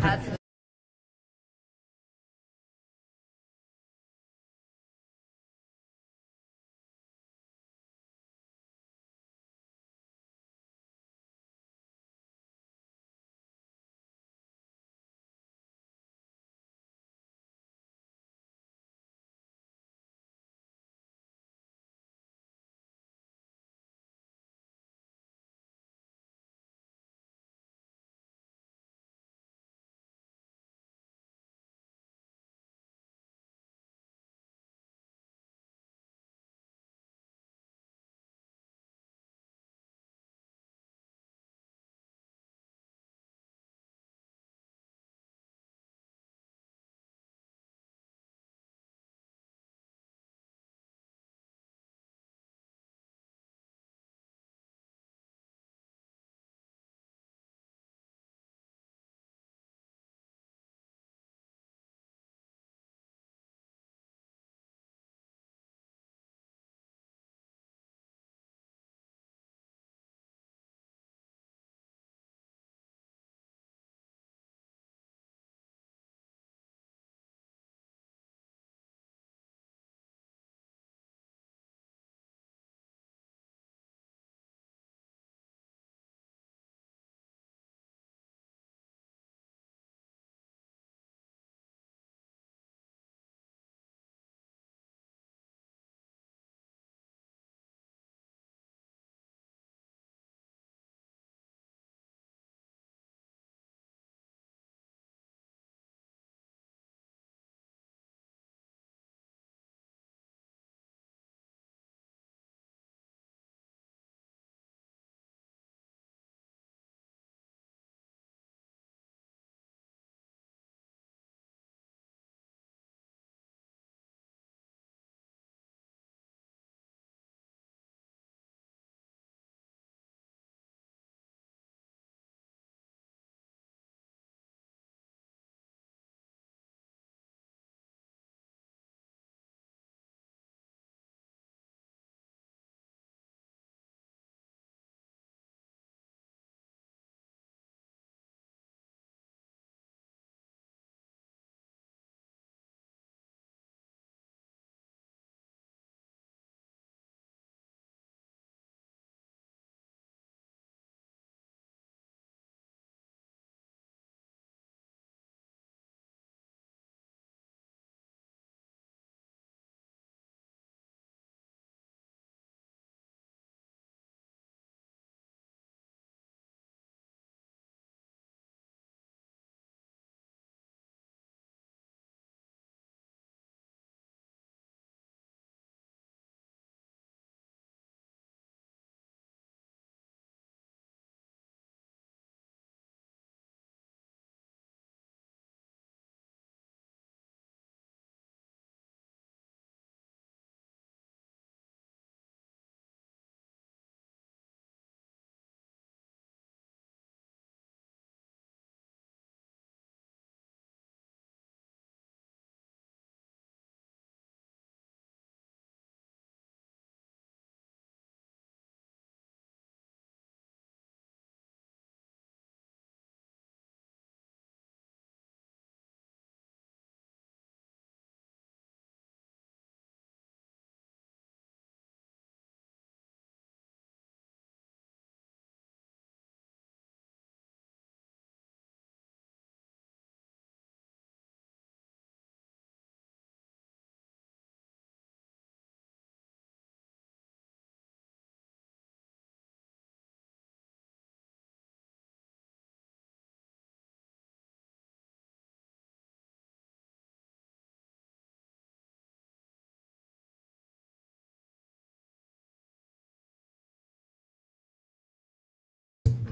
That's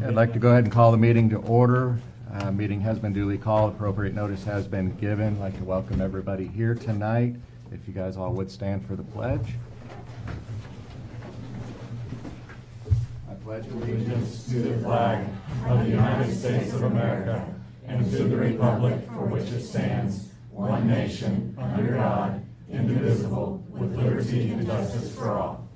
I'd like to go ahead and call the meeting to order. Meeting has been duly called. Appropriate notice has been given. I'd like to welcome everybody here tonight. If you guys all would stand for the pledge. I pledge Allegiance to the flag of the United States of America and to the republic for which it stands, one nation, under God, indivisible, with liberty and justice for all.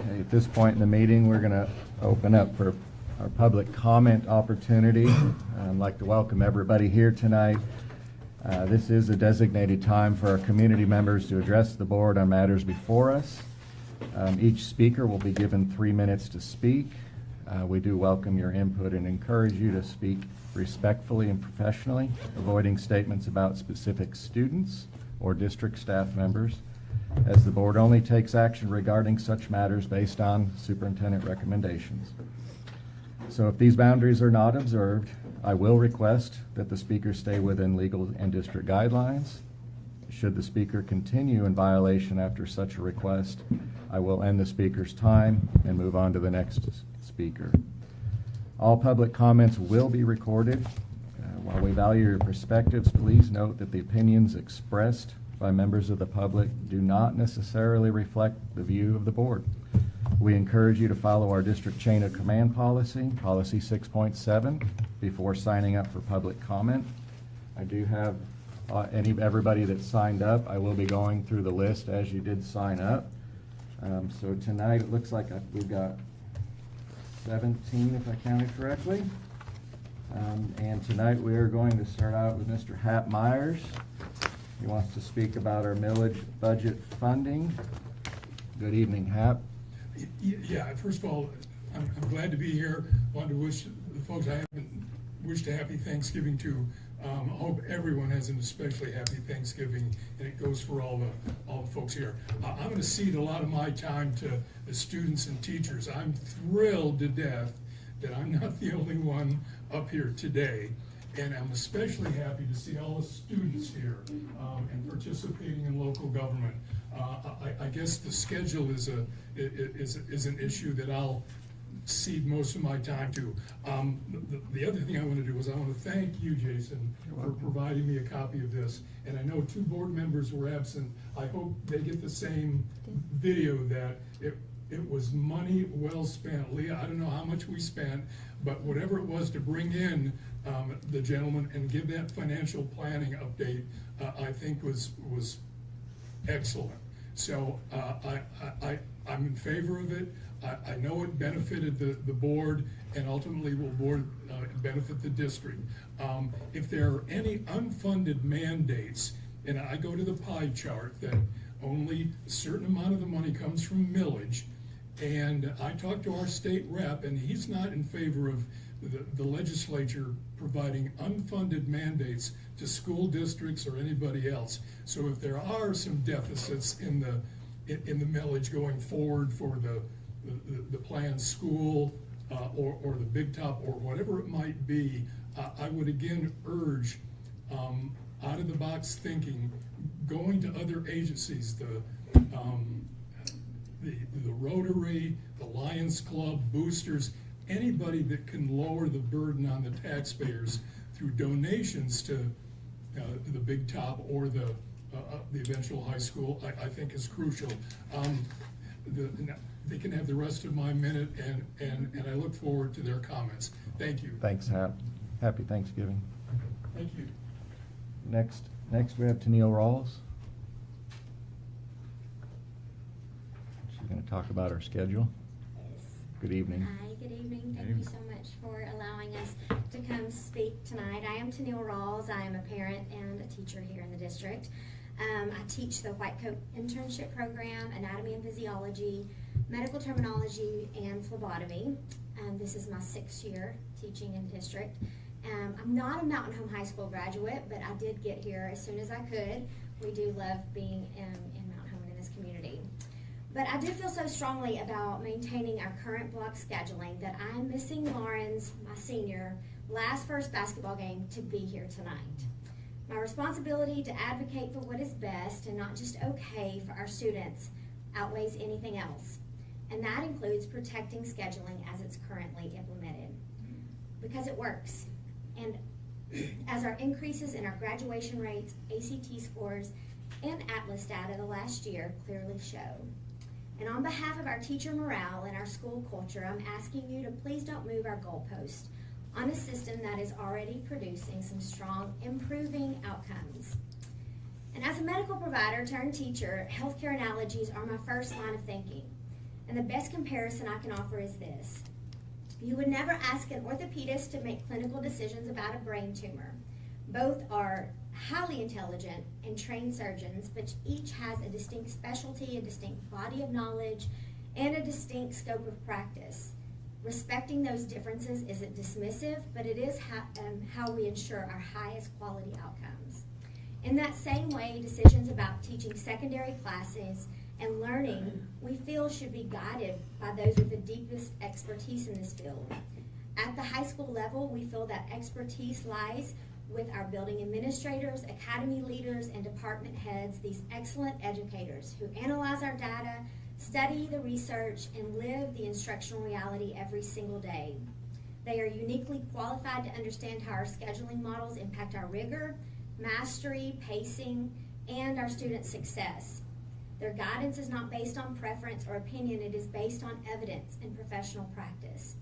Okay, at this point in the meeting, we're going to open up for our public comment opportunity. I'd like to welcome everybody here tonight. This is a designated time for our community members to address the board on matters before us. Each speaker will be given 3 minutes to speak. We do welcome your input and encourage you to speak respectfully and professionally, avoiding statements about specific students or district staff members, as the board only takes action regarding such matters based on superintendent recommendations. So if these boundaries are not observed, I will request that the speaker stay within legal and district guidelines. Should the speaker continue in violation after such a request, I will end the speaker's time and move on to the next speaker. All public comments will be recorded. While we value your perspectives, please note that the opinions expressed by members of the public do not necessarily reflect the view of the board. We encourage you to follow our district chain of command policy, policy 6.7, before signing up for public comment. I do have everybody that signed up. I will be going through the list as you did sign up. So tonight it looks like we've got 17, if I counted correctly. And tonight we are going to start out with Mr. Hap Myers. He wants to speak about our millage budget funding. Good evening, Hap. Yeah, first of all, I'm glad to be here. Wanted to wish the folks I haven't wished a happy Thanksgiving to. I hope everyone has an especially happy Thanksgiving, and it goes for all the folks here. I'm going to cede a lot of my time to the students and teachers. I'm thrilled to death that I'm not the only one up here today, and I'm especially happy to see all the students here and participating in local government. I guess the schedule is an issue that I'll cede most of my time to. The other thing I want to do is I want to thank you, Jason, for providing me a copy of this. And I know 2 board members were absent. I hope they get the same video that it was money well spent. Leah, I don't know how much we spent, but whatever it was to bring in the gentleman and give that financial planning update, I think was excellent. So I'm in favor of it. I know it benefited the board and ultimately will benefit the district. If there are any unfunded mandates, and I go to the pie chart that only a certain amount of the money comes from millage, and I talked to our state rep, and he's not in favor of the legislature providing unfunded mandates to school districts or anybody else. So if there are some deficits in the millage going forward for the planned school or the Big Top or whatever it might be, I would again urge out of the box thinking, going to other agencies, the Rotary, the Lions Club, boosters, anybody that can lower the burden on the taxpayers through donations to the Big Top or the eventual high school, I think is crucial. They can have the rest of my minute, and I look forward to their comments. Thank you. Thanks, Hap. Happy Thanksgiving. Thank you. Next we have Tennille Rawls. She's going to talk about our schedule. Yes. Good evening. Hi, good evening. Thank you so much for allowing us to come speak tonight. I am Tennille Rawls. I am a parent and a teacher here in the district. I teach the White Coat Internship Program, Anatomy and Physiology, Medical Terminology, and Phlebotomy. This is my 6th year teaching in the district. I'm not a Mountain Home High School graduate, but I did get here as soon as I could. We do love being in Mountain Home and in this community. But I do feel so strongly about maintaining our current block scheduling that I'm missing Lauren's, my senior, last first basketball game to be here tonight. My responsibility to advocate for what is best and not just okay for our students outweighs anything else. And that includes protecting scheduling as it's currently implemented. Because it works. And as our increases in our graduation rates, ACT scores, and Atlas data the last year clearly show. And on behalf of our teacher morale and our school culture, I'm asking you to please don't move our goalpost on a system that is already producing some strong, improving outcomes. And as a medical provider turned teacher, healthcare analogies are my first line of thinking. And the best comparison I can offer is this. You would never ask an orthopedist to make clinical decisions about a brain tumor. Both are highly intelligent and trained surgeons, but each has a distinct specialty, a distinct body of knowledge, and a distinct scope of practice. Respecting those differences isn't dismissive, but it is how we ensure our highest quality outcomes. In that same way, decisions about teaching secondary classes and learning, we feel, should be guided by those with the deepest expertise in this field. At the high school level, we feel that expertise lies with our building administrators, academy leaders, and department heads, these excellent educators who analyze our data, study the research, and live the instructional reality every single day. They are uniquely qualified to understand how our scheduling models impact our rigor, mastery, pacing, and our students' success. Their guidance is not based on preference or opinion, it is based on evidence and professional practice.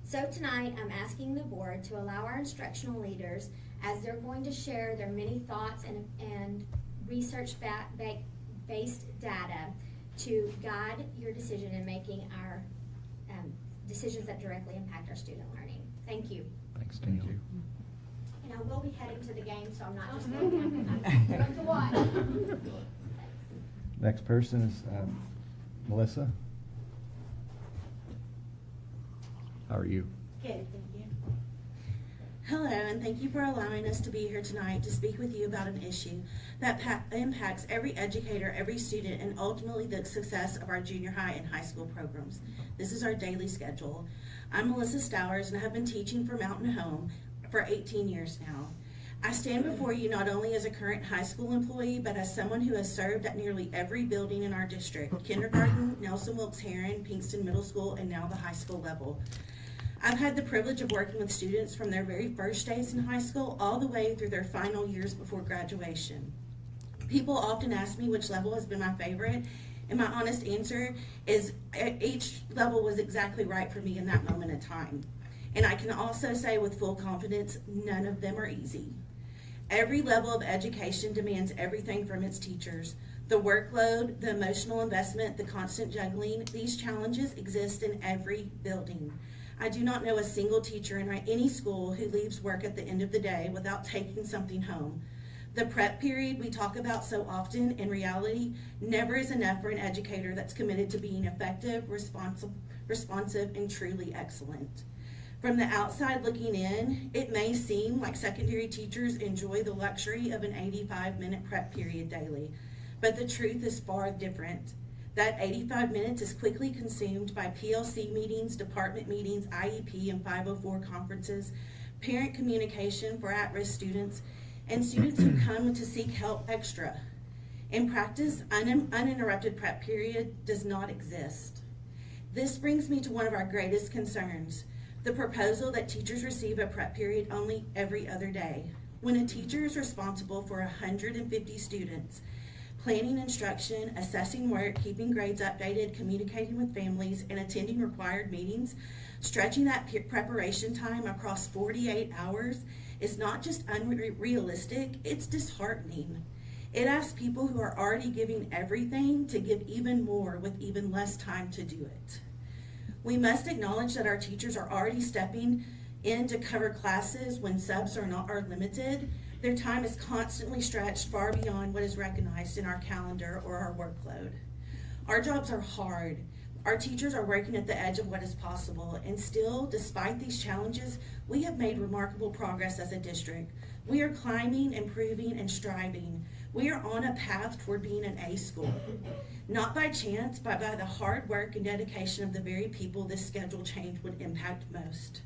So tonight, I'm asking the board to allow our instructional leaders, as they're going to share their many thoughts and research-based data, to guide your decision in making our decisions that directly impact our student learning. Thank you. Thanks, Daniel. And I will be heading to the game, so I'm not just looking, I'm going to watch. Next person is Melissa. How are you? Good, thank you. Hello, and thank you for allowing us to be here tonight to speak with you about an issue that impacts every educator, every student, and ultimately the success of our junior high and high school programs. This is our daily schedule. I'm Melissa Stowers, and I have been teaching for Mountain Home for 18 years now. I stand before you not only as a current high school employee, but as someone who has served at nearly every building in our district: kindergarten, Nelson Wilkes Heron, Pinkston Middle School, and now the high school level. I've had the privilege of working with students from their very first days in high school all the way through their final years before graduation. People often ask me which level has been my favorite, and my honest answer is each level was exactly right for me in that moment in time. And I can also say with full confidence, none of them are easy. Every level of education demands everything from its teachers. The workload, the emotional investment, the constant juggling, these challenges exist in every building. I do not know a single teacher in any school who leaves work at the end of the day without taking something home. The prep period we talk about so often, in reality, never is enough for an educator that's committed to being effective, responsive, and truly excellent. From the outside looking in, it may seem like secondary teachers enjoy the luxury of an 85-minute prep period daily, but the truth is far different. That 85 minutes is quickly consumed by PLC meetings, department meetings, IEP and 504 conferences, parent communication for at-risk students, and students who come to seek help extra. In practice, uninterrupted prep period does not exist. This brings me to one of our greatest concerns: the proposal that teachers receive a prep period only every other day. When a teacher is responsible for 150 students, planning instruction, assessing work, keeping grades updated, communicating with families, and attending required meetings, stretching that preparation time across 48 hours is not just unrealistic, it's disheartening. It asks people who are already giving everything to give even more with even less time to do it. We must acknowledge that our teachers are already stepping in to cover classes when subs are limited. Their time is constantly stretched far beyond what is recognized in our calendar or our workload. Our jobs are hard. Our teachers are working at the edge of what is possible, and still, despite these challenges, we have made remarkable progress as a district. We are climbing, improving, and striving. We are on a path toward being an A school. Not by chance, but by the hard work and dedication of the very people this schedule change would impact most.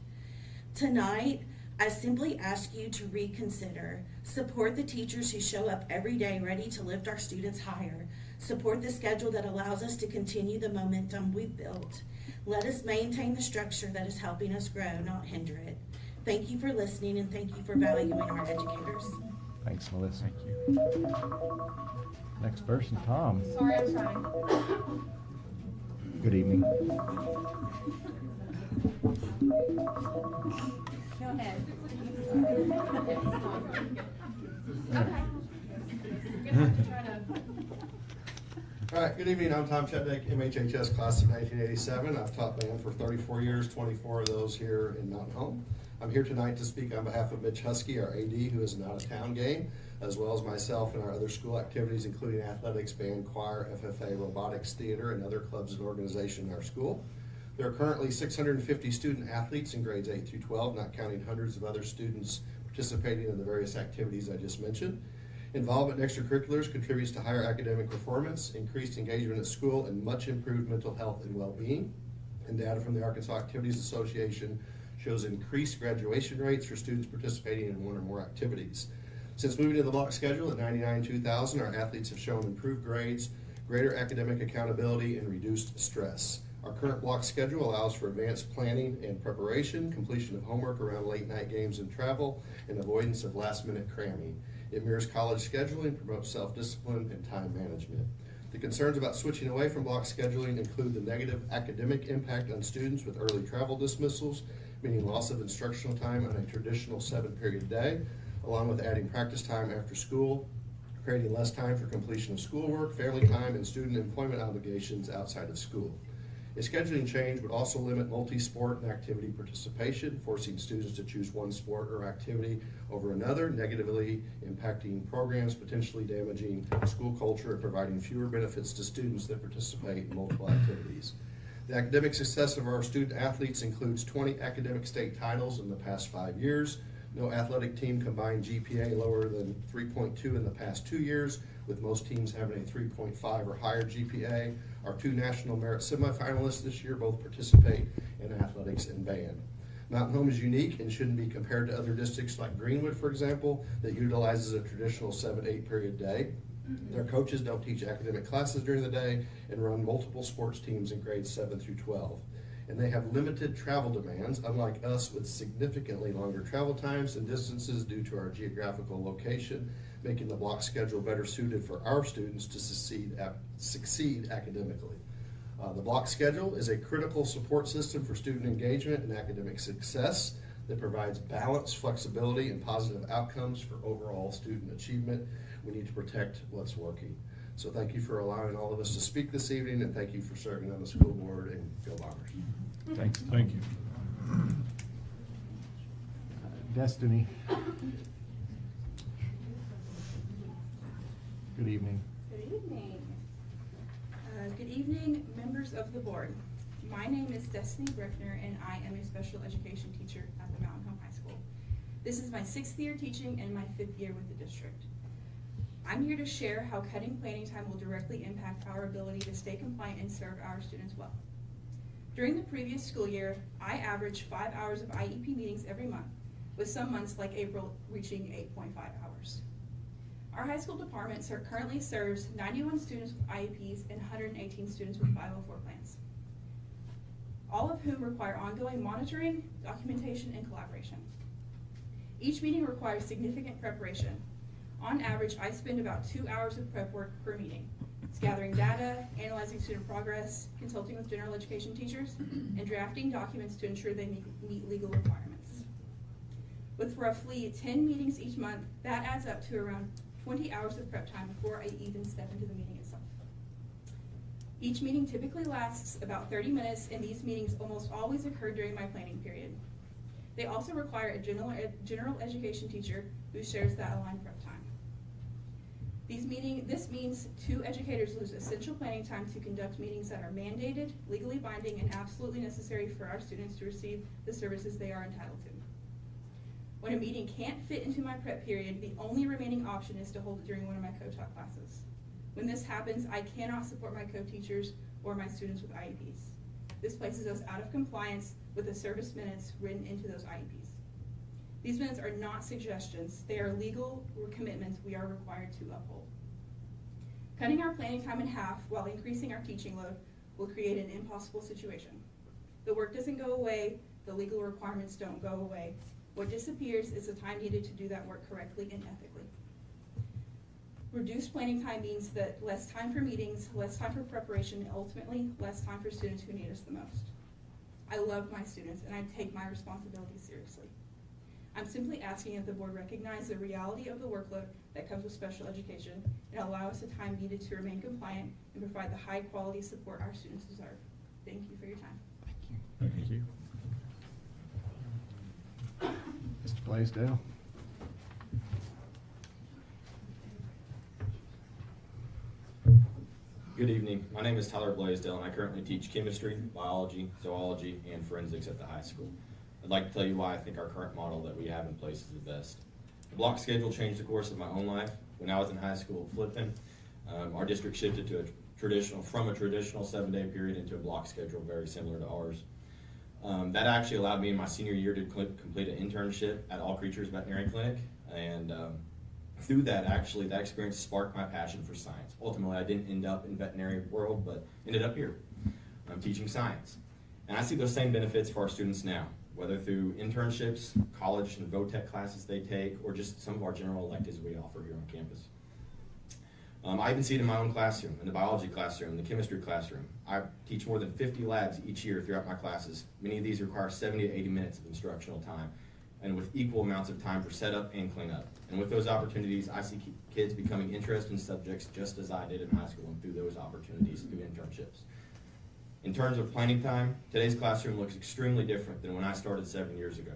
Tonight, I simply ask you to reconsider. Support the teachers who show up every day ready to lift our students higher. Support the schedule that allows us to continue the momentum we've built. Let us maintain the structure that is helping us grow, not hinder it. Thank you for listening, and thank you for valuing our educators. Thanks, Melissa. Thank you. Next person, Tom. Sorry, I'm trying. Good evening. Go ahead. Okay. You're gonna have to try to. All right, good evening. I'm Tom Chetnick, MHHS class of 1987. I've taught band for 34 years, 24 of those here in Mountain Home. I'm here tonight to speak on behalf of Mitch Husky, our AD, who is an out-of-town game, as well as myself and our other school activities, including athletics, band, choir, FFA, robotics, theater, and other clubs and organizations in our school. There are currently 650 student athletes in grades 8 through 12, not counting hundreds of other students participating in the various activities I just mentioned. Involvement in extracurriculars contributes to higher academic performance, increased engagement at school, and much improved mental health and well-being. And data from the Arkansas Activities Association shows increased graduation rates for students participating in one or more activities. Since moving to the block schedule at 99-2000, our athletes have shown improved grades, greater academic accountability, and reduced stress. Our current block schedule allows for advanced planning and preparation, completion of homework around late night games and travel, and avoidance of last-minute cramming. It mirrors college scheduling, promotes self-discipline, and time management. The concerns about switching away from block scheduling include the negative academic impact on students with early travel dismissals, meaning loss of instructional time on a traditional 7-period day, along with adding practice time after school, creating less time for completion of schoolwork, family time, and student employment obligations outside of school. A scheduling change would also limit multi-sport and activity participation, forcing students to choose one sport or activity over another, negatively impacting programs, potentially damaging school culture, and providing fewer benefits to students that participate in multiple activities. The academic success of our student athletes includes 20 academic state titles in the past 5 years. No athletic team combined GPA lower than 3.2 in the past 2 years, with most teams having a 3.5 or higher GPA. Our 2 national merit semifinalists this year both participate in athletics and band. Mountain Home is unique and shouldn't be compared to other districts like Greenwood, for example, that utilizes a traditional 7-8 period day. Their coaches don't teach academic classes during the day and run multiple sports teams in grades 7 through 12. And they have limited travel demands, unlike us with significantly longer travel times and distances due to our geographical location, making the block schedule better suited for our students to succeed academically. The block schedule is a critical support system for student engagement and academic success that provides balance, flexibility, and positive outcomes for overall student achievement. We need to protect what's working. So thank you for allowing all of us to speak this evening, and thank you for serving on the school board, and go Bombers. Thanks. Thank you. Destiny. Good evening. Good evening. Good evening, members of the board. My name is Destiny Brickner, and I am a special education teacher at the Mountain Home High School. This is my 6th year teaching and my 5th year with the district. I'm here to share how cutting planning time will directly impact our ability to stay compliant and serve our students well. During the previous school year, I averaged 5 hours of IEP meetings every month, with some months like April reaching 8.5 hours. Our high school department currently serves 91 students with IEPs and 118 students with 504 plans, all of whom require ongoing monitoring, documentation, and collaboration. Each meeting requires significant preparation. On average, I spend about 2 hours of prep work per meeting. It's gathering data, analyzing student progress, consulting with general education teachers, and drafting documents to ensure they meet legal requirements. With roughly 10 meetings each month, that adds up to around 20 hours of prep time before I even step into the meeting itself. Each meeting typically lasts about 30 minutes, and these meetings almost always occur during my planning period. They also require a general education teacher who shares that aligned prep time. This means 2 educators lose essential planning time to conduct meetings that are mandated, legally binding, and absolutely necessary for our students to receive the services they are entitled to. When a meeting can't fit into my prep period, the only remaining option is to hold it during one of my co-taught classes. When this happens, I cannot support my co-teachers or my students with IEPs. This places us out of compliance with the service minutes written into those IEPs. These minutes are not suggestions, they are legal commitments we are required to uphold. Cutting our planning time in half while increasing our teaching load will create an impossible situation. The work doesn't go away, the legal requirements don't go away. What disappears is the time needed to do that work correctly and ethically. Reduced planning time means that less time for meetings, less time for preparation, and ultimately less time for students who need us the most. I love my students and I take my responsibilities seriously. I'm simply asking that the board recognize the reality of the workload that comes with special education and allow us the time needed to remain compliant and provide the high quality support our students deserve. Thank you for your time. Thank you. Mr. Blaisdell? Good evening. My name is Tyler Blaisdell, and I currently teach chemistry, biology, zoology, and forensics at the high school. I'd like to tell you why I think our current model that we have in place is the best. The block schedule changed the course of my own life. When I was in high school at Flippin, our district shifted to from a traditional 7-day period into a block schedule very similar to ours. That actually allowed me in my senior year to complete an internship at All Creatures Veterinary Clinic, and through that, actually, that experience sparked my passion for science. Ultimately, I didn't end up in veterinary world, but ended up here. I'm teaching science. And I see those same benefits for our students now, whether through internships, college and VOTEC classes they take, or just some of our general electives we offer here on campus. I even see it in my own classroom, in the biology classroom, the chemistry classroom. I teach more than 50 labs each year throughout my classes. Many of these require 70 to 80 minutes of instructional time, and with equal amounts of time for setup and cleanup. And with those opportunities, I see kids becoming interested in subjects just as I did in high school and through those opportunities through internships. In terms of planning time, today's classroom looks extremely different than when I started 7 years ago.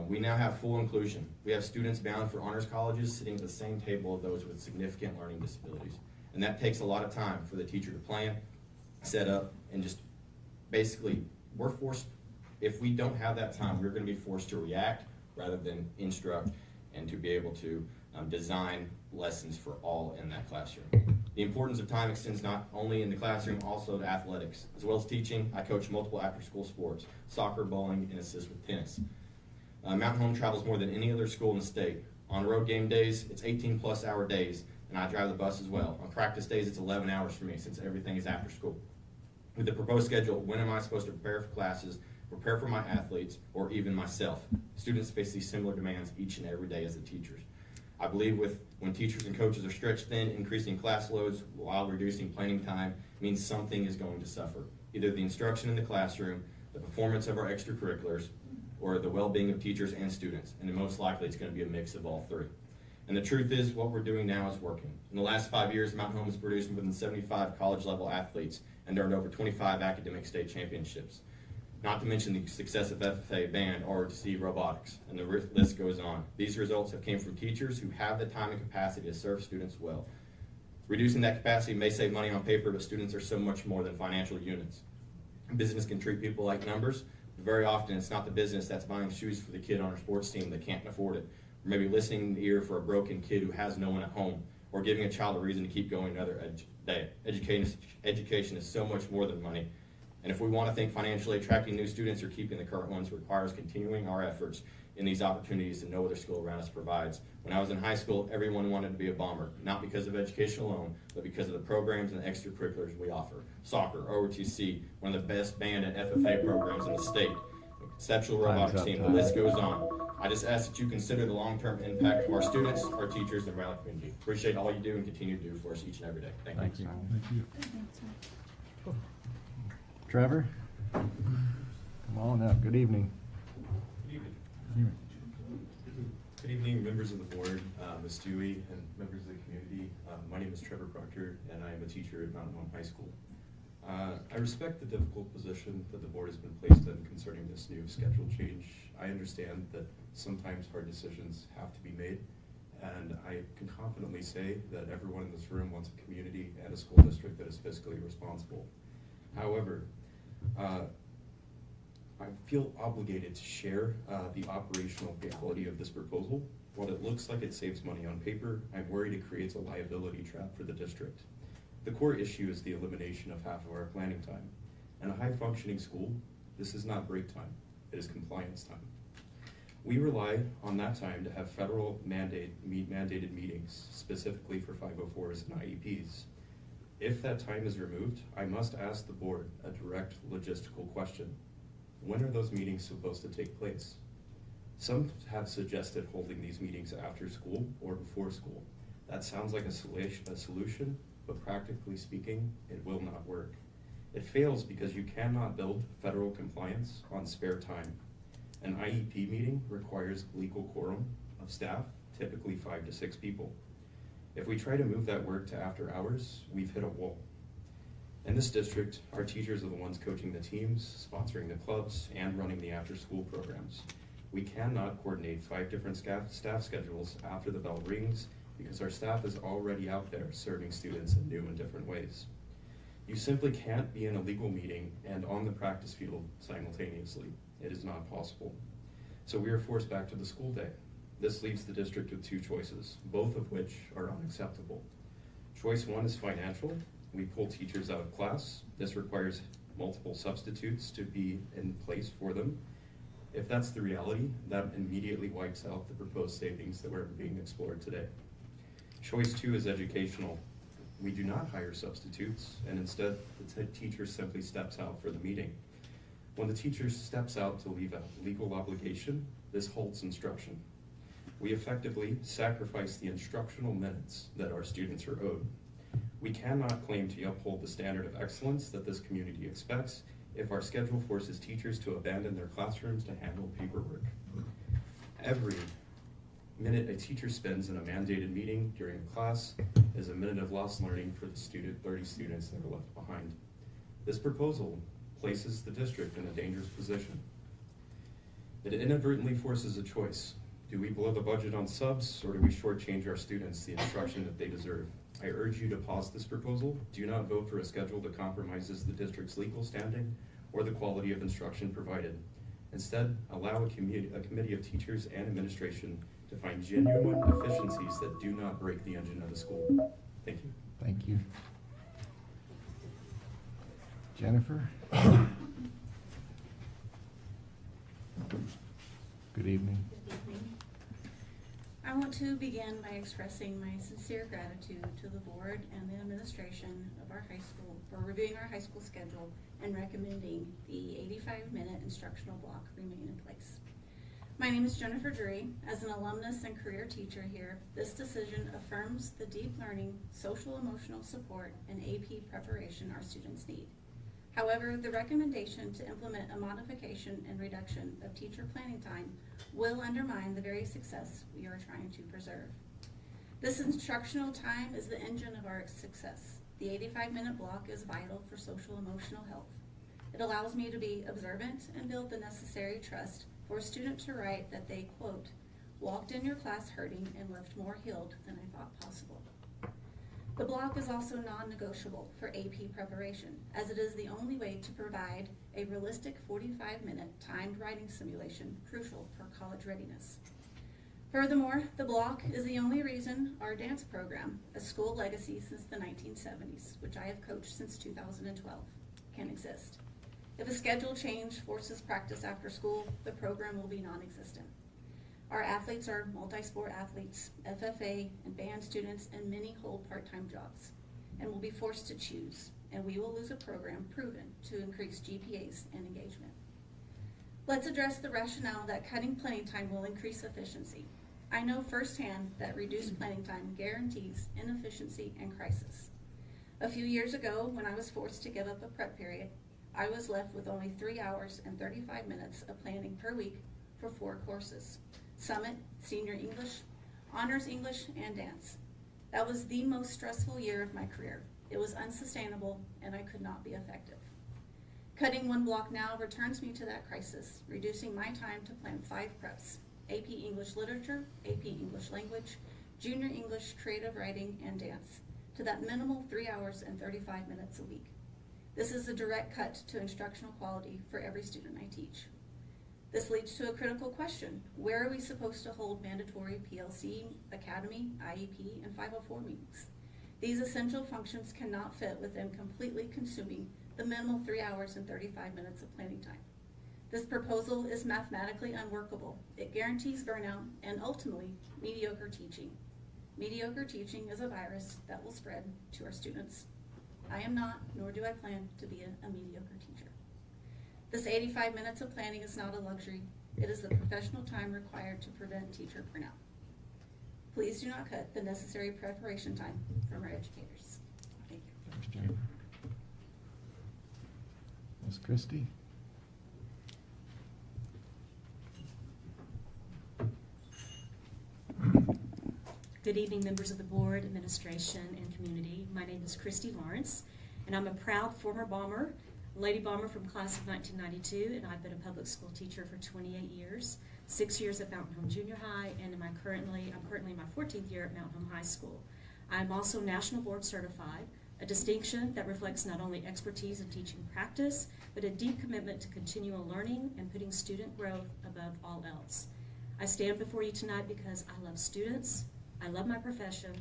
We now have full inclusion. We have students bound for honors colleges sitting at the same table of those with significant learning disabilities. And that takes a lot of time for the teacher to plan, set up, and just basically, we're forced, if we don't have that time, we're going to be forced to react rather than instruct and to be able to design lessons for all in that classroom. The importance of time extends not only in the classroom, also to athletics. As well as teaching, I coach multiple after-school sports, soccer, bowling, and assist with tennis. Mountain Home travels more than any other school in the state. On road game days, it's 18-plus hour days, and I drive the bus as well. On practice days, it's 11 hours for me since everything is after school. With the proposed schedule, when am I supposed to prepare for classes, prepare for my athletes, or even myself? Students face these similar demands each and every day as the teachers. I believe when teachers and coaches are stretched thin, increasing class loads while reducing planning time means something is going to suffer. Either the instruction in the classroom, the performance of our extracurriculars, or the well-being of teachers and students, and most likely it's going to be a mix of all three. And the truth is, what we're doing now is working. In the last 5 years, Mountain Home has produced more than 75 college-level athletes and earned over 25 academic state championships. Not to mention the success of FFA, band, ROTC, robotics, and the list goes on. These results have came from teachers who have the time and capacity to serve students well. Reducing that capacity may save money on paper, but students are so much more than financial units. Business can treat people like numbers. Very often, it's not the business that's buying shoes for the kid on our sports team that can't afford it, or maybe listening in the ear for a broken kid who has no one at home, or giving a child a reason to keep going another day. Education is so much more than money, and if we want to think financially, attracting new students or keeping the current ones requires continuing our efforts in these opportunities that no other school around us provides. When I was in high school, everyone wanted to be a bomber, not because of education alone, but because of the programs and extracurriculars we offer. Soccer, OTC, one of the best band and FFA programs in the state, exceptional robotics team, the list goes on. I just ask that you consider the long-term impact of our students, our teachers, and around the community. Appreciate all you do and continue to do for us each and every day. Thank you. Trevor? Come on up. Good evening. Good evening, members of the board, Ms. Dewey, and members of the community. My name is Trevor Proctor, and I am a teacher at Mountain Home High School. I respect the difficult position that the board has been placed in concerning this new schedule change. I understand that sometimes hard decisions have to be made, and I can confidently say that everyone in this room wants a community and a school district that is fiscally responsible. However, I feel obligated to share the operational reality of this proposal. While it looks like it saves money on paper, I'm worried it creates a liability trap for the district. The core issue is the elimination of half of our planning time. In a high-functioning school, this is not break time, it is compliance time. We rely on that time to have federal mandated meetings, specifically for 504s and IEPs. If that time is removed, I must ask the board a direct logistical question. When are those meetings supposed to take place? Some have suggested holding these meetings after school or before school. That sounds like a solution, but practically speaking, it will not work. It fails because you cannot build federal compliance on spare time. An IEP meeting requires legal quorum of staff, typically 5 to 6 people. If we try to move that work to after hours, we've hit a wall. In this district, our teachers are the ones coaching the teams, sponsoring the clubs, and running the after-school programs. We cannot coordinate 5 different staff schedules after the bell rings because our staff is already out there serving students in new and different ways. You simply can't be in a legal meeting and on the practice field simultaneously. It is not possible. So we are forced back to the school day. This leaves the district with 2 choices, both of which are unacceptable. Choice 1 is financial. We pull teachers out of class. This requires multiple substitutes to be in place for them. If that's the reality, that immediately wipes out the proposed savings that were being explored today. Choice 2 is educational. We do not hire substitutes, and instead the teacher simply steps out for the meeting. When the teacher steps out to leave a legal obligation, this halts instruction. We effectively sacrifice the instructional minutes that our students are owed. We cannot claim to uphold the standard of excellence that this community expects if our schedule forces teachers to abandon their classrooms to handle paperwork. Every minute a teacher spends in a mandated meeting during a class is a minute of lost learning for the 30 students that are left behind. This proposal places the district in a dangerous position. It inadvertently forces a choice. Do we blow the budget on subs, or do we shortchange our students the instruction that they deserve? I urge you to pause this proposal. Do not vote for a schedule that compromises the district's legal standing or the quality of instruction provided. Instead, allow a committee of teachers and administration to find genuine efficiencies that do not break the engine of the school. Thank you. Thank you. Jennifer? Good evening. Good evening. I want to begin by expressing my sincere gratitude to the board and the administration of our high school for reviewing our high school schedule and recommending the 85-minute instructional block remain in place. My name is Jennifer Drury. As an alumnus and career teacher here, this decision affirms the deep learning, social emotional support, and AP preparation our students need. However, the recommendation to implement a modification and reduction of teacher planning time will undermine the very success we are trying to preserve. This instructional time is the engine of our success. The 85-minute block is vital for social emotional health. It allows me to be observant and build the necessary trust for a student to write that they, quote, walked in your class hurting and left more healed than I thought possible. The block is also non-negotiable for AP preparation, as it is the only way to provide a realistic 45-minute timed writing simulation crucial for college readiness. Furthermore, the block is the only reason our dance program, a school legacy since the 1970s, which I have coached since 2012, can exist. If a schedule change forces practice after school, the program will be non-existent. Our athletes are multi-sport athletes, FFA and band students, and many hold part-time jobs, and will be forced to choose, and we will lose a program proven to increase GPAs and engagement. Let's address the rationale that cutting planning time will increase efficiency. I know firsthand that reduced planning time guarantees inefficiency and crisis. A few years ago, when I was forced to give up a prep period, I was left with only 3 hours and 35 minutes of planning per week for 4 courses: Summit, Senior English, Honors English, and Dance. That was the most stressful year of my career. It was unsustainable, and I could not be effective. Cutting one block now returns me to that crisis, reducing my time to plan 5 preps: AP English Literature, AP English Language, Junior English Creative Writing, and Dance, to that minimal 3 hours and 35 minutes a week. This is a direct cut to instructional quality for every student I teach. This leads to a critical question: where are we supposed to hold mandatory PLC, Academy, IEP, and 504 meetings? These essential functions cannot fit within completely consuming the minimal 3 hours and 35 minutes of planning time. This proposal is mathematically unworkable. It guarantees burnout and ultimately mediocre teaching. Mediocre teaching is a virus that will spread to our students. I am not, nor do I plan to be a mediocre teacher. This 85 minutes of planning is not a luxury. It is the professional time required to prevent teacher burnout. Please do not cut the necessary preparation time from our educators. Thank you. Thanks, Jennifer. Ms. Christie? Good evening, members of the board, administration, and community. My name is Christy Lawrence, and I'm a proud former bomber, Lady Bomber from class of 1992, and I've been a public school teacher for 28 years, 6 years at Mountain Home Junior High, and I'm currently in my 14th year at Mountain Home High School. I'm also National Board Certified, a distinction that reflects not only expertise in teaching practice, but a deep commitment to continual learning and putting student growth above all else. I stand before you tonight because I love students, I love my profession,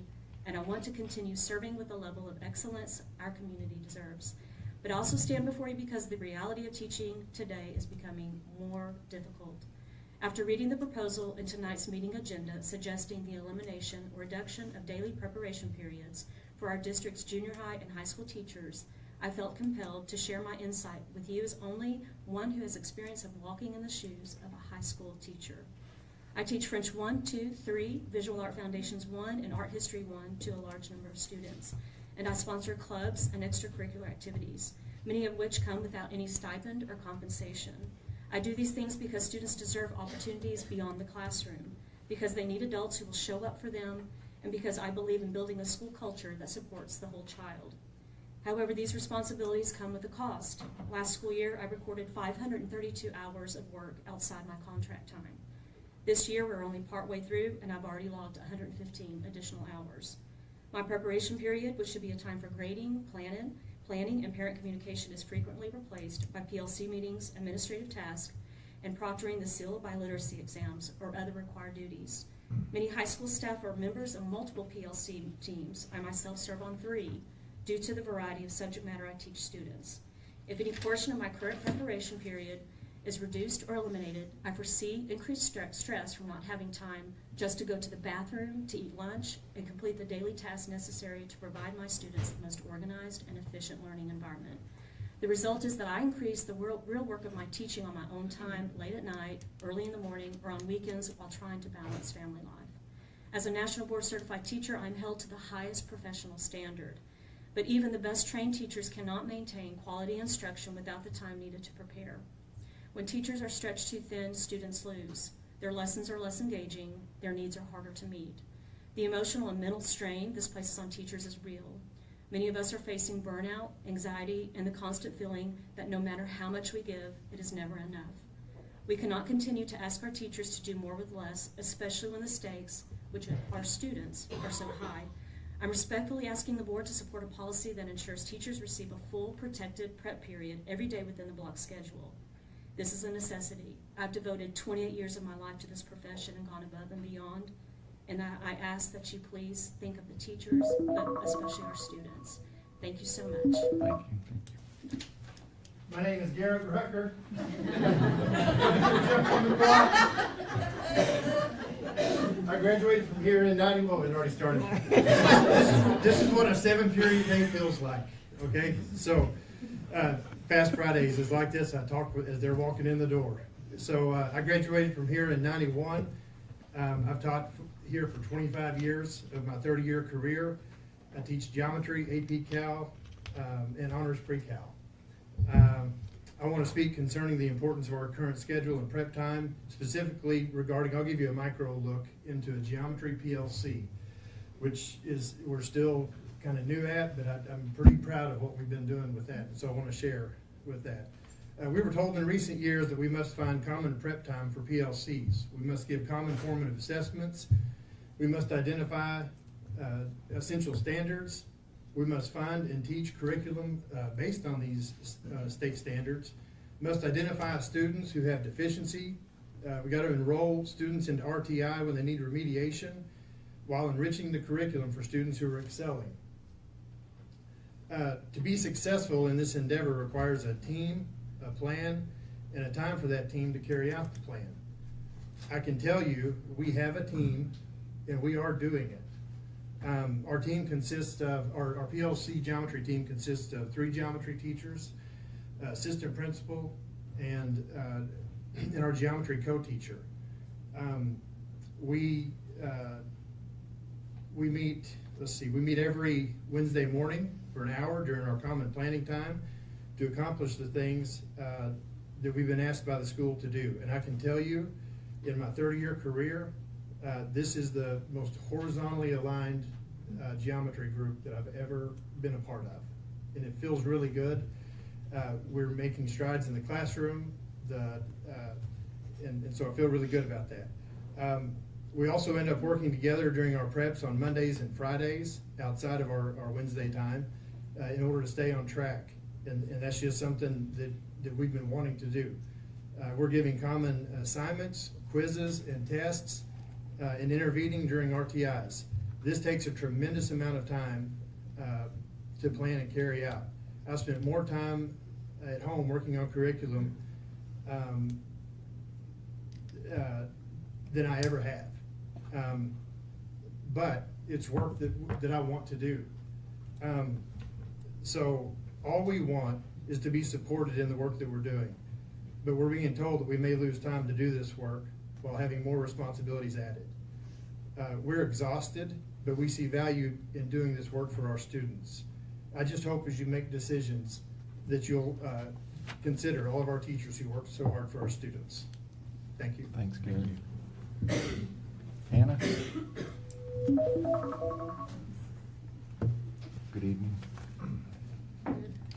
and I want to continue serving with the level of excellence our community deserves. But I also stand before you because the reality of teaching today is becoming more difficult. After reading the proposal in tonight's meeting agenda suggesting the elimination or reduction of daily preparation periods for our district's junior high and high school teachers, I felt compelled to share my insight with you as only one who has experience of walking in the shoes of a high school teacher. I teach French 1, 2, 3, Visual Art Foundations 1, and Art History 1 to a large number of students. And I sponsor clubs and extracurricular activities, many of which come without any stipend or compensation. I do these things because students deserve opportunities beyond the classroom, because they need adults who will show up for them, and because I believe in building a school culture that supports the whole child. However, these responsibilities come with a cost. Last school year, I recorded 532 hours of work outside my contract time. This year, we're only partway through, and I've already logged 115 additional hours. My preparation period, which should be a time for grading, planning, and parent communication, is frequently replaced by PLC meetings, administrative tasks, and proctoring the seal by literacy exams or other required duties. Many high school staff are members of multiple PLC teams. I myself serve on 3 due to the variety of subject matter I teach students. If any portion of my current preparation period is reduced or eliminated, I foresee increased stress from not having time just to go to the bathroom, to eat lunch, and complete the daily tasks necessary to provide my students the most organized and efficient learning environment. The result is that I increase the real work of my teaching on my own time, late at night, early in the morning, or on weekends while trying to balance family life. As a National Board Certified teacher, I'm held to the highest professional standard. But even the best trained teachers cannot maintain quality instruction without the time needed to prepare. When teachers are stretched too thin, students lose. Their lessons are less engaging, their needs are harder to meet. The emotional and mental strain this places on teachers is real. Many of us are facing burnout, anxiety, and the constant feeling that no matter how much we give, it is never enough. We cannot continue to ask our teachers to do more with less, especially when the stakes, which are students, are so high. I'm respectfully asking the board to support a policy that ensures teachers receive a full protected prep period every day within the block schedule. This is a necessity. I've devoted 28 years of my life to this profession and gone above and beyond, and I ask that you please think of the teachers, but especially our students. Thank you so much. Thank you. My name is Garrett Rucker. I graduated from here in 91. It already started. This is what a 7-period day feels like. Okay, so Fast Fridays is like this. I talk as they're walking in the door. So I graduated from here in 91. I've taught here for 25 years of my 30-year career. I teach geometry, AP Cal, and honors pre-Cal. I want to speak concerning the importance of our current schedule and prep time, specifically regarding, I'll give you a micro look into a geometry PLC, which is, we're still kind of new at, but I'm pretty proud of what we've been doing with that, so I want to share with that. We were told in recent years that we must find common prep time for PLCs. We must give common formative assessments. We must identify essential standards. We must find and teach curriculum based on these state standards. We must identify students who have deficiency. We got to enroll students into RTI when they need remediation, while enriching the curriculum for students who are excelling. To be successful in this endeavor requires a team, a plan, and a time for that team to carry out the plan. I can tell you we have a team and we are doing it. Our team consists of, our PLC geometry team consists of 3 geometry teachers, assistant principal, and our geometry co-teacher. We meet, we meet every Wednesday morning for an hour during our common planning time to accomplish the things that we've been asked by the school to do. And I can tell you, in my 30-year career, This is the most horizontally aligned geometry group that I've ever been a part of, and it feels really good. We're making strides in the classroom, and so I feel really good about that. We also end up working together during our preps on Mondays and Fridays outside of our Wednesday time in order to stay on track, and that's just something that we've been wanting to do. We're giving common assignments, quizzes, and tests, and intervening during RTIs. This takes a tremendous amount of time to plan and carry out. I've spent more time at home working on curriculum than I ever have. But it's work that I want to do. So all we want is to be supported in the work that we're doing. But we're being told that we may lose time to do this work while having more responsibilities added. We're exhausted, but we see value in doing this work for our students. I just hope as you make decisions that you'll consider all of our teachers who work so hard for our students. Thank you. Thanks, Gary. Hannah? Good evening.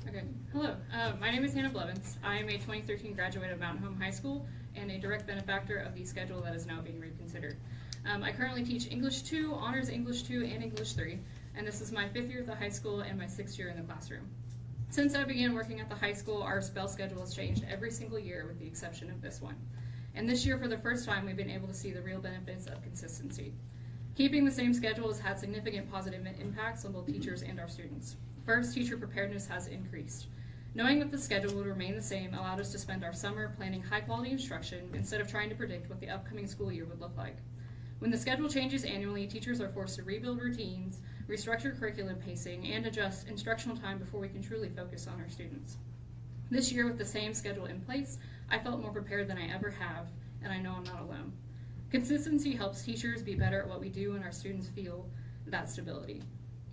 Okay, hello. My name is Hannah Blevins. I am a 2013 graduate of Mountain Home High School and a direct benefactor of the schedule that is now being reconsidered. I currently teach English 2, Honors English 2, and English 3, and this is my 5th year at the high school and my 6th year in the classroom. Since I began working at the high school, our spell schedule has changed every single year with the exception of this one. And this year, for the first time, we've been able to see the real benefits of consistency. Keeping the same schedule has had significant positive impacts on both teachers and our students. First, teacher preparedness has increased. Knowing that the schedule would remain the same allowed us to spend our summer planning high-quality instruction instead of trying to predict what the upcoming school year would look like. When the schedule changes annually, teachers are forced to rebuild routines, restructure curriculum pacing, and adjust instructional time before we can truly focus on our students. This year, with the same schedule in place, I felt more prepared than I ever have, and I know I'm not alone. Consistency helps teachers be better at what we do and our students feel that stability.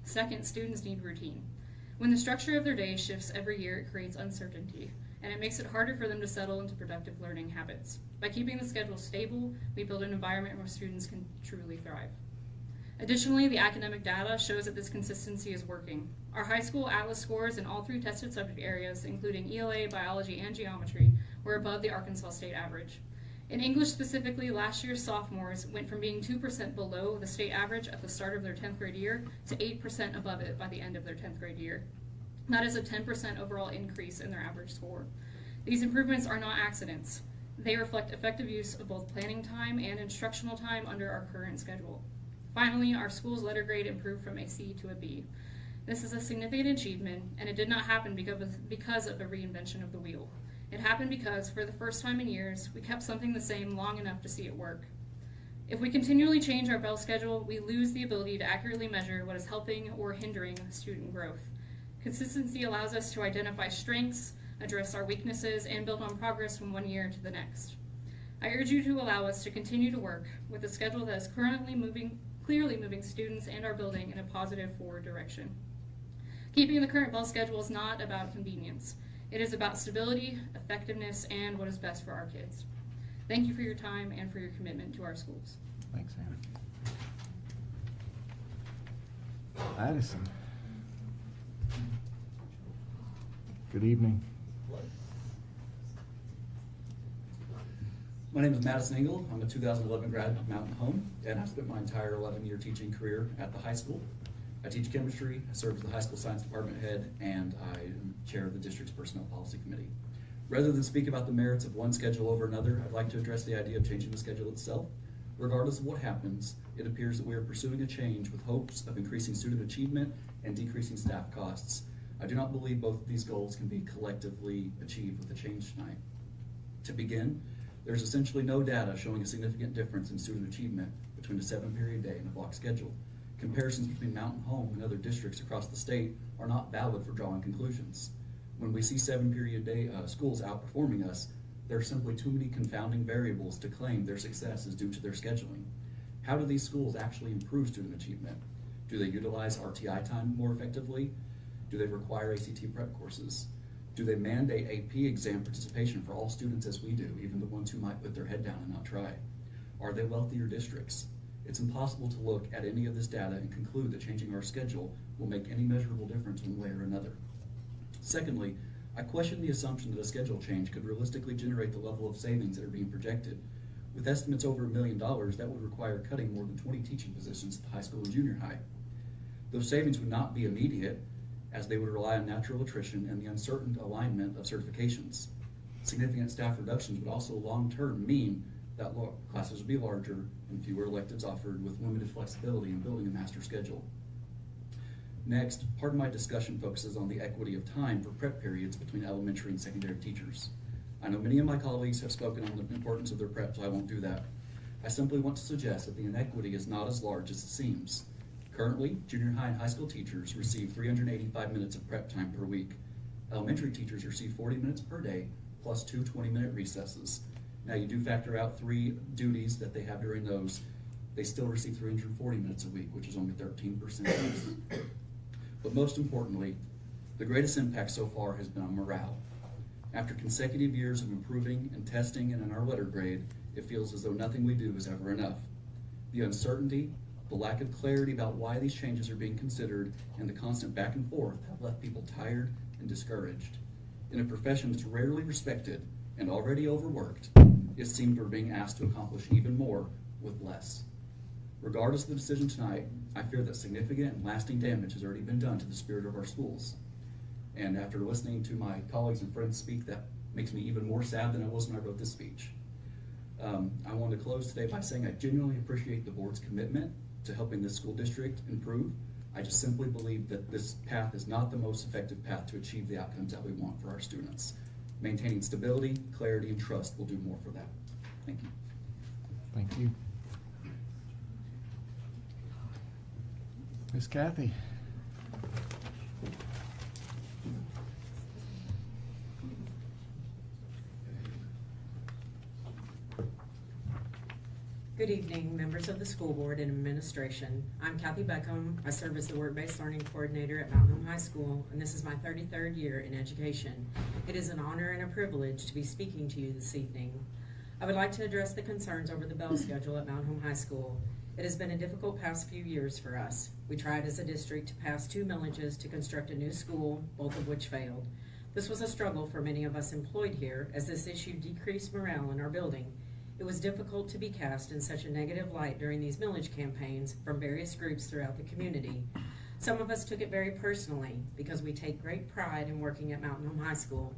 Second, students need routine. When the structure of their day shifts every year, it creates uncertainty, and it makes it harder for them to settle into productive learning habits. By keeping the schedule stable, we build an environment where students can truly thrive. Additionally, the academic data shows that this consistency is working. Our high school ATLAS scores in all 3 tested subject areas, including ELA, biology, and geometry, were above the Arkansas state average. In English specifically, last year's sophomores went from being 2% below the state average at the start of their 10th grade year to 8% above it by the end of their 10th grade year. That is a 10% overall increase in their average score. These improvements are not accidents. They reflect effective use of both planning time and instructional time under our current schedule. Finally, our school's letter grade improved from a C to a B. This is a significant achievement, and it did not happen because of the reinvention of the wheel. It happened because, for the first time in years, we kept something the same long enough to see it work. If we continually change our bell schedule, we lose the ability to accurately measure what is helping or hindering student growth. Consistency allows us to identify strengths, address our weaknesses, and build on progress from one year to the next. I urge you to allow us to continue to work with a schedule that is currently clearly moving students and our building in a positive forward direction. Keeping the current bell schedule is not about convenience. It is about stability, effectiveness, and what is best for our kids. Thank you for your time and for your commitment to our schools. Thanks, Hannah. Addison. Good evening. My name is Madison Engel. I'm a 2011 grad of Mountain Home, and I've spent my entire 11-year teaching career at the high school. I teach chemistry, I serve as the high school science department head, and I am chair of the district's personnel policy committee. Rather than speak about the merits of one schedule over another, I'd like to address the idea of changing the schedule itself. Regardless of what happens, it appears that we are pursuing a change with hopes of increasing student achievement and decreasing staff costs. I do not believe both of these goals can be collectively achieved with the change tonight. To begin, there's essentially no data showing a significant difference in student achievement between a 7-period day and a block schedule. Comparisons between Mountain Home and other districts across the state are not valid for drawing conclusions. When we see 7-period day schools outperforming us, there are simply too many confounding variables to claim their success is due to their scheduling. How do these schools actually improve student achievement? Do they utilize RTI time more effectively? Do they require ACT prep courses? Do they mandate AP exam participation for all students as we do, even the ones who might put their head down and not try? Are they wealthier districts? It's impossible to look at any of this data and conclude that changing our schedule will make any measurable difference one way or another. Secondly, I question the assumption that a schedule change could realistically generate the level of savings that are being projected. With estimates over $1 million, that would require cutting more than 20 teaching positions at the high school and junior high. Those savings would not be immediate, as they would rely on natural attrition and the uncertain alignment of certifications. Significant staff reductions would also long-term mean that classes would be larger and fewer electives offered, with limited flexibility in building a master schedule. Next, part of my discussion focuses on the equity of time for prep periods between elementary and secondary teachers. I know many of my colleagues have spoken on the importance of their prep, so I won't do that. I simply want to suggest that the inequity is not as large as it seems. Currently, junior high and high school teachers receive 385 minutes of prep time per week. Elementary teachers receive 40 minutes per day, plus 2 20-minute recesses. Now, you do factor out 3 duties that they have during those. They still receive 340 minutes a week, which is only 13% less. But most importantly, the greatest impact so far has been on morale. After consecutive years of improving and testing and in our letter grade, it feels as though nothing we do is ever enough. The uncertainty, the lack of clarity about why these changes are being considered, and the constant back and forth have left people tired and discouraged. In a profession that's rarely respected and already overworked, it seems we're being asked to accomplish even more with less. Regardless of the decision tonight, I fear that significant and lasting damage has already been done to the spirit of our schools. And after listening to my colleagues and friends speak, that makes me even more sad than I was when I wrote this speech. I want to close today by saying I genuinely appreciate the board's commitment to helping this school district improve. I just simply believe that this path is not the most effective path to achieve the outcomes that we want for our students. Maintaining stability, clarity, and trust will do more for that. Thank you. Thank you. Miss Kathy. Good evening, members of the school board and administration. I'm Kathy Beckham. I serve as the work-based learning coordinator at Mountain Home High School, and this is my 33rd year in education. It is an honor and a privilege to be speaking to you this evening. I would like to address the concerns over the bell schedule at Mountain Home High School. It has been a difficult past few years for us. We tried as a district to pass 2 millages to construct a new school, both of which failed. This was a struggle for many of us employed here, as this issue decreased morale in our building. It was difficult to be cast in such a negative light during these millage campaigns from various groups throughout the community. Some of us took it very personally because we take great pride in working at Mountain Home High School.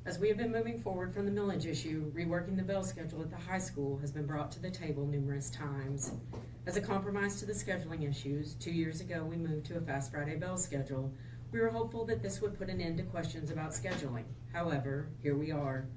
As we have been moving forward from the millage issue, reworking the bell schedule at the high school has been brought to the table numerous times. As a compromise to the scheduling issues, 2 years ago we moved to a Fast Friday bell schedule. We were hopeful that this would put an end to questions about scheduling. However, here we are.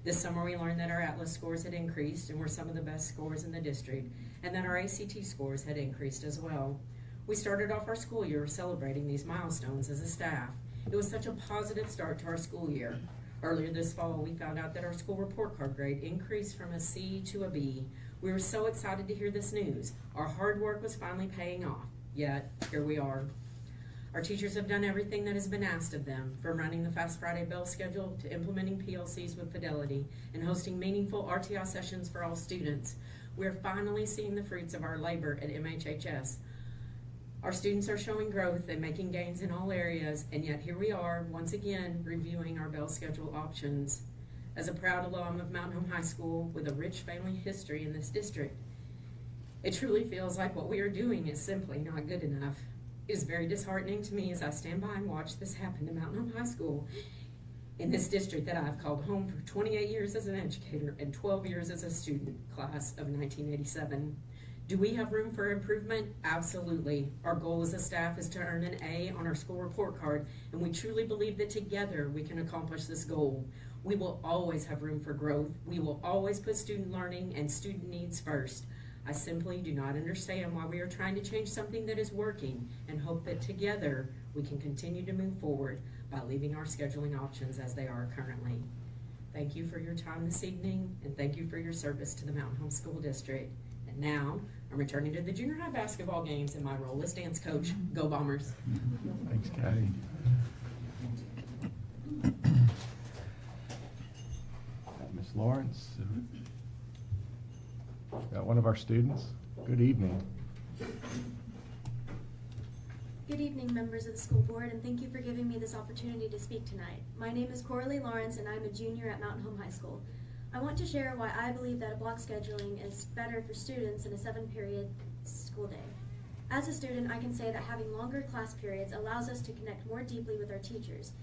This summer we learned that our Atlas scores had increased and were some of the best scores in the district, and that our ACT scores had increased as well. We started off our school year celebrating these milestones as a staff. It was such a positive start to our school year. Earlier this fall, we found out that our school report card grade increased from a C to a B. We were so excited to hear this news. Our hard work was finally paying off, yet here we are. Our teachers have done everything that has been asked of them, from running the Fast Friday bell schedule to implementing PLCs with fidelity and hosting meaningful RTI sessions for all students. We're finally seeing the fruits of our labor at MHHS. Our students are showing growth and making gains in all areas, and yet here we are, once again, reviewing our bell schedule options. As a proud alum of Mountain Home High School with a rich family history in this district, it truly feels like what we are doing is simply not good enough. It is very disheartening to me as I stand by and watch this happen to Mountain Home High School in this district that I've called home for 28 years as an educator and 12 years as a student, class of 1987. Do we have room for improvement? Absolutely. Our goal as a staff is to earn an A on our school report card, and we truly believe that together we can accomplish this goal. We will always have room for growth. We will always put student learning and student needs first. I simply do not understand why we are trying to change something that is working, and hope that together we can continue to move forward by leaving our scheduling options as they are currently. Thank you for your time this evening, and thank you for your service to the Mountain Home School District. And now, I'm returning to the junior high basketball games in my role as dance coach. Go Bombers! Thanks, Kathy. Miss Lawrence, got one of our students. Good evening. Good evening, members of the school board, and thank you for giving me this opportunity to speak tonight. My name is Coralie Lawrence, and I'm a junior at Mountain Home High School. I want to share why I believe that a block scheduling is better for students in a 7-period school day. As a student, I can say that having longer class periods allows us to connect more deeply with our teachers.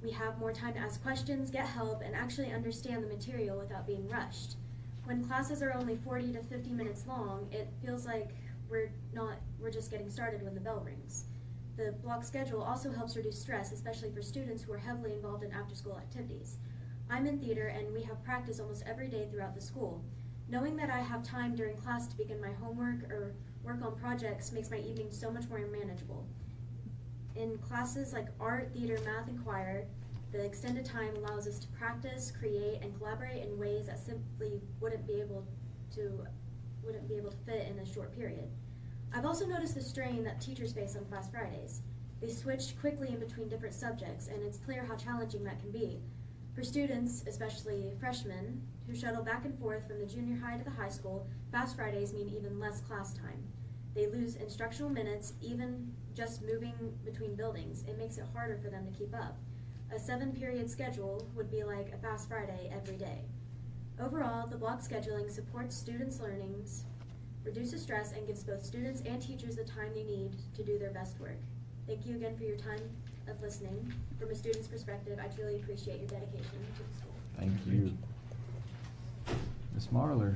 We have more time to ask questions, get help, and actually understand the material without being rushed. When classes are only 40 to 50 minutes long, it feels like we're just getting started when the bell rings. The block schedule also helps reduce stress, especially for students who are heavily involved in after-school activities. I'm in theater, and we have practice almost every day throughout the school. Knowing that I have time during class to begin my homework or work on projects makes my evening so much more manageable. In classes like art, theater, math, and choir, the extended time allows us to practice, create, and collaborate in ways that simply wouldn't be able to fit in a short period. I've also noticed the strain that teachers face on class Fridays. They switch quickly in between different subjects, and it's clear how challenging that can be. For students, especially freshmen, who shuttle back and forth from the junior high to the high school, fast Fridays mean even less class time. They lose instructional minutes, even just moving between buildings. It makes it harder for them to keep up. A 7-period schedule would be like a fast Friday every day. Overall, the block scheduling supports students' learnings, reduces stress, and gives both students and teachers the time they need to do their best work. Thank you again for your time of listening. From a student's perspective, I truly appreciate your dedication to the school. Thank you. Ms. Marler.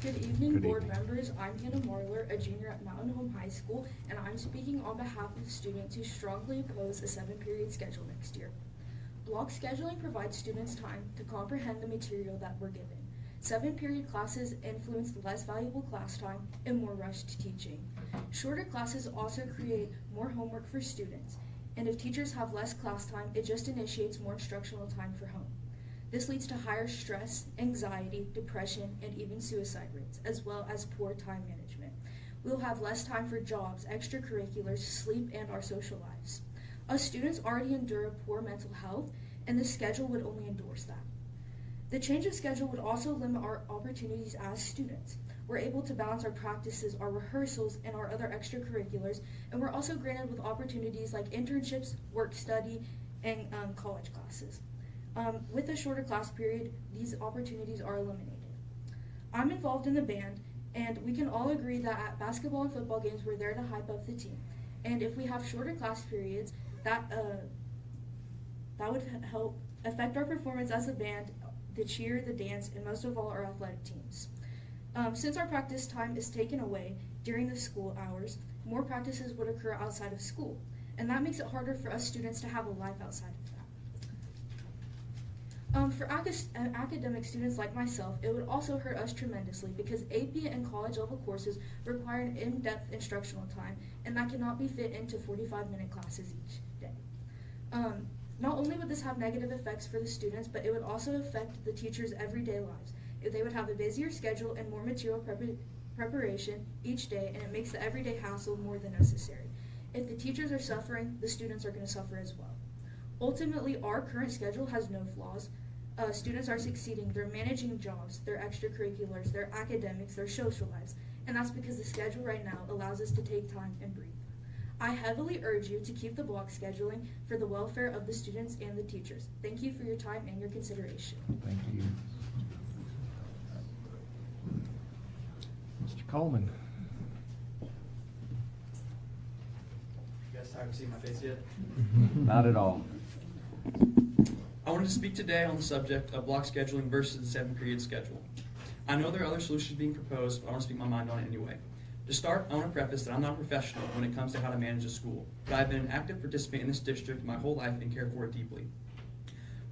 Good evening, Good board evening. members. I'm Hannah Marler, a junior at Mountain Home High School, and I'm speaking on behalf of students who strongly oppose a 7-period schedule next year. Block scheduling provides students time to comprehend the material that we're given. 7-period classes influence less valuable class time and more rushed teaching. Shorter classes also create more homework for students, and if teachers have less class time, it just initiates more instructional time for home. This leads to higher stress, anxiety, depression, and even suicide rates, as well as poor time management. We'll have less time for jobs, extracurriculars, sleep, and our social lives. Us students already endure a poor mental health, and this schedule would only endorse that. The change of schedule would also limit our opportunities as students. We're able to balance our practices, our rehearsals, and our other extracurriculars, and we're also granted with opportunities like internships, work study, and college classes. With a shorter class period, these opportunities are eliminated. I'm involved in the band, and we can all agree that at basketball and football games, we're there to hype up the team. And if we have shorter class periods, that would help affect our performance as a band, the cheer, the dance, and most of all, our athletic teams. Since our practice time is taken away during the school hours, more practices would occur outside of school, and that makes it harder for us students to have a life outside of that. For academic students like myself, it would also hurt us tremendously because AP and college level courses require an in-depth instructional time, and that cannot be fit into 45-minute classes each day. Not only would this have negative effects for the students, but it would also affect the teachers' everyday lives. They would have a busier schedule and more material preparation each day, and it makes the everyday hassle more than necessary. If the teachers are suffering, the students are going to suffer as well. Ultimately, our current schedule has no flaws. Students are succeeding. They're managing jobs, their extracurriculars, their academics, their social lives, and that's because the schedule right now allows us to take time and breathe. I heavily urge you to keep the block scheduling for the welfare of the students and the teachers. Thank you for your time and your consideration. Thank you. Mr. Coleman. You guys haven't seen my face yet? Not at all. I wanted to speak today on the subject of block scheduling versus the 7-period schedule. I know there are other solutions being proposed, but I want to speak my mind on it anyway. To start, I want to preface that I'm not a professional when it comes to how to manage a school, but I've been an active participant in this district my whole life and care for it deeply.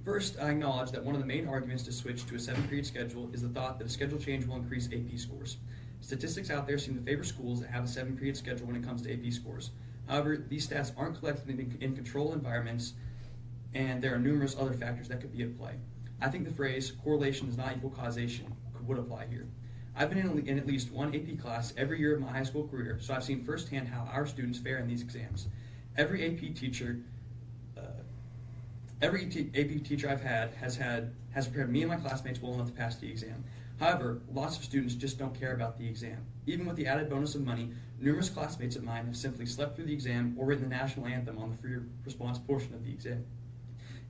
First, I acknowledge that one of the main arguments to switch to a 7-period schedule is the thought that a schedule change will increase AP scores. Statistics out there seem to favor schools that have a 7-period schedule when it comes to AP scores. However, these stats aren't collected in controlled environments, and there are numerous other factors that could be at play. I think the phrase correlation does not equal causation would apply here. I've been in at least one AP class every year of my high school career, so I've seen firsthand how our students fare in these exams. Every AP teacher Every AP teacher I've had has prepared me and my classmates well enough to pass the exam. However, lots of students just don't care about the exam. Even with the added bonus of money, numerous classmates of mine have simply slept through the exam or written the national anthem on the free response portion of the exam,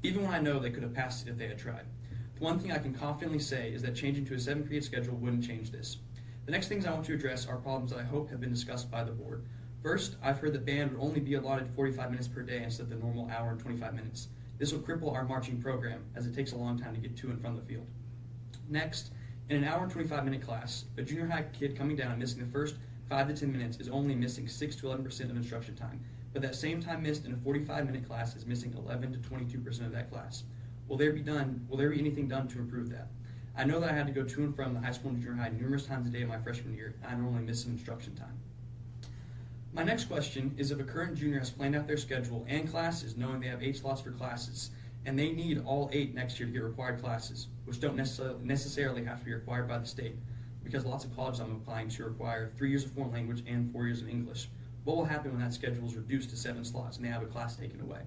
even when I know they could have passed it if they had tried. The one thing I can confidently say is that changing to a 7-period schedule wouldn't change this. The next things I want to address are problems that I hope have been discussed by the board. First, I've heard that band would only be allotted 45 minutes per day instead of the normal hour and 25 minutes. This will cripple our marching program, as it takes a long time to get to and from the field. Next, in an hour and 25-minute class, a junior high kid coming down and missing the first 5 to 10 minutes is only missing 6 to 11% of instruction time, but that same time missed in a 45-minute class is missing 11 to 22% of that class. Will there be anything done to improve that? I know that I had to go to and from the high school and junior high numerous times a day in my freshman year, and I normally miss some instruction time. My next question is if a current junior has planned out their schedule and classes knowing they have 8 slots for classes, and they need all 8 next year to get required classes, which don't necessarily have to be required by the state, because lots of colleges I'm applying to require 3 years of foreign language and 4 years of English. What will happen when that schedule is reduced to 7 slots and they have a class taken away?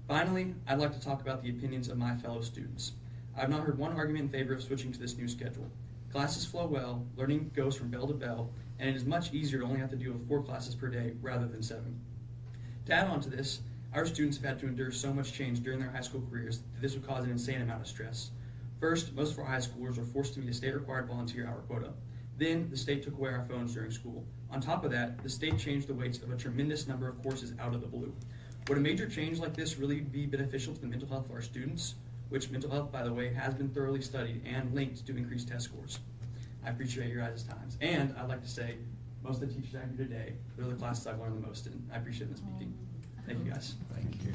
Finally, I'd like to talk about the opinions of my fellow students. I have not heard one argument in favor of switching to this new schedule. Classes flow well, learning goes from bell to bell, and it is much easier to only have to deal with 4 classes per day rather than 7. To add on to this, our students have had to endure so much change during their high school careers that this would cause an insane amount of stress. First, most of our high schoolers were forced to meet a state-required volunteer hour quota. Then, the state took away our phones during school. On top of that, the state changed the weights of a tremendous number of courses out of the blue. Would a major change like this really be beneficial to the mental health of our students? Which mental health, by the way, has been thoroughly studied and linked to increased test scores. I appreciate your guys' times. And I'd like to say, most of the teachers out here today, they're the classes I've learned the most in. I appreciate them speaking. Thank you, guys. Thank you.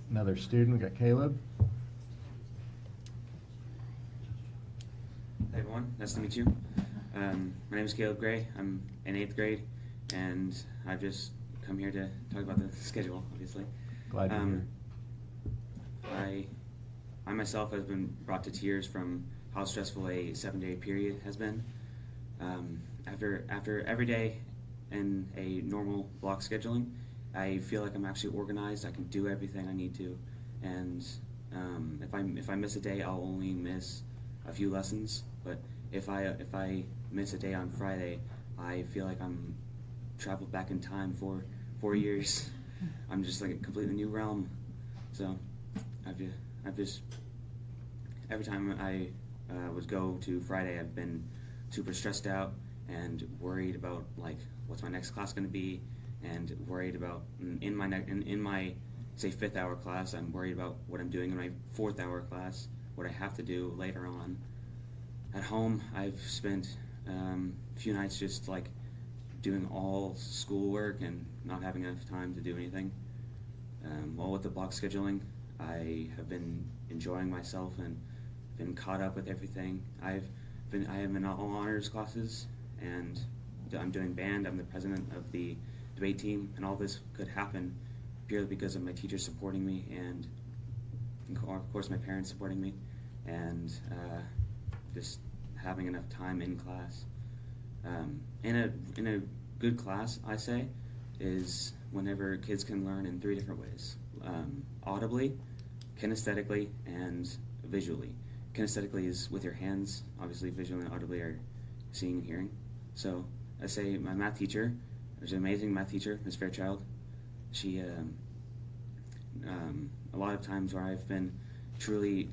Another student, we got Caleb. Hey everyone, nice to meet you. My name is Caleb Gray. I'm in 8th grade, and I've just come here to talk about the schedule, obviously. Glad to hear. I myself have been brought to tears from how stressful a 7-day period has been. After every day in a normal block scheduling, I feel like I'm actually organized. I can do everything I need to, and if I miss a day, I'll only miss a few lessons. But if I miss a day on Friday, I feel like I'm traveled back in time for 4 years. I'm just like a completely new realm. So I've just every time I would go to Friday, I've been super stressed out and worried about like what's my next class going to be, and worried about in my say 5th hour class, I'm worried about what I'm doing in my 4th hour class, what I have to do later on. At home, I've spent a few nights just like doing all schoolwork and not having enough time to do anything. While with the block scheduling, I have been enjoying myself and been caught up with everything. I am in all honors classes, and I'm doing band. I'm the president of the debate team, and all this could happen purely because of my teachers supporting me, and of course my parents supporting me, and just having enough time in class. In a good class, I say, is whenever kids can learn in 3 different ways: audibly, kinesthetically, and visually. Kinesthetically is with your hands. Obviously, visually and audibly are seeing and hearing. So I say my math teacher, there's an amazing math teacher, Ms. Fairchild. She, a lot of times where I've been truly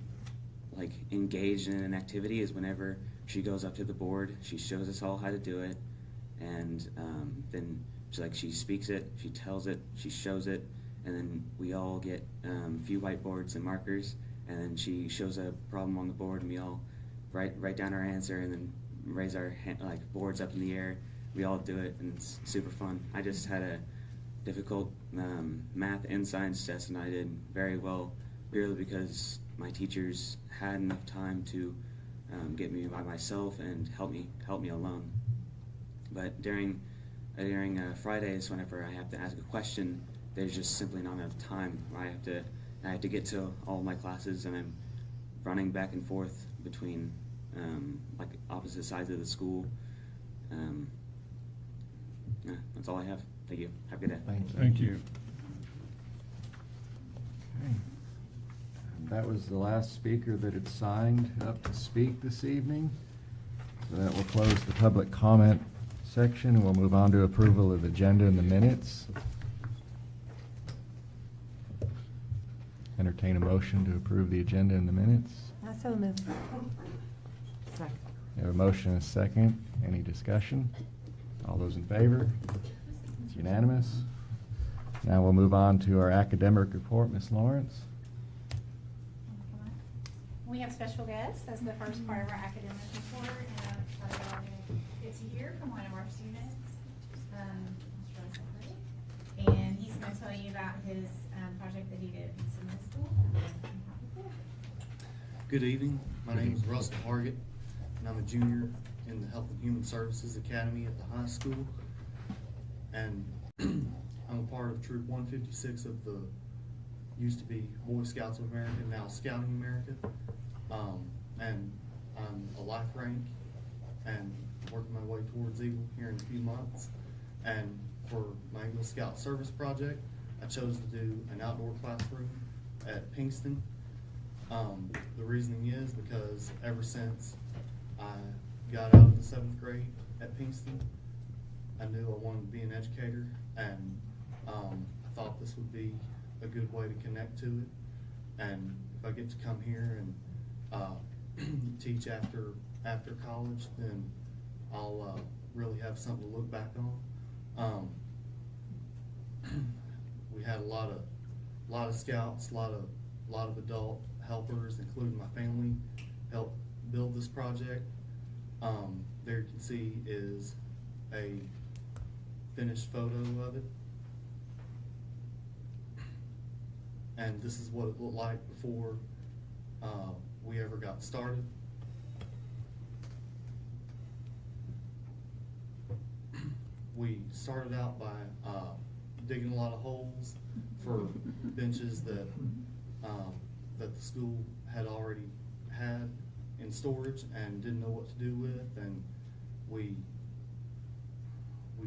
like engaged in an activity is whenever she goes up to the board, she shows us all how to do it, and then she speaks it, she tells it, she shows it, and then we all get a few whiteboards and markers, and then she shows a problem on the board, and we all write down our answer, and then raise our boards up in the air. We all do it, and it's super fun. I just had a difficult math and science test, and I did very well, purely because my teachers had enough time to get me by myself and help me alone. But during Fridays, whenever I have to ask a question, there's just simply not enough time. I have to get to all my classes, and I'm running back and forth between like opposite sides of the school. Yeah, that's all I have. Thank you. Have a good day. Thank you. Okay. That was the last speaker that had signed up to speak this evening. So that will close the public comment section, and we'll move on to approval of agenda and the minutes. Entertain a motion to approve the agenda and the minutes. I so move. Second. We have a motion and a second. Any discussion? All those in favor? It's unanimous. Now we'll move on to our academic report. Ms. Lawrence? We have special guests as the first part of our academic report, and it's here from one of our students. And he's going to tell you about his project that he did in middle school. Good evening. My name is Russell Hargett, and I'm a junior in the Health and Human Services Academy at the high school. And I'm a part of Troop 156 of the used to be Boy Scouts of America, now Scouting America. And I'm a life rank and working my way towards Eagle here in a few months. And for my Eagle Scout Service project, I chose to do an outdoor classroom at Pinkston. The reasoning is because ever since I got out of the 7th grade at Pinkston, I knew I wanted to be an educator, and I thought this would be a good way to connect to it. And if I get to come here and teach after college, then I'll really have something to look back on. We had a lot of scouts, a lot of adult helpers, including my family, help build this project. There you can see is a finished photo of it. And this is what it looked like before we ever got started. We started out by digging a lot of holes for benches that the school had already had in storage and didn't know what to do with, and we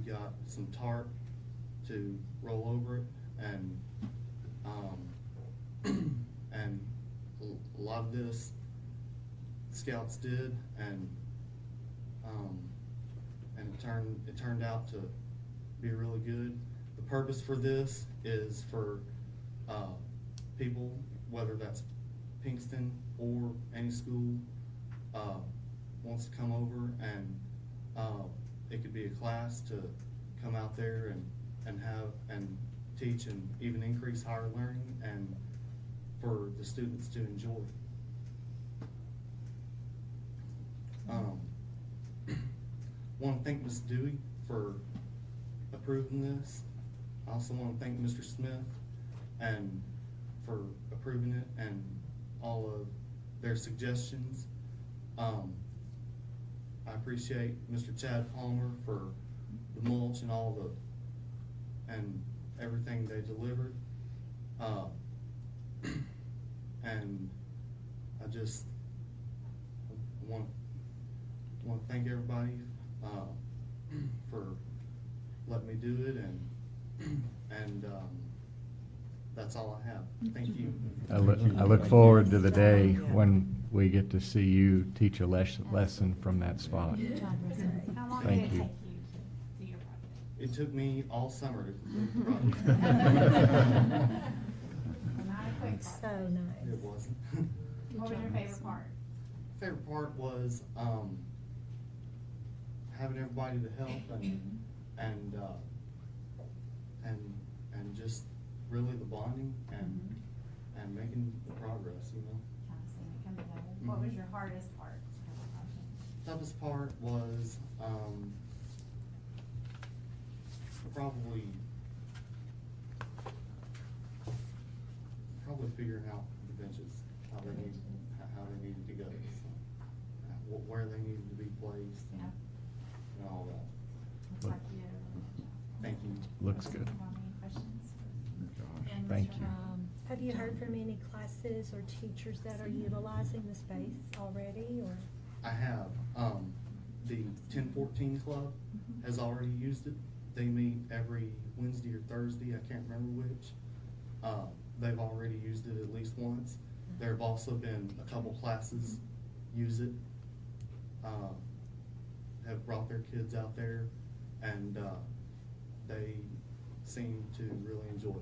got some tarp to roll over it, and and a lot of this scouts did, and it turned out to be really good. The purpose for this is for people, whether that's Pinkston or any school, wants to come over, and it could be a class to come out there and have and teach and even increase higher learning, and for the students to enjoy. Want to thank Ms. Dewey for approving this. I also want to thank Mr. Smith and for approving it and all of their suggestions. I appreciate Mr. Chad Palmer for the mulch and and everything they delivered. And I just want to thank everybody for letting me do it, and that's all I have. Thank you. I look forward to the day when we get to see you teach a lesson from that spot. How long Thank did it you. take you to do your project? It took me all summer to complete the project. Not a quick So project. nice. It wasn't. What was your favorite part? Favorite part was having everybody to help and just really the bonding and making the progress, you know. Kind of seeing it come together. What was your hardest part? Toughest part was probably figuring out the benches, how they needed to go, so, where they needed to be placed, and all that. Looks like you did a really good job. Thank you. Looks good. Any questions? And Thank Mr. you. Brown? Have you heard from any classes or teachers that are utilizing the space already, or? I have. The 1014 Club has already used it. They meet every Wednesday or Thursday, I can't remember which. they've already used it at least once. There have also been a couple classes use it, have brought their kids out there, and they seem to really enjoy it.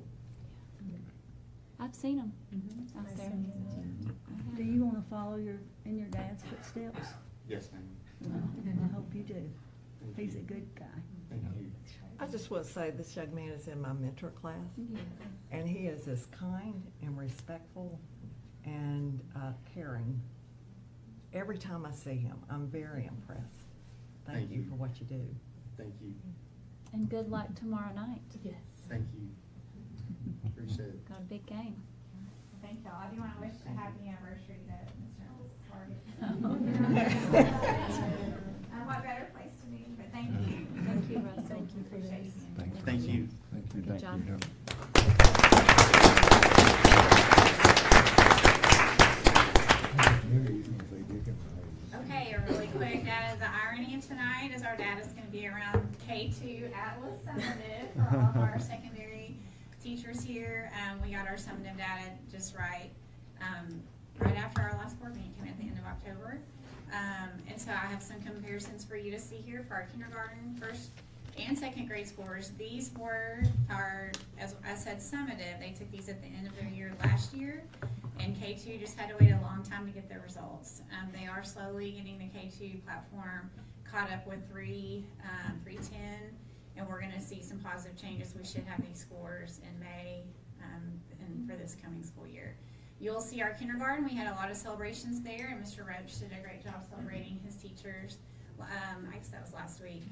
I've seen them Mm-hmm. out there. Do you want to follow in your dad's footsteps? Yes, ma'am. Well, I hope you do. He's a good guy. Thank you. I just want to say this young man is in my mentor class, and he is as kind and respectful and caring. Every time I see him, I'm very impressed. Thank you for what you do. Thank you. And good luck tomorrow night. Yes. Thank you. Appreciate it. Got a big game. Thank y'all. I do want to wish a happy anniversary to Mr. Target. What better place to be, but thank you. Thank you, Russell. Thank you. Appreciate it. Thank you. Thank you. Good job. Okay, a really quick, the irony of tonight is our data's gonna be around K2 Atlas summative for all of our secondary teachers here. We got our summative data just right after our last board meeting, came at the end of October. And so I have some comparisons for you to see here for our kindergarten, first and second grade scores. These are, as I said, summative. They took these at the end of their year last year. And K2 just had to wait a long time to get their results. They are slowly getting the K2 platform caught up with 310, and we're gonna see some positive changes. We should have these scores in May and for this coming school year. You'll see our kindergarten, we had a lot of celebrations there, and Mr. Roach did a great job celebrating his teachers. I guess that was last week.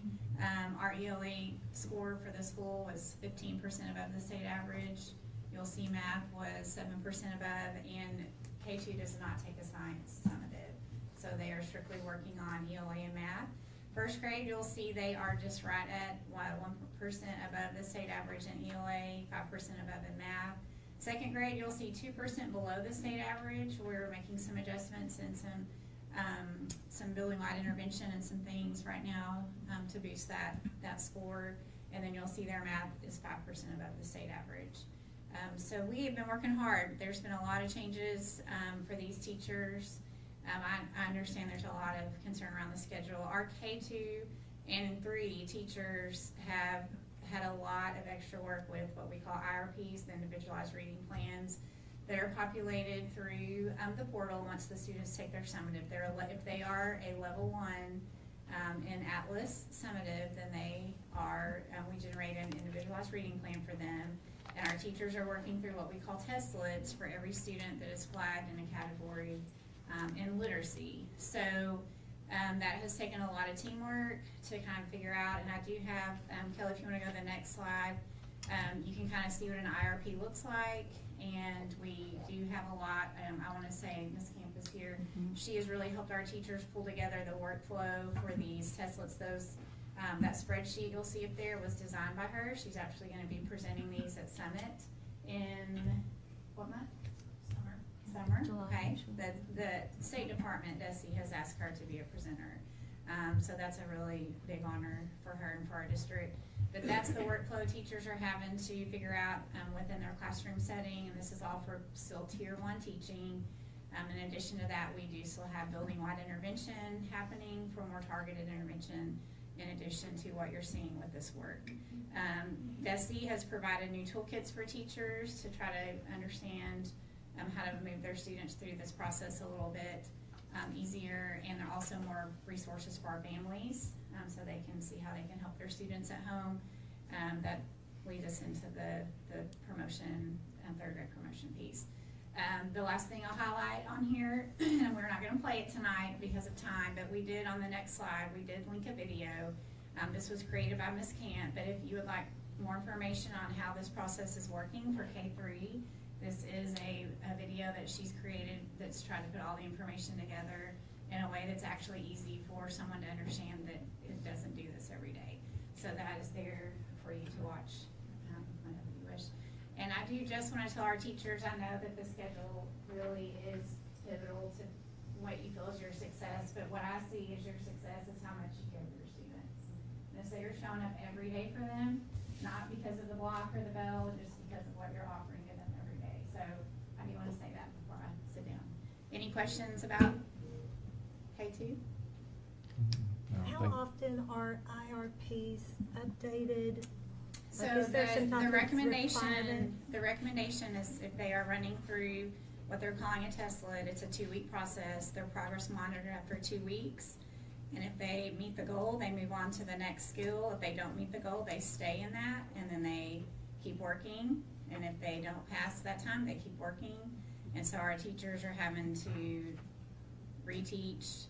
Our ELA score for the school was 15% above the state average. You'll see math was 7% above, and K2 does not take a science summative. So they are strictly working on ELA and math. First grade, you'll see they are just right at 1% above the state average in ELA, 5% above in math. Second grade, you'll see 2% below the state average. We're making some adjustments and some building-wide intervention and some things right now to boost that score. And then you'll see their math is 5% above the state average. So we have been working hard. There's been a lot of changes for these teachers. I understand there's a lot of concern around the schedule. Our K2 and 3 teachers have had a lot of extra work with what we call IRPs, the individualized reading plans, that are populated through the portal once the students take their summative. If they are a level 1 in Atlas summative, then they are, we generate an individualized reading plan for them. And our teachers are working through what we call testlets for every student that is flagged in a category in literacy. So that has taken a lot of teamwork to kind of figure out, and I do have, Kelly, if you want to go to the next slide, you can kind of see what an IRP looks like, and we do have a lot, I want to say Ms. Camp is here, she has really helped our teachers pull together the workflow for these testlets. That spreadsheet you'll see up there was designed by her. She's actually going to be presenting these at Summit in what month? Summer. July. Okay. The State Department, DESE, has asked her to be a presenter. So that's a really big honor for her and for our district. But that's the workflow teachers are having to figure out within their classroom setting, and this is all for still Tier 1 teaching. In addition to that, we do still have building-wide intervention happening for more targeted intervention, in addition to what you're seeing with this work. DESE has provided new toolkits for teachers to try to understand how to move their students through this process a little bit easier, and there are also more resources for our families so they can see how they can help their students at home. That leads us into the promotion, third grade promotion piece. The last thing I'll highlight on here, and we're not going to play it tonight because of time, but we did on the next slide, we did link a video. This was created by Ms. Kant, but if you would like more information on how this process is working for K3, this is a video that she's created that's trying to put all the information together in a way that's actually easy for someone to understand that it doesn't do this every day. So that is there for you to watch whenever you wish. And I do just want to tell our teachers, I know that the schedule really is pivotal to what you feel is your success, but what I see as your success is how much you give your students. And so you're showing up every day for them, not because of the block or the bell, just because of what you're offering to them every day. So Any questions about K2? How often are IRPs updated? So Like, is there some type the of recommendation, requirement? is if they are running through what they're calling a TESLA, it's a 2-week process. Their progress monitored after 2 weeks. And if they meet the goal, they move on to the next skill. If they don't meet the goal, they stay in that, and then they keep working. And if they don't pass that time, they keep working. And so our teachers are having to reteach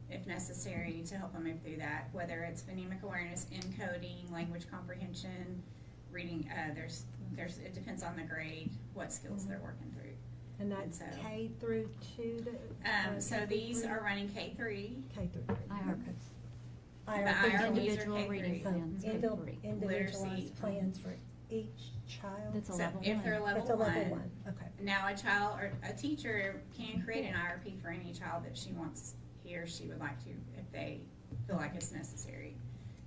if necessary to help them move through that, whether it's phonemic awareness, encoding, language comprehension, reading. It depends on the grade, what skills they're working through. And that's so, K through 2? So these are running K3. K through 3. IRPs. The IRPs are Individual reading K3. plans, K3. Individualized Literacy. plans for each child? That's a So level if one. they're level That's a level 1, 1, okay. now a child or a teacher can create an IRP for any child that he or she would like to, if they feel like it's necessary.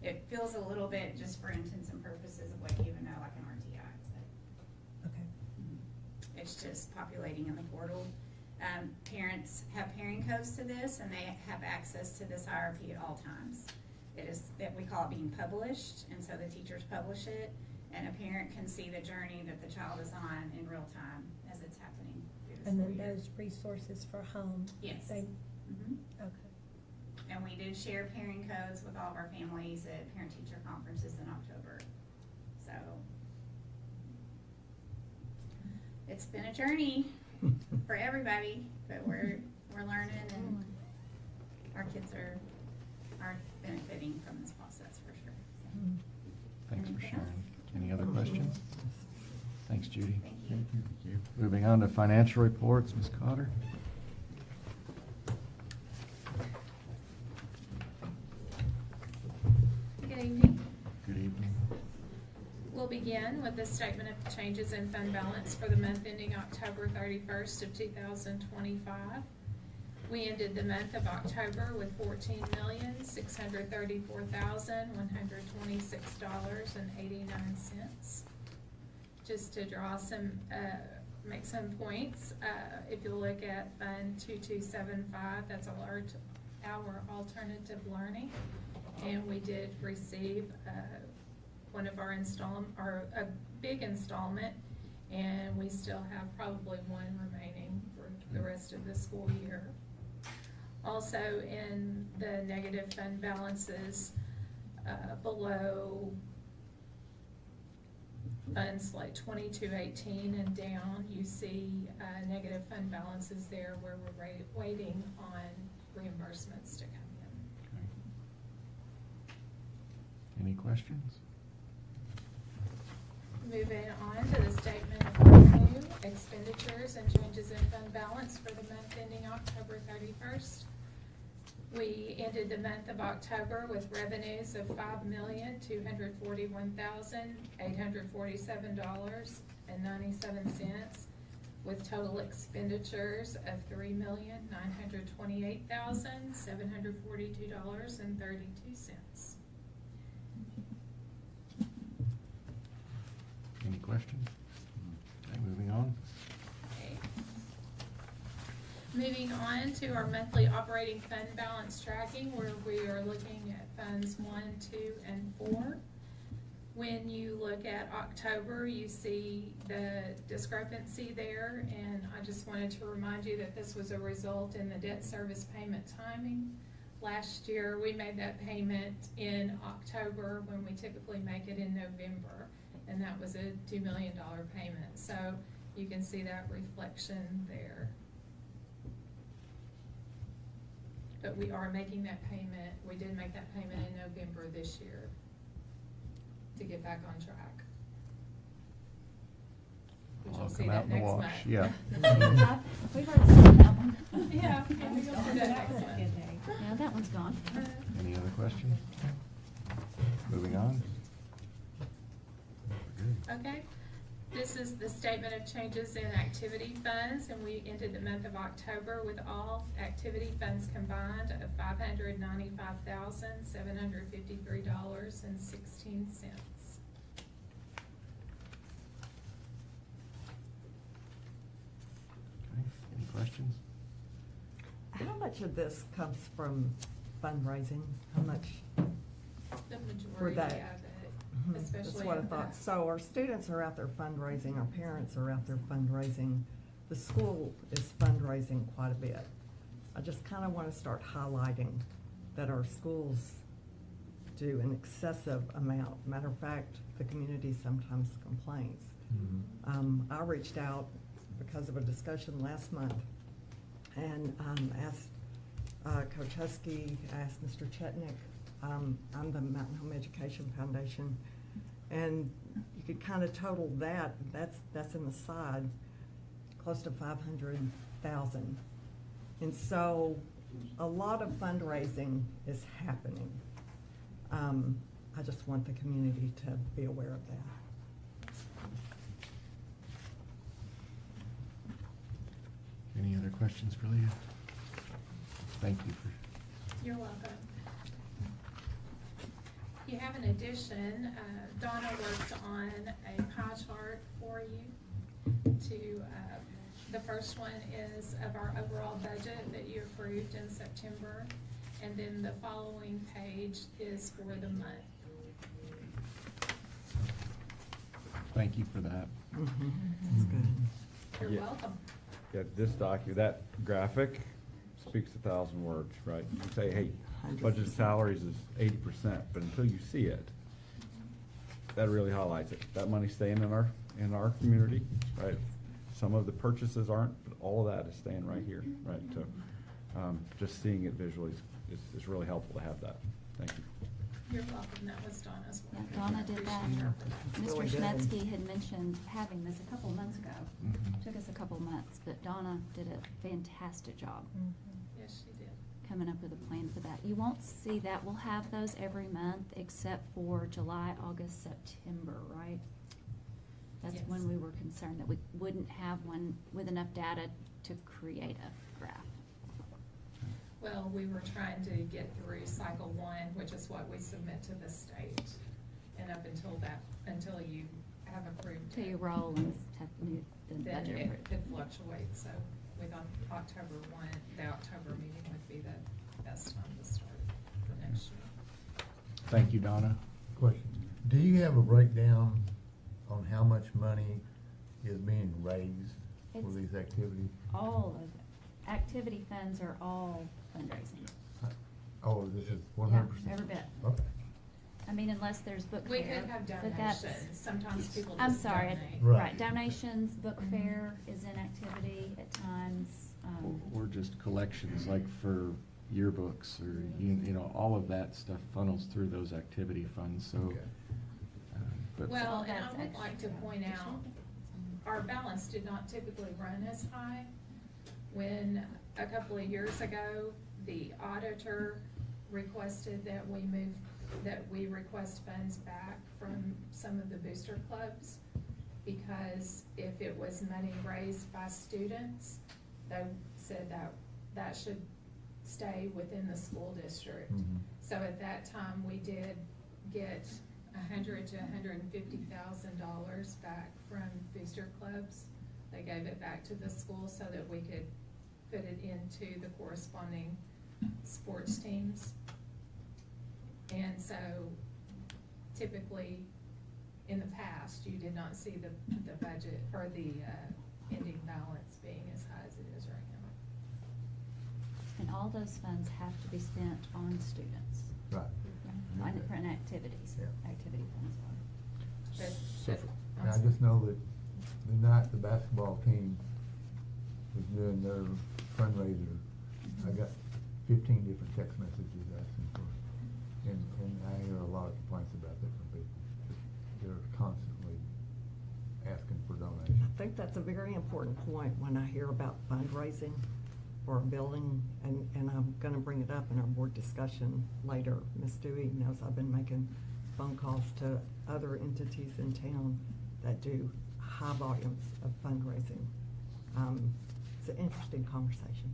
It feels a little bit just for intents and purposes of what you would know, like an RTI. But Okay. it's just populating in the portal. Parents have pairing codes to this, and they have access to this IRP at all times. It is that we call it being published, and so the teachers publish it, and a parent can see the journey that the child is on in real time as it's happening through the And school then year. those resources for home? Yes. Okay. And we did share pairing codes with all of our families at parent-teacher conferences in October. So it's been a journey for everybody, but we're learning, and our kids are benefiting from this process for sure. Thanks for Anything sharing. else? Any other questions? Thanks, Judy. Thank you. Moving on to financial reports, Ms. Cotter. Good evening. Good evening. We'll begin with the statement of changes in fund balance for the month ending October 31st of 2025. We ended the month of October with $14,634,126.89. Just to draw some, make some points, if you look at Fund 2275, that's our alternative learning. And we did receive one of our a big installment, and we still have probably one remaining for the rest of the school year. Also, in the negative fund balances below funds like 2218 and down, you see negative fund balances there where we're waiting on reimbursements to come in. Any questions? Moving on to the statement of revenue, expenditures, and changes in fund balance for the month ending October 31st. We ended the month of October with revenues of $5,241,847.97, with total expenditures of $3,928,742.32. Any questions? Okay, moving on. Okay. Moving on to our monthly operating fund balance tracking, where we are looking at funds 1, 2, and 4. When you look at October, you see the discrepancy there, and I just wanted to remind you that this was a result in the debt service payment timing. Last year, we made that payment in October when we typically make it in November, and that was a $2 million payment. So you can see that reflection there. But we are making that payment. We did make that payment in November this year to get back on track. Which I'll you'll see come out that in the next wash, month. yeah. We've already seen that one. Yeah, we'll see that next month. Yeah, that one's gone. Any other questions? Moving on. Okay, this is the statement of changes in activity funds, and we ended the month of October with all activity funds combined of $595,753.16. Okay, any questions? much of this comes from fundraising? How much The for majority that? of it, Mhm, especially. That's what I in thought. the- So our students are out there fundraising, our parents are out there fundraising. The school is fundraising quite a bit. I just kind of want to start highlighting that our schools do an excessive amount. Matter of fact, the community sometimes complains. I reached out because of a discussion last month and asked Coach Husky, asked Mr. Chetnick. I'm the Mountain Home Education Foundation, and you could kind of total that. That's in the side, close to 500,000, and so a lot of fundraising is happening. I just want the community to be aware of that. Any other questions for Leah? Thank you for. You're welcome. You have an addition. Donna worked on a pie chart for you to, the first one is of our overall budget that you approved in September. And then the following page is for the month. Thank you for that. That's good. You're Yeah. welcome. Yeah, this document, that graphic speaks 1,000 words, right? You say, hey, budget salaries is 80%, but until you see it, that really highlights it. That money's staying in our community, right? Some of the purchases aren't, but all of that is staying right here, right? So, just seeing it visually is really helpful to have that. Thank you. You're welcome. That was Donna's Yeah, work. Donna I did that. appreciate her for that. Mr. Really good. Schmetzky had mentioned having this a couple of months ago. Mhm. Took us a couple of months, but Donna did a fantastic job Yes, she did. coming up with a plan for that. You won't see that. We'll have those every month except for July, August, September, right? That's Yes. when we were concerned that we wouldn't have one with enough data to create a graph. Well, we were trying to get through cycle one, which is what we submit to the state. And up until you have approved Till it, you roll and have the then budget it approved. could fluctuate. So we thought October 1, the October meeting would be the best time to start for next year. Thank you, Donna. Question, do you have a breakdown on how much money is being raised for It's- these these activities? All of it. Activity funds are all fundraising. Oh, this is Yeah, 100%? every bit. Okay. I mean, unless there's book We fair. could have but that's- donations. Sometimes people I'm just sorry, donate. right, donations, book fair is in activity at times. Or just collections, like for yearbooks, or, you know, all of that stuff funnels through those activity funds, so. Okay. But Well, and that's I would like to point out, our balance did not typically run as high. When, a couple of years ago, the auditor requested that we request funds back from some of the booster clubs, because if it was money raised by students, they said that should stay within the school district. Mhm. So at that time, we did get $100,000 to $150,000 back from booster clubs. They gave it back to the school so that we could put it into the corresponding sports teams. And so typically, in the past, you did not see the budget or the ending balance being as high as it is right now. And all those funds have to be spent on students. Right. On activities, Yeah. activity funds are. And I just know that the night the basketball team was doing their fundraiser, I got 15 different text messages asking for, and I hear a lot of complaints about that from people. They're constantly asking for donations. I think that's a very important point when I hear about fundraising for a building, and I'm gonna bring it up in our board discussion later. Ms. Dewey knows I've been making phone calls to other entities in town that do high volumes of fundraising. It's an interesting conversation.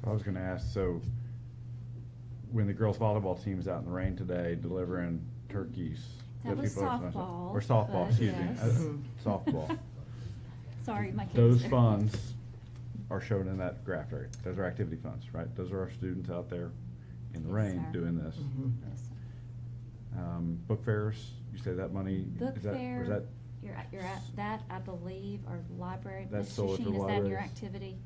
So I was gonna ask, so when the girls volleyball team was out in the rain today delivering turkeys. That was people- softball, Or softball, but excuse me, yes. softball. Sorry, my kids. Those are- funds are shown in that graph area. Those are activity funds, right? Those are our students out there in the Yes, rain sir. doing this. Yes, sir. Book fairs, you say that money, Book is that, or fair, is that, you're at that, I believe, or library. That's Ms. solely for Shasheen, is that in your libraries? activity?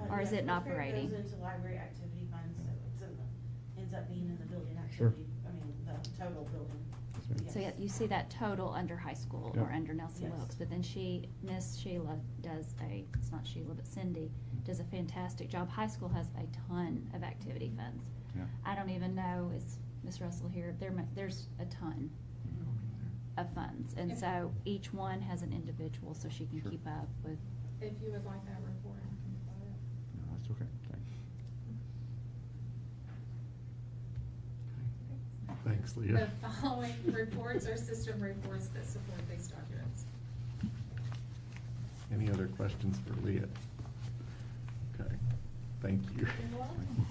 Or is it an operating? Goes into library activity funds, so it's in the, ends up being in the building Sure. activity, I mean, the total building. So yeah, you see that total under high school Yep. or under Nelson Yes. Wilkes, but then Miss Sheila does it's not Sheila, but Cindy does a fantastic job. High school has a ton of activity funds. Yeah. I don't even know, is Miss Russell here? There's a ton of funds, and If- so each one has an individual, so she can Sure. keep up with. If you would like that report, I can provide it. no, that's okay, thanks. Thanks, Leah. The following reports are system reports that support these documents. Any other questions for Leah? Okay, thank you. You're welcome.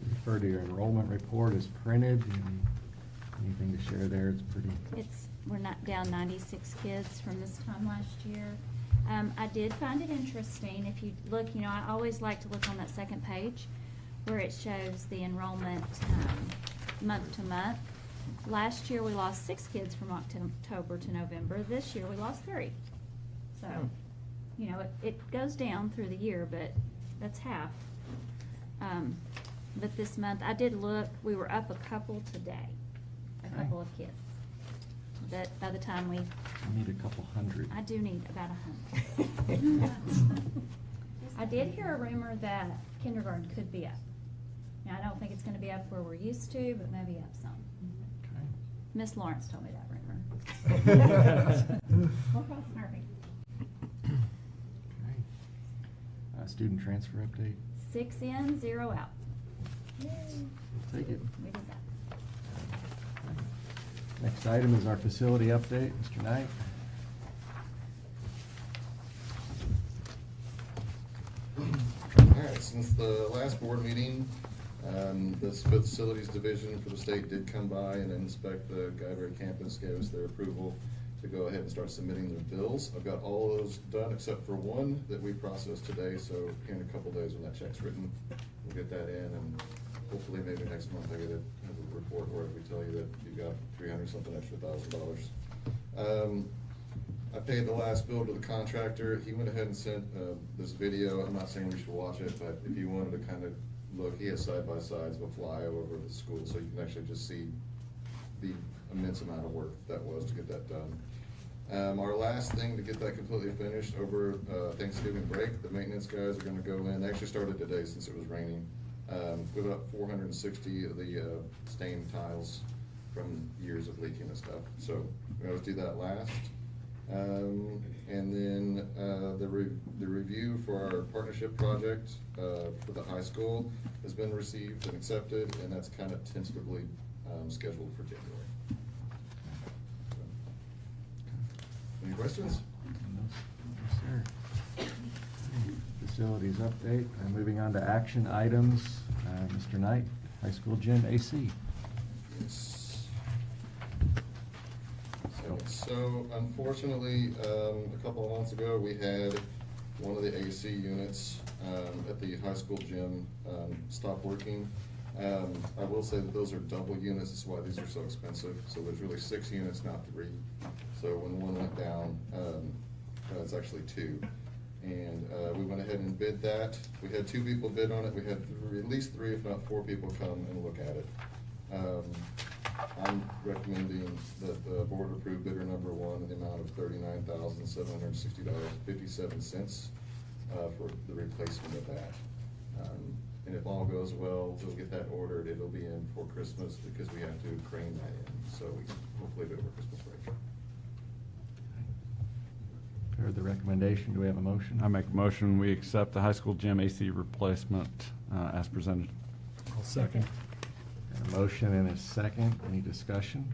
Refer to your enrollment report as printed. Anything to share there? It's pretty. We're not down 96 kids from this time last year. I did find it interesting, if you look, I always like to look on that second page where it shows the enrollment month to month. Last year, we lost 6 kids from October to November. This year, we lost 3. So, it goes down through the year, but that's half. But this month, I did look, we were up a couple today, a couple of kids. But by the time I need a couple hundred. I do need about 100. I did hear a rumor that kindergarten could be up. Now, I don't think it's gonna be up where we're used to, but maybe up some. Okay. Miss Lawrence told me that rumor. We'll cross her. Okay. Student transfer update. 6 in, 0 out. We'll take it. We did that. Next item is our facility update. Mr. Knight. All right, since the last board meeting, this facilities division for the state did come by and inspect the Guideberry campus, gave us their approval to go ahead and start submitting their bills. I've got all of those done except for one that we processed today, so in a couple days when that check's written, we'll get that in, and hopefully maybe next month I get a report where we tell you that you got $300-something extra $1,000. I paid the last bill to the contractor. He went ahead and sent this video. I'm not saying we should watch it, but if you wanted to kind of look, he has side-by-sides of a flyover of the school, so you can actually just see the immense amount of work that was to get that done. Our last thing to get that completely finished over Thanksgiving break, the maintenance guys are gonna go in. They actually started today since it was raining. Put up 460 of the stained tiles from years of leaking and stuff. So we always do that last. And then the review for our partnership project for the high school has been received and accepted, and that's kind of tentatively scheduled for January. Any questions? Yes, sir. Facilities update. Moving on to action items. Mr. Knight, high school gym AC. Yes. So unfortunately, a couple of months ago, we had one of the AC units at the high school gym stop working. I will say that those are double units, that's why these are so expensive. So there's really 6 units, not 3. So when one went down, it's actually 2. And we went ahead and bid that. We had 2 people bid on it. We had at least 3, if not 4 people come and look at it. I'm recommending that the board approve bidder number 1 in the amount of $39,760.57 for the replacement of that. And if all goes well, we'll get that ordered. It'll be in before Christmas because we have to crane that in. So we hopefully do it over Christmas break. Heard the recommendation. Do we have a motion? I make a motion, we accept the high school gym AC replacement as presented. I'll second. Got a motion and a second. Any discussion?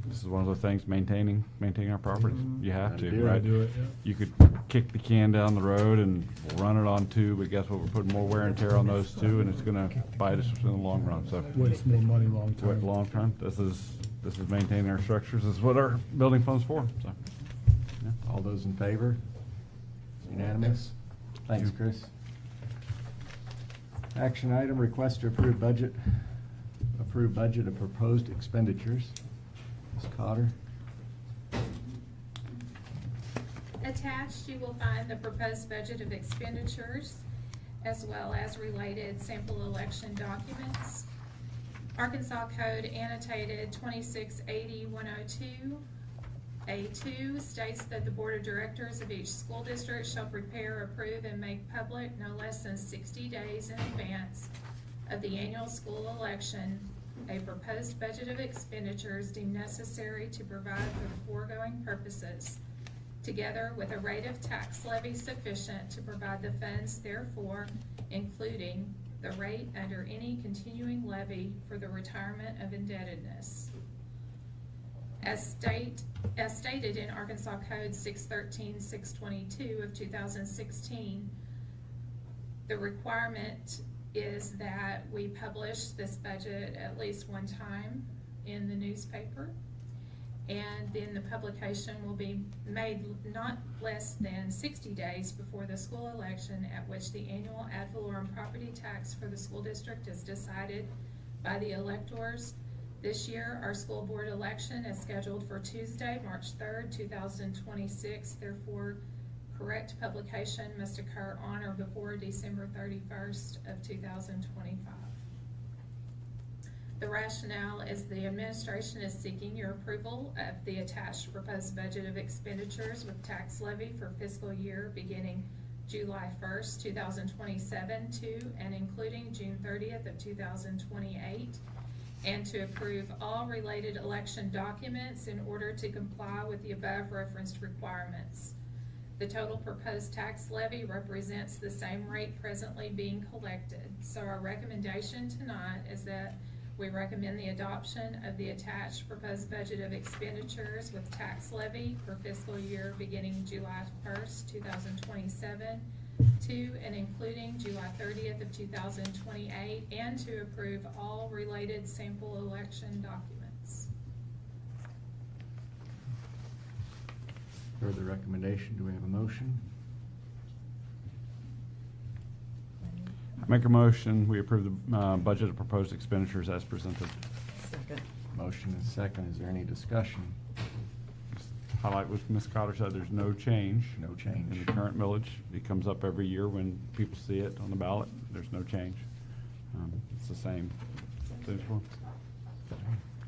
This is one of the things, maintaining our properties. You have Gotta to, do it. right? Do it, yeah. You could kick the can down the road and run it on 2, but guess what? We're putting more wear and tear on those 2, and it's gonna bite us in the long run, so. Waste more money long term. Long term, this is maintaining our structures. This is what our building fund's for, so. All those in favor? Unanimous? Thanks, Chris. Action item, request to approve budget of proposed expenditures. Ms. Cotter? Attached, you will find the proposed budget of expenditures as well as related sample election documents. Arkansas Code annotated 2680-102 A2 states that the Board of Directors of each school district shall prepare, approve, and make public no less than 60 days in advance of the annual school election a proposed budget of expenditures deemed necessary to provide for the foregoing purposes, together with a rate of tax levy sufficient to provide the funds therefore, including the rate under any continuing levy for the retirement of indebtedness. As stated in Arkansas Code 613-622 of 2016, the requirement is that we publish this budget at least one time in the newspaper, and then the publication will be made not less than 60 days before the school election, at which the annual ad valorem property tax for the school district is decided by the electors. This year, our school board election is scheduled for Tuesday, March 3rd, 2026. Therefore, correct publication must occur on or before December 31st of 2025. The rationale is the administration is seeking your approval of the attached proposed budget of expenditures with tax levy for fiscal year beginning July 1st, 2027 to and including June 30th of 2028, and to approve all related election documents in order to comply with the above referenced requirements. The total proposed tax levy represents the same rate presently being collected. So our recommendation tonight is that we recommend the adoption of the attached proposed budget of expenditures with tax levy for fiscal year beginning July 1st, 2027 to and including July 30th of 2028, and to approve all related sample election documents. Further recommendation, do we have a motion? I make a motion, we approve the budget of proposed expenditures as presented. Second. Motion and second, is there any discussion? Just highlight what Ms. Cotter said, there's no change. No change. In the current millage. It comes up every year when people see it on the ballot. There's no change. It's the same.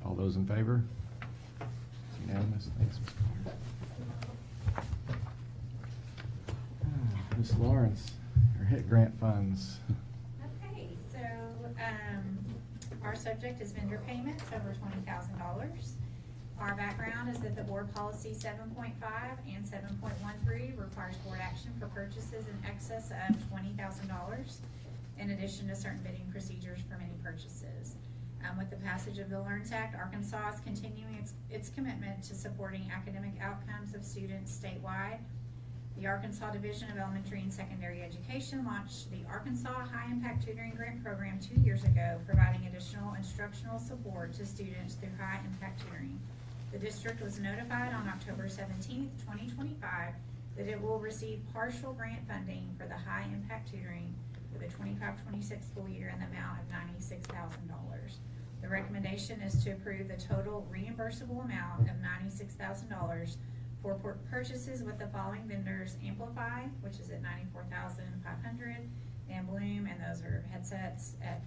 All those in favor? It's unanimous. Thanks, Ms. Cotter. Ms. Lawrence, your HIT grant funds. Okay, so, our subject is vendor payments over $20,000. Our background is that the board policy 7.5 and 7.13 requires board action for purchases in excess of $20,000, in addition to certain bidding procedures for many purchases. With the passage of the LEARNS Act, Arkansas is continuing its commitment to supporting academic outcomes of students statewide. The Arkansas Division of Elementary and Secondary Education launched the Arkansas High Impact Tutoring Grant Program 2 years ago, providing additional instructional support to students through high impact tutoring. The district was notified on October 17th, 2025 that it will receive partial grant funding for the high impact tutoring for the 25-26 school year in the amount of $96,000. The recommendation is to approve the total reimbursable amount of $96,000 for purchases with the following vendors: Amplify, which is at $94,500, and Bloom, and those are headsets at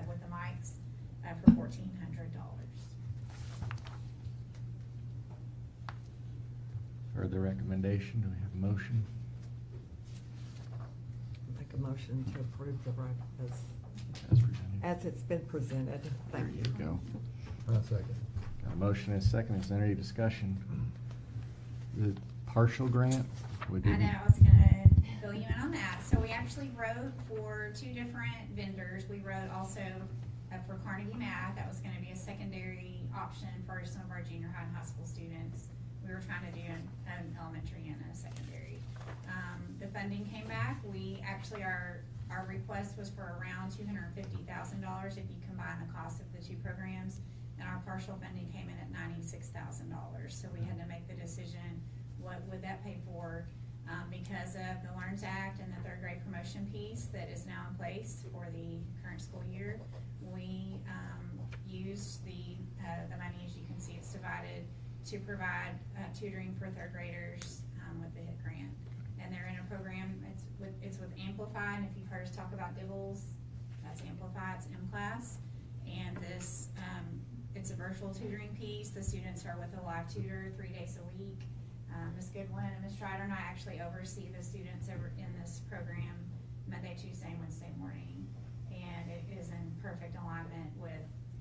with the mics for $1,400. Further recommendation, do we have a motion? Make a motion to approve the As presented. as it's been presented. There Thank you you. go. I'll second. Got a motion and a second, is there any discussion? The partial grant? We I didn't- know, I was gonna fill you in on that. So we actually wrote for 2 different vendors. We wrote also for Carnegie Math. That was gonna be a secondary option for some of our junior high and high school students. We were trying to do an elementary and a secondary. The funding came back. We actually, our request was for around $250,000 if you combine the cost of the 2 programs. And our partial funding came in at $96,000. So we had to make the decision, what would that pay for? because of the LEARNS Act and the third grade promotion piece that is now in place for the current school year. We use the money, as you can see, it's divided to provide tutoring for third graders with the HIT grant. And they're in a program, it's with Amplify, and if you've heard us talk about DIBBLS, that's Amplify, it's M-Class. And this, it's a virtual tutoring piece. The students are with a live tutor 3 days a week. Ms. Goodwin and Ms. Strider and I actually oversee the students over in this program Monday, Tuesday, and Wednesday morning. And it is in perfect alignment with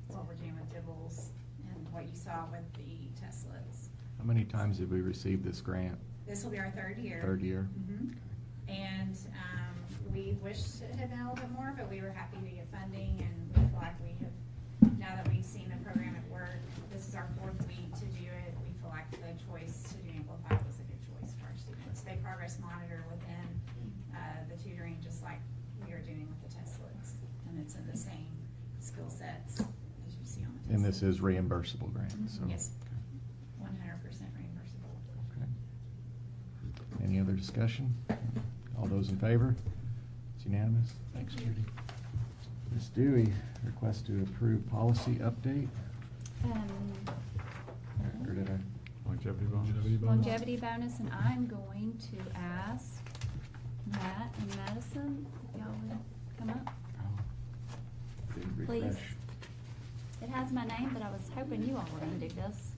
what we're doing with DIBBLS and what you saw with the Teslas. How many times have we received this grant? This will be our third year. Third year? Mm-hmm. And we wished it had been a little bit more, but we were happy to get funding, and we feel like we have, now that we've seen the program at work, this is our 4th week to do it, we feel like the choice to do Amplify was a good choice for our students. They progress monitor within the tutoring, just like we are doing with the Teslas, and it's in the same skill sets as you see on the Teslas. And this is reimbursable grant, so. Yes, 100% reimbursable. Okay. Any other discussion? All those in favor? It's unanimous. Thanks, Judy. Ms. Dewey, request to approve policy update. Or did I? Longevity bonus. Longevity bonus, and I'm going to ask Matt and Madison if y'all would come up. Did Please. refresh. It has my name, but I was hoping you all were gonna do this.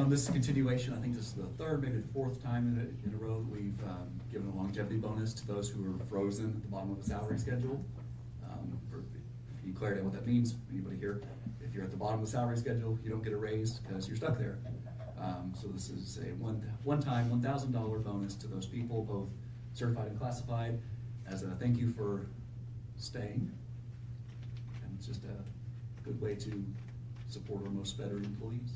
This is a continuation. I think this is the third, maybe the 4th time in a row that we've given a longevity bonus to those who are frozen at the bottom of the salary schedule. If you clarify what that means, anybody here, if you're at the bottom of the salary schedule, you don't get a raise because you're stuck there. So this is a one-time $1,000 bonus to those people, both certified and classified, as a thank you for staying. And it's just a good way to support our most veteran employees.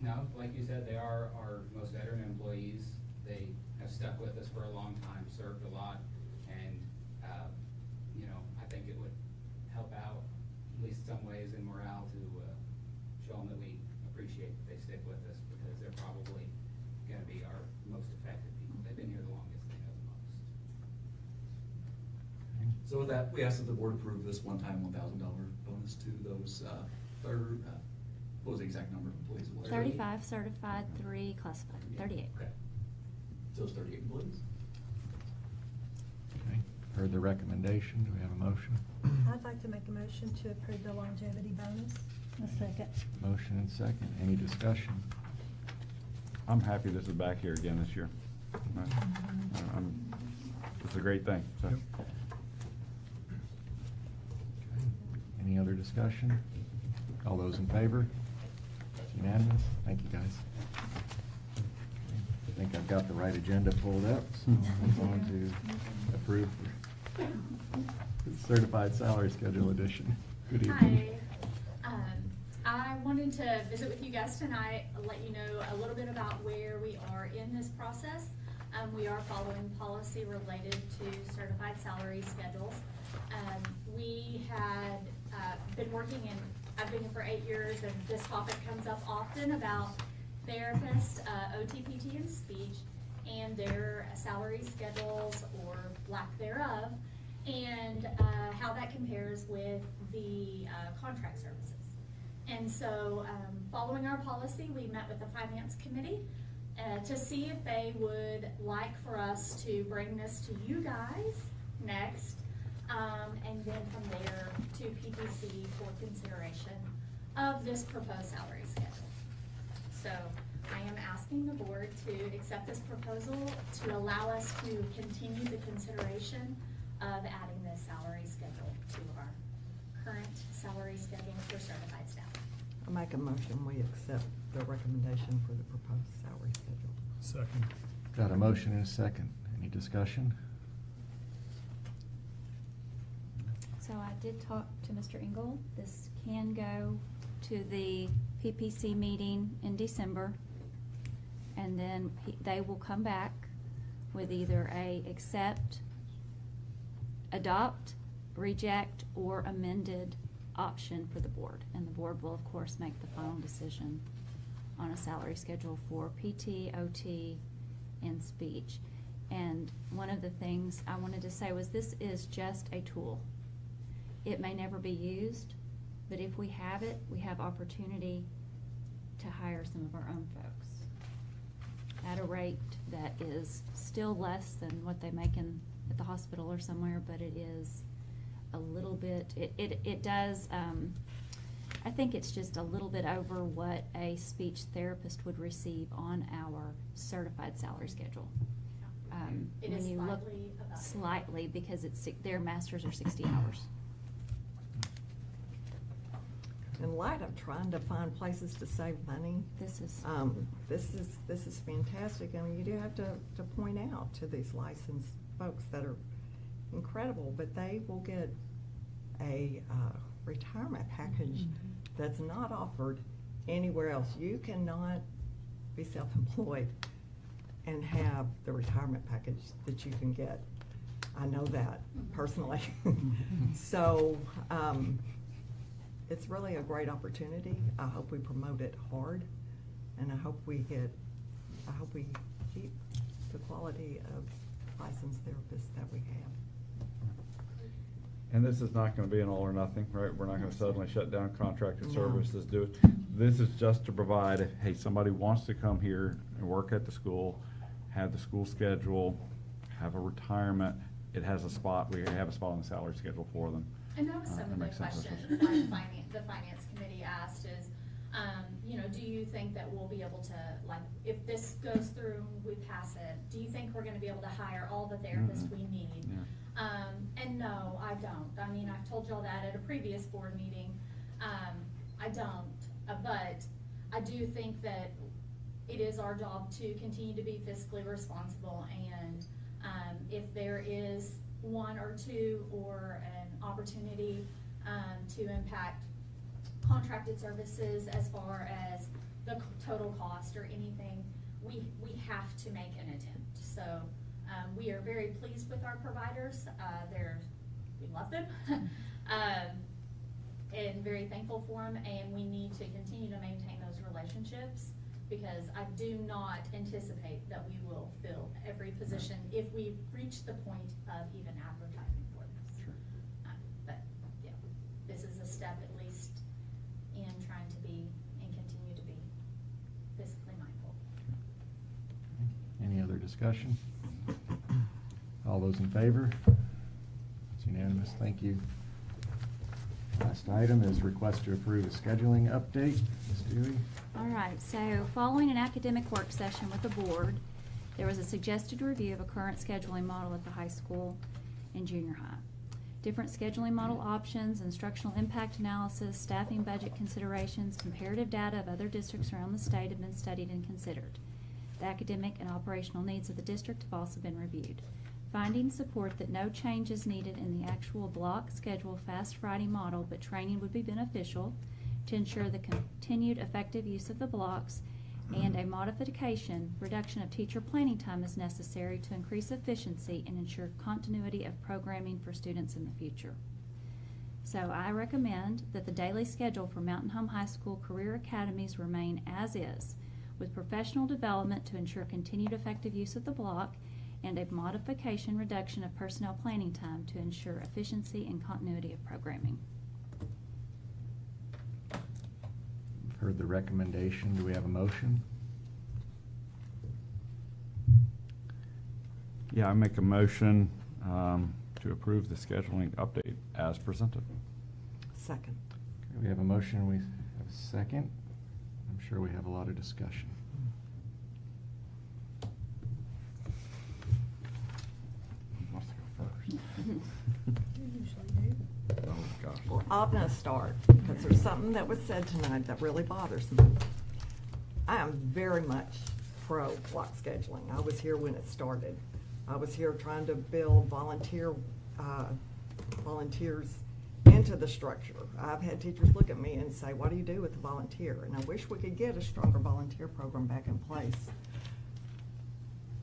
No, like you said, they are our most veteran employees. They have stuck with us for a long time, served a lot, and I think it would help out, at least some ways, in morale to show them that we appreciate that they stick with us, because they're probably going to be our most effective people. They've been here the longest, they know the most. So with that, we ask that the board approve this one-time $1,000 bonus to those what was the exact number of employees? 35 certified, 3 classified, 38. Okay. So those 38 employees. Okay, heard the recommendation. Do we have a motion? I'd like to make a motion to approve the longevity bonus. A second. Motion and second. Any discussion? I'm happy this is back here again this year. It's a great thing. So. Okay. Any other discussion? All those in favor? It's unanimous. Thank you, guys. I think I've got the right agenda pulled up, so move on to approve the certified salary schedule edition. Good evening. Hi. I wanted to visit with you guys tonight, let you know a little bit about where we are in this process. We are following policy related to certified salary schedules. We had been working in, I've been here for 8 years, and this topic comes up often about therapists, OT, PT, and speech, and their salary schedules or lack thereof, and how that compares with the contract services. And so, following our policy, we met with the finance committee to see if they would like for us to bring this to you guys next, and then from there to PPC for consideration of this proposed salary schedule. So I am asking the board to accept this proposal to allow us to continue the consideration of adding this salary schedule to our current salary schedule for certified staff. I make a motion, we accept the recommendation for the proposed salary schedule. Second. Got a motion and a second. Any discussion? So I did talk to Mr. Engel. This can go to the PPC meeting in December, and then they will come back with either a accept, adopt, reject, or amended option for the board. And the board will, of course, make the final decision on a salary schedule for PT, OT, and speech. And one of the things I wanted to say was this is just a tool. It may never be used, but if we have it, we have opportunity to hire some of our own folks at a rate that is still less than what they make at the hospital or somewhere, but it is a little bit, it does, I think it's just a little bit over what a speech therapist would receive on our certified salary schedule. It when is you look slightly above. slightly, because their masters are 60 hours. In light of trying to find places to save money, This is this is fantastic. I mean, you do have to point out to these licensed folks that are incredible, but they will get a retirement package that's not offered anywhere else. You cannot be self-employed and have the retirement package that you can get. I know that personally. So it's really a great opportunity. I hope we promote it hard, and I hope we keep the quality of licensed therapists that we have. And this is not gonna be an all or nothing, right? We're not gonna suddenly shut down contracted No. services, do it. This is just to provide, if, hey, somebody wants to come here and work at the school, have the school schedule, have a retirement, it has a spot, we have a spot on the salary schedule for them. And that was some That of the makes sense. questions like the finance committee asked is, do you think that we'll be able to, like, if this goes through, we pass it, do you think we're gonna be able to hire all the therapists we need? Yeah. And no, I don't. I mean, I've told y'all that at a previous board meeting. I don't, but I do think that it is our job to continue to be fiscally responsible, and if there is one or two or an opportunity to impact contracted services as far as the total cost or anything, we have to make an attempt. So we are very pleased with our providers. We love them and very thankful for them, and we need to continue to maintain those relationships, because I do not anticipate that we will fill every position if we reach the point of even advertising for this. Sure. But yeah, this is a step at least in trying to be and continue to be fiscally mindful. Any other discussion? All those in favor? It's unanimous, thank you. Last item is request to approve a scheduling update. Ms. Dewey? All right, so following an academic work session with the board, there was a suggested review of a current scheduling model at the high school and junior high. Different scheduling model options, instructional impact analysis, staffing budget considerations, comparative data of other districts around the state have been studied and considered. The academic and operational needs of the district have also been reviewed. Findings support that no change is needed in the actual block schedule fast Friday model, but training would be beneficial to ensure the continued effective use of the blocks, and a reduction of teacher planning time is necessary to increase efficiency and ensure continuity of programming for students in the future. So I recommend that the daily schedule for Mountain Home High School career academies remain as is, with professional development to ensure continued effective use of the block, and a reduction of personnel planning time to ensure efficiency and continuity of programming. Heard the recommendation. Do we have a motion? Yeah, I make a motion to approve the scheduling update as presented. Second. Okay, we have a motion, we have a second. I'm sure we have a lot of discussion. Who wants to go first? You usually do. Oh, gosh. Well, I'm gonna start, because there's something that was said tonight that really bothers me. I am very much pro block scheduling. I was here when it started. I was here trying to build volunteers into the structure. I've had teachers look at me and say, what do you do with the volunteer? And I wish we could get a stronger volunteer program back in place.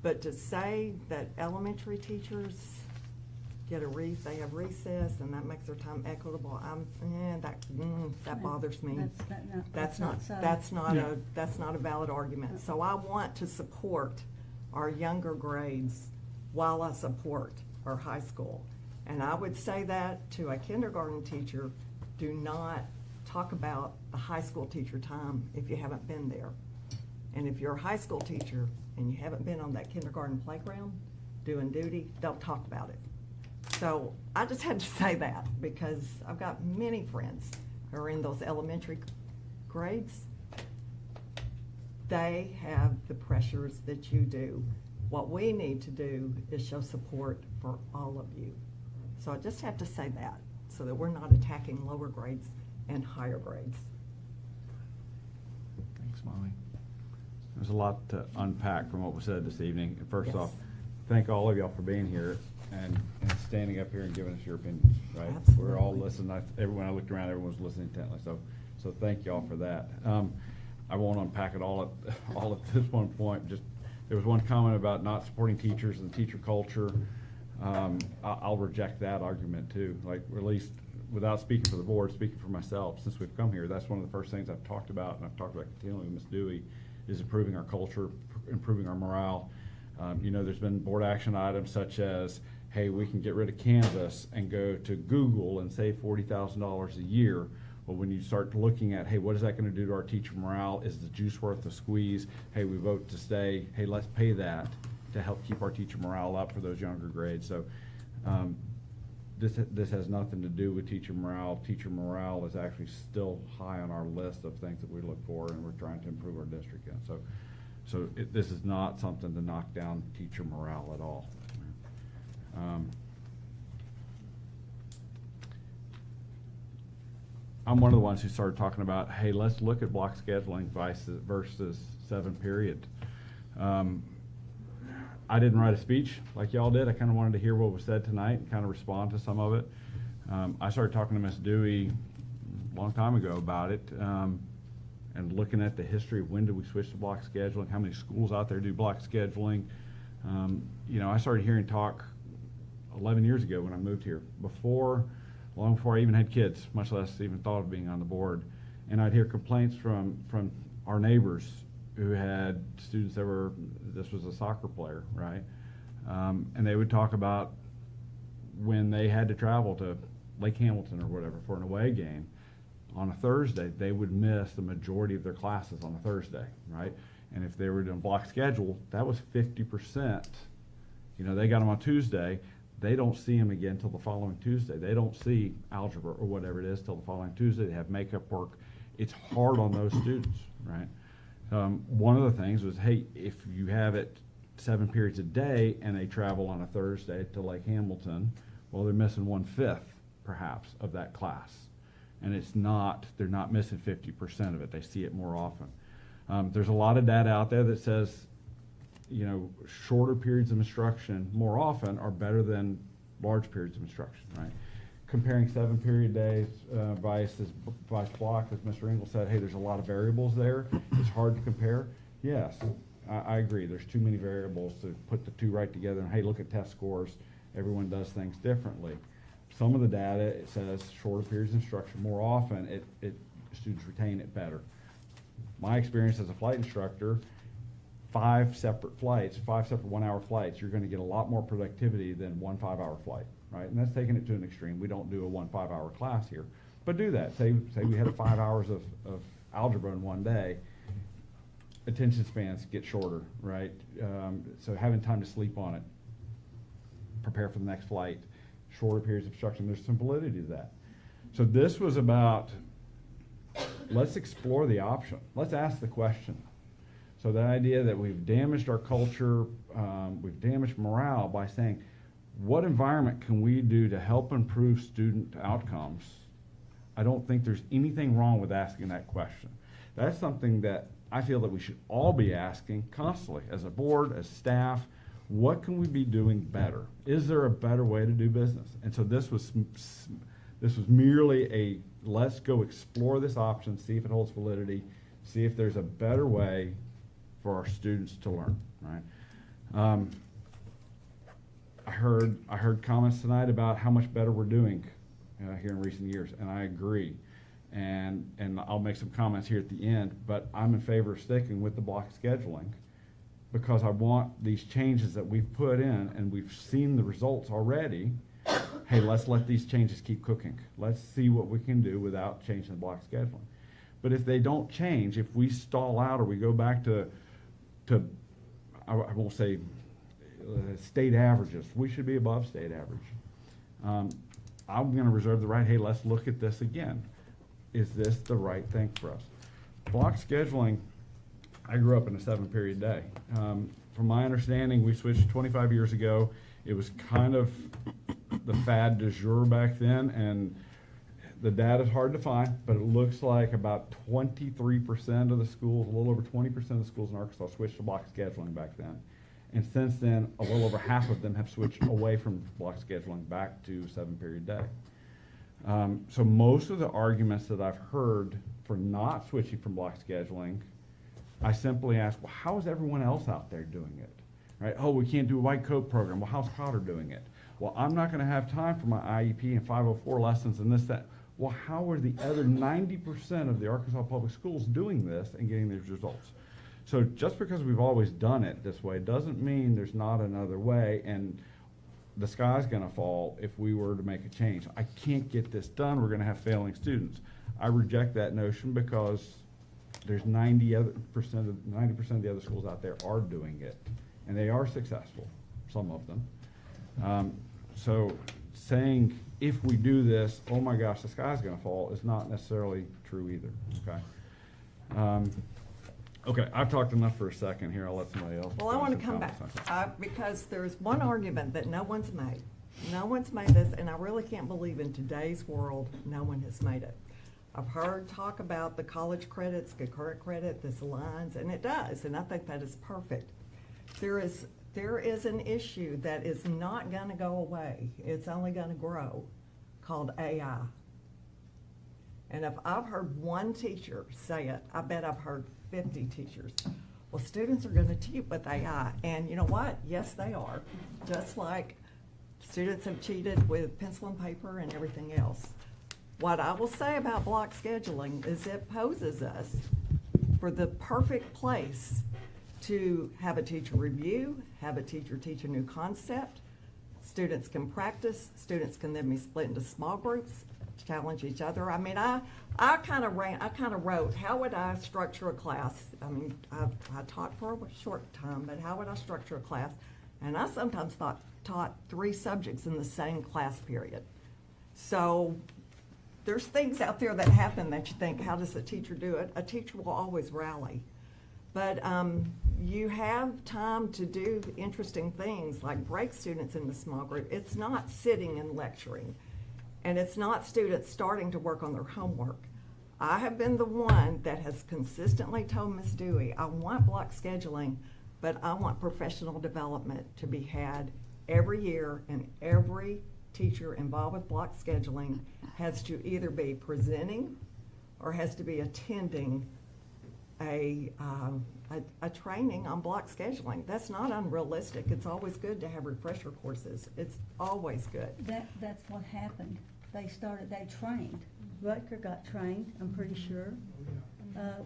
But to say that elementary teachers get they have recess, and that makes their time equitable. That bothers me. That's not a valid argument. So I want to support our younger grades while I support our high school. And I would say that to a kindergarten teacher, do not talk about the high school teacher time if you haven't been there. And if you're a high school teacher and you haven't been on that kindergarten playground doing duty, don't talk about it. So I just had to say that because I've got many friends who are in those elementary grades. They have the pressures that you do. What we need to do is show support for all of you. So I just have to say that so that we're not attacking lower grades and higher grades. Thanks, Molly. There's a lot to unpack from what was said this evening. First Yes. off, thank all of y'all for being here and standing up here and giving us your opinions, right? Absolutely. We're all listening. When I looked around, everyone was listening intently. So thank y'all for that. I won't unpack it all at this one point. Just there was one comment about not supporting teachers and teacher culture. I'll reject that argument too. Like, at least without speaking for the board, speaking for myself, since we've come here, that's one of the first things I've talked about, and I've talked about continually with Ms. Dewey, is improving our culture, improving our morale. There's been board action items such as, hey, we can get rid of Canvas and go to Google and save $40,000 a year. Well, when you start looking at, hey, what is that going to do to our teacher morale? Is the juice worth the squeeze? Hey, we vote to stay. Hey, let's pay that to help keep our teacher morale up for those younger grades. So this has nothing to do with teacher morale. Teacher morale is actually still high on our list of things that we look for, and we're trying to improve our district in. So this is not something to knock down teacher morale at all. I'm one of the ones who started talking about, hey, let's look at block scheduling versus 7-period. I didn't write a speech like y'all did. I kind of wanted to hear what was said tonight and kind of respond to some of it. I started talking to Ms. Dewey a long time ago about it, and looking at the history of when did we switch to block scheduling, how many schools out there do block scheduling. I started hearing talk 11 years ago when I moved here, long before I even had kids, much less even thought of being on the board. And I'd hear complaints from our neighbors who had students that this was a soccer player, right? And they would talk about when they had to travel to Lake Hamilton or whatever for an away game on a Thursday, they would miss the majority of their classes on a Thursday, right? And if they were doing block schedule, that was 50%. They got them on Tuesday, they don't see them again till the following Tuesday. They don't see algebra or whatever it is till the following Tuesday. They have makeup work. It's hard on those students, right? One of the things was, hey, if you have it 7 periods a day and they travel on a Thursday to Lake Hamilton, well, they're missing 1/5 perhaps of that class. And they're not missing 50% of it. They see it more often. There's a lot of data out there that says, shorter periods of instruction more often are better than large periods of instruction, right? Comparing 7-period days by block, as Mr. Engel said, hey, there's a lot of variables there. It's hard to compare. Yes, I agree. There's too many variables to put the two right together. And hey, look at test scores. Everyone does things differently. Some of the data, it says shorter periods of instruction more often, students retain it better. My experience as a flight instructor, 5 separate 1-hour flights, you're going to get a lot more productivity than 1 5-hour flight, right? And that's taking it to an extreme. We don't do a 1 5-hour class here, but do that. Say we had 5 hours of algebra in one day, attention spans get shorter, right? So having time to sleep on it, prepare for the next flight, shorter periods of instruction, there's some validity to that. So this was about, let's explore the option. Let's ask the question. So the idea that we've damaged our culture, we've damaged morale by saying, what environment can we do to help improve student outcomes? I don't think there's anything wrong with asking that question. That's something that I feel that we should all be asking constantly as a board, as staff. What can we be doing better? Is there a better way to do business? And so this was merely a let's go explore this option, see if it holds validity, see if there's a better way for our students to learn, right? I heard comments tonight about how much better we're doing here in recent years, and I agree. And I'll make some comments here at the end, but I'm in favor of sticking with the block scheduling because I want these changes that we've put in and we've seen the results already. Hey, let's let these changes keep cooking. Let's see what we can do without changing the block scheduling. But if they don't change, if we stall out or we go back to I won't say state averages, we should be above state average. I'm going to reserve the right, hey, let's look at this again. Is this the right thing for us? Block scheduling, I grew up in a 7-period day. From my understanding, we switched 25 years ago. It was kind of the fad du jour back then, and the data is hard to find, but it looks like about 23% of the schools, a little over 20% of the schools in Arkansas switched to block scheduling back then. And since then, a little over half of them have switched away from block scheduling back to 7-period day. So most of the arguments that I've heard for not switching from block scheduling, I simply ask, well, how is everyone else out there doing it? Right? Oh, we can't do a white coat program. Well, how's Cotter doing it? Well, I'm not going to have time for my IEP and 504 lessons and this, that. Well, how are the other 90% of the Arkansas public schools doing this and getting these results? So just because we've always done it this way doesn't mean there's not another way, and the sky's going to fall if we were to make a change. I can't get this done. We're going to have failing students. I reject that notion because there's 90% of the other schools out there are doing it, and they are successful, some of them. So saying if we do this, oh my gosh, the sky's going to fall is not necessarily true either. Okay. Okay, I've talked enough for a second here. I'll let somebody else. Well, I want to come back because there's one argument that no one's made. No one's made this, and I really can't believe in today's world no one has made it. I've heard talk about the college credits, concurrent credit, this aligns, and it does, and I think that is perfect. There is an issue that is not going to go away. It's only going to grow, called AI. And if I've heard one teacher say it, I bet I've heard 50 teachers. Well, students are going to cheat with AI, and you know what? Yes, they are. Just like students have cheated with pencil and paper and everything else. What I will say about block scheduling is it poses us for the perfect place to have a teacher review, have a teacher teach a new concept. Students can practice. Students can then be split into small groups, challenge each other. I mean, I kind of wrote, how would I structure a class? I mean, I taught for a short time, but how would I structure a class? And I sometimes taught 3 subjects in the same class period. So there's things out there that happen that you think, how does a teacher do it? A teacher will always rally. But you have time to do interesting things like break students into small group. It's not sitting and lecturing. And it's not students starting to work on their homework. I have been the one that has consistently told Ms. Dewey, I want block scheduling, but I want professional development to be had every year, and every teacher involved with block scheduling has to either be presenting or has to be attending a training on block scheduling. That's not unrealistic. It's always good to have refresher courses. It's always good. That's what happened. They trained. Rutger got trained, I'm pretty sure.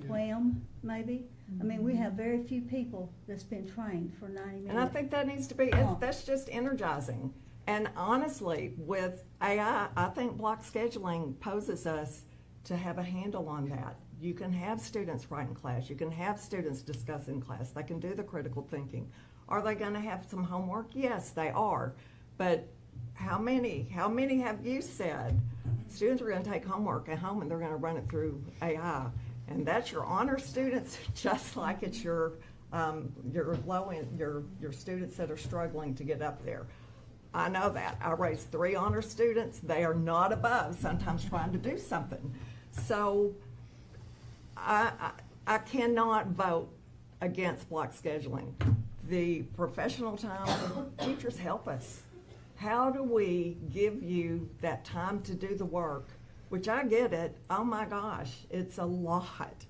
Wham, maybe. I mean, we have very few people that's been trained for 90 minutes. And I think that needs to be, that's just energizing. And honestly, with AI, I think block scheduling poses us to have a handle on that. You can have students write in class. You can have students discuss in class. They can do the critical thinking. Are they going to have some homework? Yes, they are. But how many have you said students are going to take homework at home and they're going to run it through AI? And that's your honor students, just like it's your students that are struggling to get up there. I know that. I raised 3 honor students. They are not above sometimes trying to do something. So I cannot vote against block scheduling. The professional time, teachers help us. How do we give you that time to do the work, which I get it, oh my gosh, it's a lot.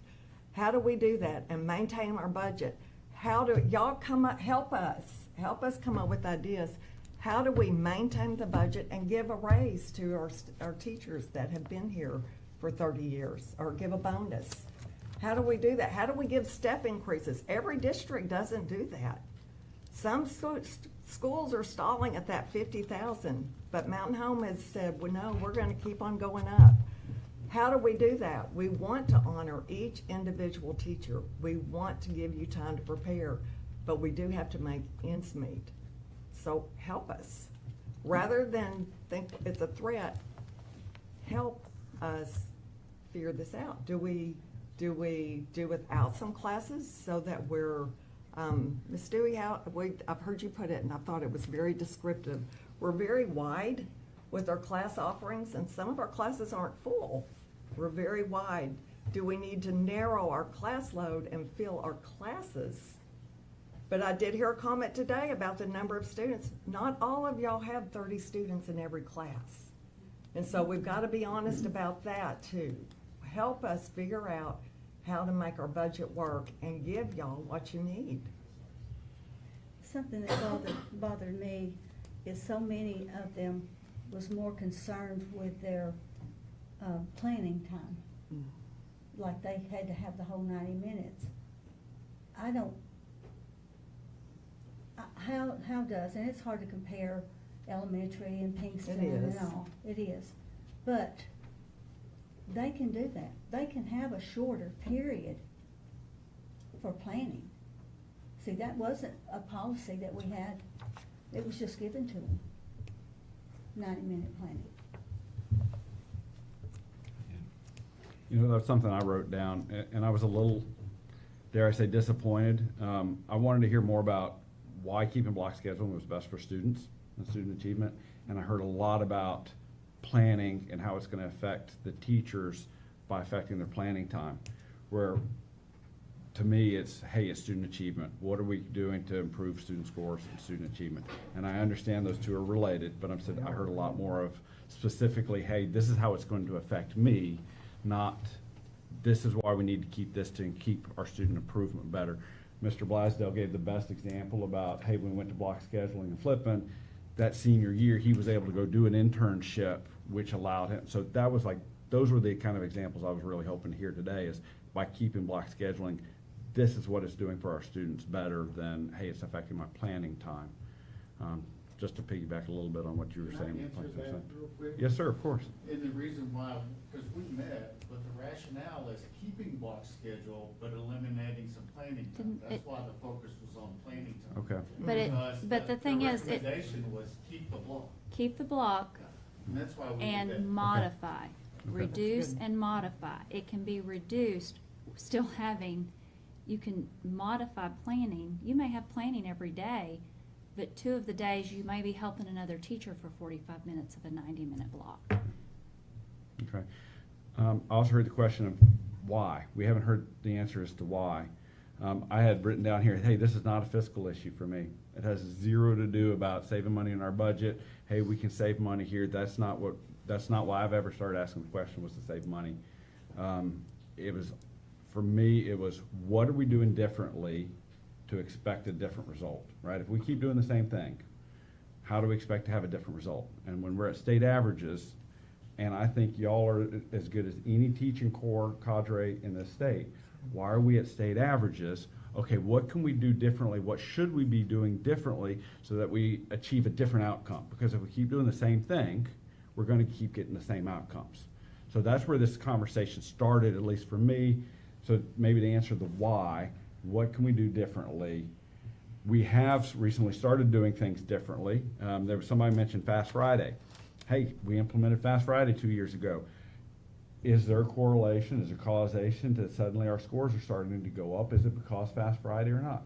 How do we do that and maintain our budget? How do y'all come up, help us come up with ideas. How do we maintain the budget and give a raise to our teachers that have been here for 30 years, or give a bonus? How do we do that? How do we give step increases? Every district doesn't do that. Some schools are stalling at that 50,000, but Mountain Home has said, well, no, we're going to keep on going up. How do we do that? We want to honor each individual teacher. We want to give you time to prepare, but we do have to make ends meet. So help us. Rather than think it's a threat, help us figure this out. Do we do without some classes so that we're, Ms. Dewey, I've heard you put it, and I thought it was very descriptive. We're very wide with our class offerings, and some of our classes aren't full. We're very wide. Do we need to narrow our class load and fill our classes? But I did hear a comment today about the number of students. Not all of y'all have 30 students in every class. And so we've got to be honest about that too. Help us figure out how to make our budget work and give y'all what you need. Something that bothered me is so many of them was more concerned with their planning time. Like they had to have the whole 90 minutes. I don't, how does, and it's hard to compare elementary and Pinkston and all. It is. But they can do that. They can have a shorter period for planning. See, that wasn't a policy that we had. It was just given to them. 90-minute planning. You know, that's something I wrote down, and I was a little, dare I say, disappointed. I wanted to hear more about why keeping block scheduling was best for students and student achievement, and I heard a lot about planning and how it's going to affect the teachers by affecting their planning time, where to me it's, hey, it's student achievement. What are we doing to improve student scores and student achievement? And I understand those two are related, but I heard a lot more of specifically, hey, this is how it's going to affect me, not this is why we need to keep this to keep our student improvement better. Mr. Blasdale gave the best example about, hey, when we went to block scheduling and flipping, that senior year he was able to go do an internship, which allowed him, so that was like, those were the kind of examples I was really hoping to hear today, is by keeping block scheduling, this is what it's doing for our students better than, hey, it's affecting my planning time. Just to piggyback a little bit on what you were saying. Can I answer that real quick? Yes, sir, of course. And the reason why, because we met, but the rationale is keeping block schedule, but eliminating some planning time. That's why the focus was on planning time. Okay. But the thing is, the recommendation was keep the block. Keep the block And that's why we did that. and modify. Okay. Reduce and modify. It can be reduced, still having, you can modify planning. You may have planning every day, but 2 of the days you may be helping another teacher for 45 minutes of a 90-minute block. Okay. I also heard the question of why. We haven't heard the answer as to why. I had written down here, hey, this is not a fiscal issue for me. It has zero to do about saving money in our budget. Hey, we can save money here. That's not why I've ever started asking the question, was to save money. It was, for me, it was, what are we doing differently to expect a different result, right? If we keep doing the same thing, how do we expect to have a different result? And when we're at state averages, and I think y'all are as good as any teaching corps cadre in this state, why are we at state averages? Okay, what can we do differently? What should we be doing differently so that we achieve a different outcome? Because if we keep doing the same thing, we're going to keep getting the same outcomes. So that's where this conversation started, at least for me. So maybe to answer the why, what can we do differently? We have recently started doing things differently. There was somebody mentioned Fast Friday. Hey, we implemented Fast Friday 2 years ago. Is there a correlation, is there causation that suddenly our scores are starting to go up? Is it because Fast Friday or not?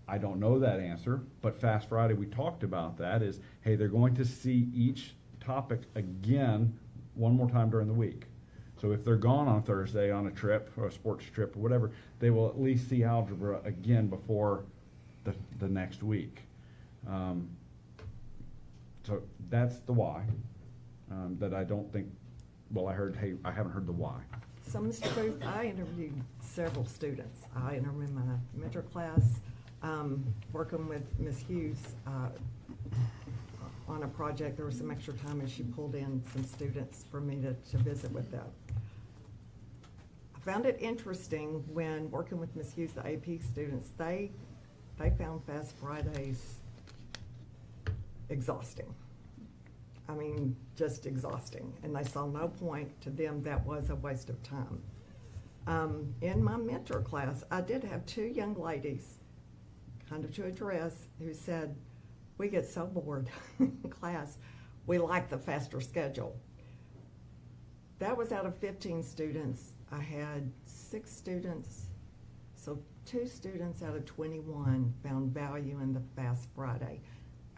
I don't know that answer, but Fast Friday, we talked about that, is, hey, they're going to see each topic again one more time during the week. So if they're gone on Thursday on a trip or a sports trip or whatever, they will at least see algebra again before the next week. So that's the why, that I don't think, well, I heard, hey, I haven't heard the why. So, Mr. Booth, I interviewed several students. I interviewed in my mentor class, working with Ms. Hughes on a project. There was some extra time and she pulled in some students for me to visit with them. I found it interesting when working with Ms. Hughes, the AP students, they found Fast Fridays exhausting. I mean, just exhausting. And they saw no point to them that was a waste of time. In my mentor class, I did have 2 young ladies, kind of to address, who said, we get so bored in class, we like the faster schedule. That was out of 15 students. I had 6 students, so 2 students out of 21 found value in the Fast Friday.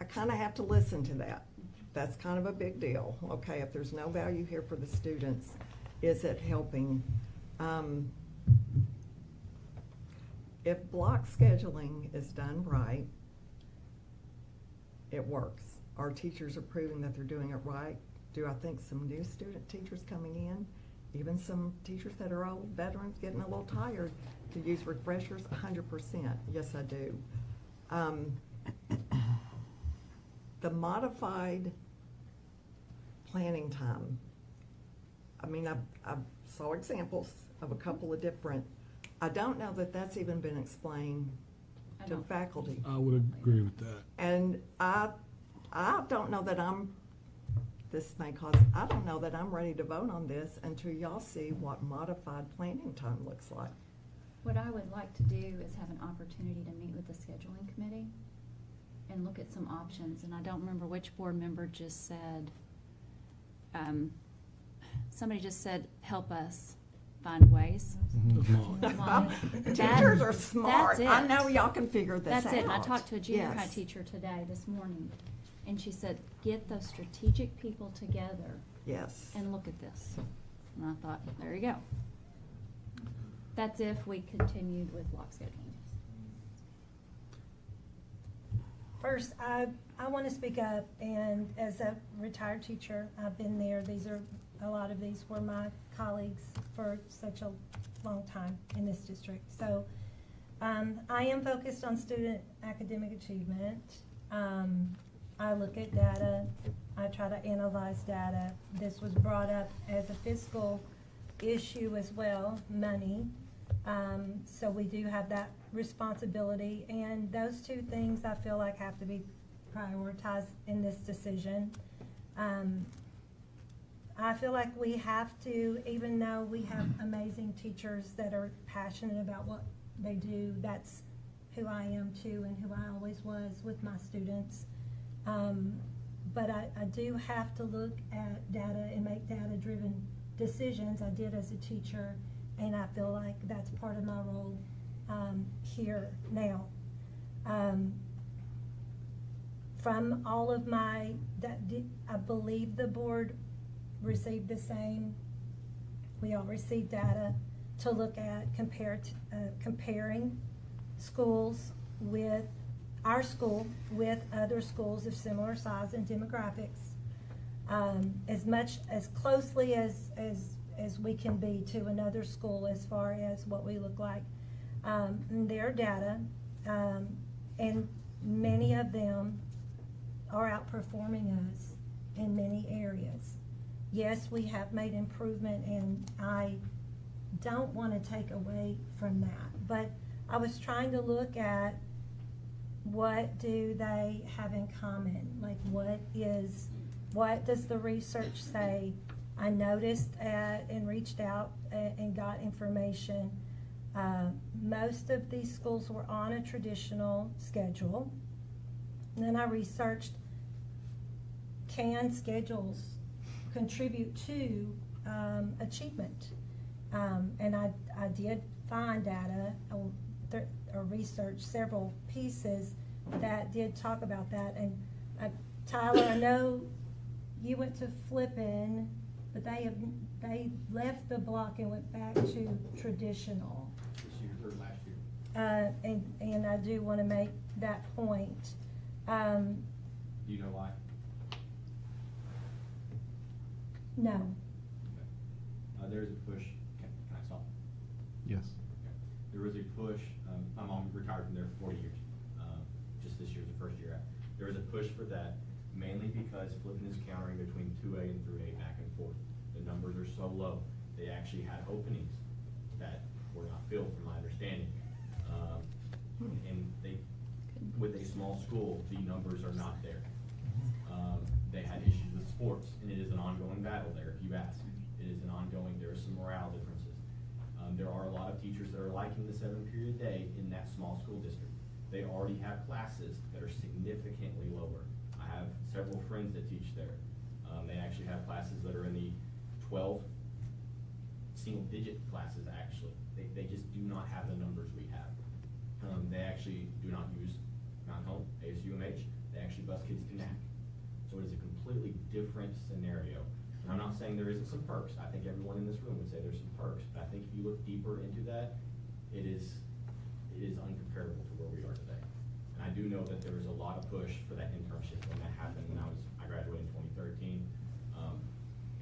I kind of have to listen to that. That's kind of a big deal. Okay, if there's no value here for the students, is it helping? If block scheduling is done right, it works. Our teachers are proving that they're doing it right. Do I think some new student teachers coming in, even some teachers that are old veterans getting a little tired, to use refreshers? 100%. Yes, I do. The modified planning time. I mean, I saw examples of a couple of different. I don't know that that's even been explained to faculty. I would agree with that. And I don't know that I don't know that I'm ready to vote on this until y'all see what modified planning time looks like. What I would like to do is have an opportunity to meet with the scheduling committee and look at some options. And I don't remember which board member just said, somebody just said, help us find ways. Teachers are smart. That's it. I know y'all can figure this out. That's it. And I talked to a junior high Yes. teacher today, this morning, and she said, get those strategic people together. Yes. And look at this. And I thought, there you go. That's if we continued with block scheduling. First, I want to speak up, and as a retired teacher, I've been there. A lot of these were my colleagues for such a long time in this district. So I am focused on student academic achievement. I look at data. I try to analyze data. This was brought up as a fiscal issue as well, money. So we do have that responsibility, and those 2 things I feel like have to be prioritized in this decision. I feel like we have to, even though we have amazing teachers that are passionate about what they do, that's who I am too and who I always was with my students. But I do have to look at data and make data-driven decisions. I did as a teacher, and I feel like that's part of my role here now. From all of I believe the board received the same. We all received data to look at comparing schools with our school with other schools of similar size and demographics, as closely as we can be to another school as far as what we look like. Their data, and many of them are outperforming us in many areas. Yes, we have made improvement, and I don't want to take away from that, but I was trying to look at what do they have in common? Like, what does the research say? I noticed and reached out and got information. Most of these schools were on a traditional schedule. And then I researched, can schedules contribute to achievement? And I did find data or research several pieces that did talk about that. And Tyler, I know you went to Flippin, but they left the block and went back to traditional. This year or last year? And I do want to make that point. Do you know why? No. Okay. There's a push. Can I stop? Yes. Okay. There was a push. My mom retired from there for 40 years. Just this year's the first year out. There was a push for that mainly because flipping is countering between 2A and 3A back and forth. The numbers are so low. They actually had openings that were not filled, from my understanding. And they, with a small school, the numbers are not there. They had issues with sports, and it is an ongoing battle there, if you ask. It is an ongoing, there are some morale differences. There are a lot of teachers that are liking the 7-period day in that small school district. They already have classes that are significantly lower. I have several friends that teach there. They actually have classes that are in the 12 single-digit classes, actually. They just do not have the numbers we have. They actually do not use Mount Home, ASUMH. They actually bus kids to NAC. So it is a completely different scenario. And I'm not saying there isn't some perks. I think everyone in this room would say there's some perks. But I think if you look deeper into that, it is uncomparable to where we are today. And I do know that there was a lot of push for that internship when that happened. When I graduated in 2013,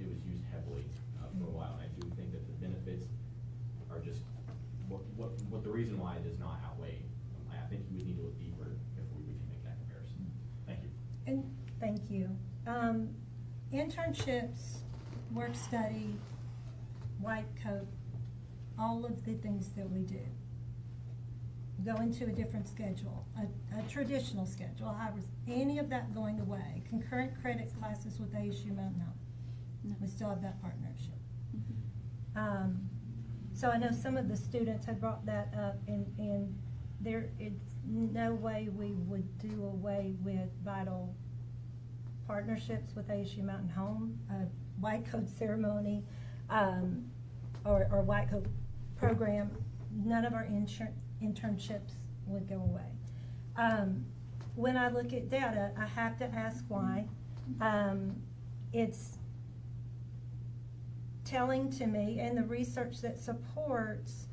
it was used heavily for a while. And I do think that the benefits are just what the reason why it does not outweigh. I think you would need to look deeper before we can make that comparison. Thank you. And thank you. Internships, work study, white coat, all of the things that we do go into a different schedule, a traditional schedule. However, any of that going away, concurrent credit classes with ASU Mountain Home, we still have that partnership. So I know some of the students had brought that up, and there is no way we would do away with vital partnerships with ASU Mountain Home, white coat ceremony, or white coat program. None of our internships would go away. When I look at data, I have to ask why. It's telling to me, and the research that supports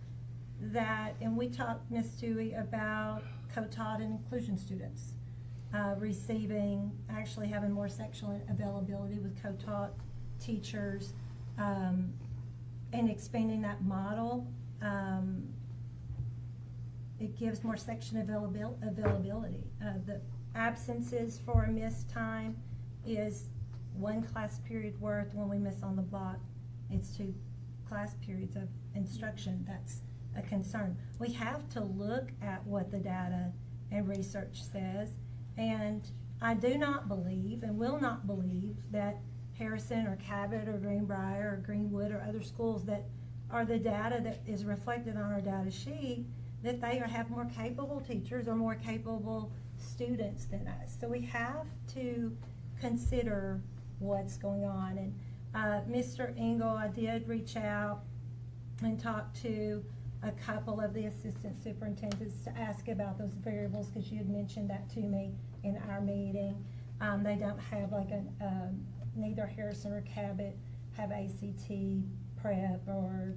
that, and we talked, Ms. Dewey, about co-taught and inclusion students actually having more sectional availability with co-taught teachers, and expanding that model. It gives more section availability. The absences for a missed time is 1 class period worth. When we miss on the block, it's 2 class periods of instruction. That's a concern. We have to look at what the data and research says, and I do not believe and will not believe that Harrison or Cabot or Greenbrier or Greenwood or other schools that are the data that is reflected on our data sheet, that they have more capable teachers or more capable students than us. So we have to consider what's going on. And Mr. Engel, I did reach out and talk to a couple of the assistant superintendents to ask about those variables, because you had mentioned that to me in our meeting. They don't have like neither Harrison or Cabot have ACT prep or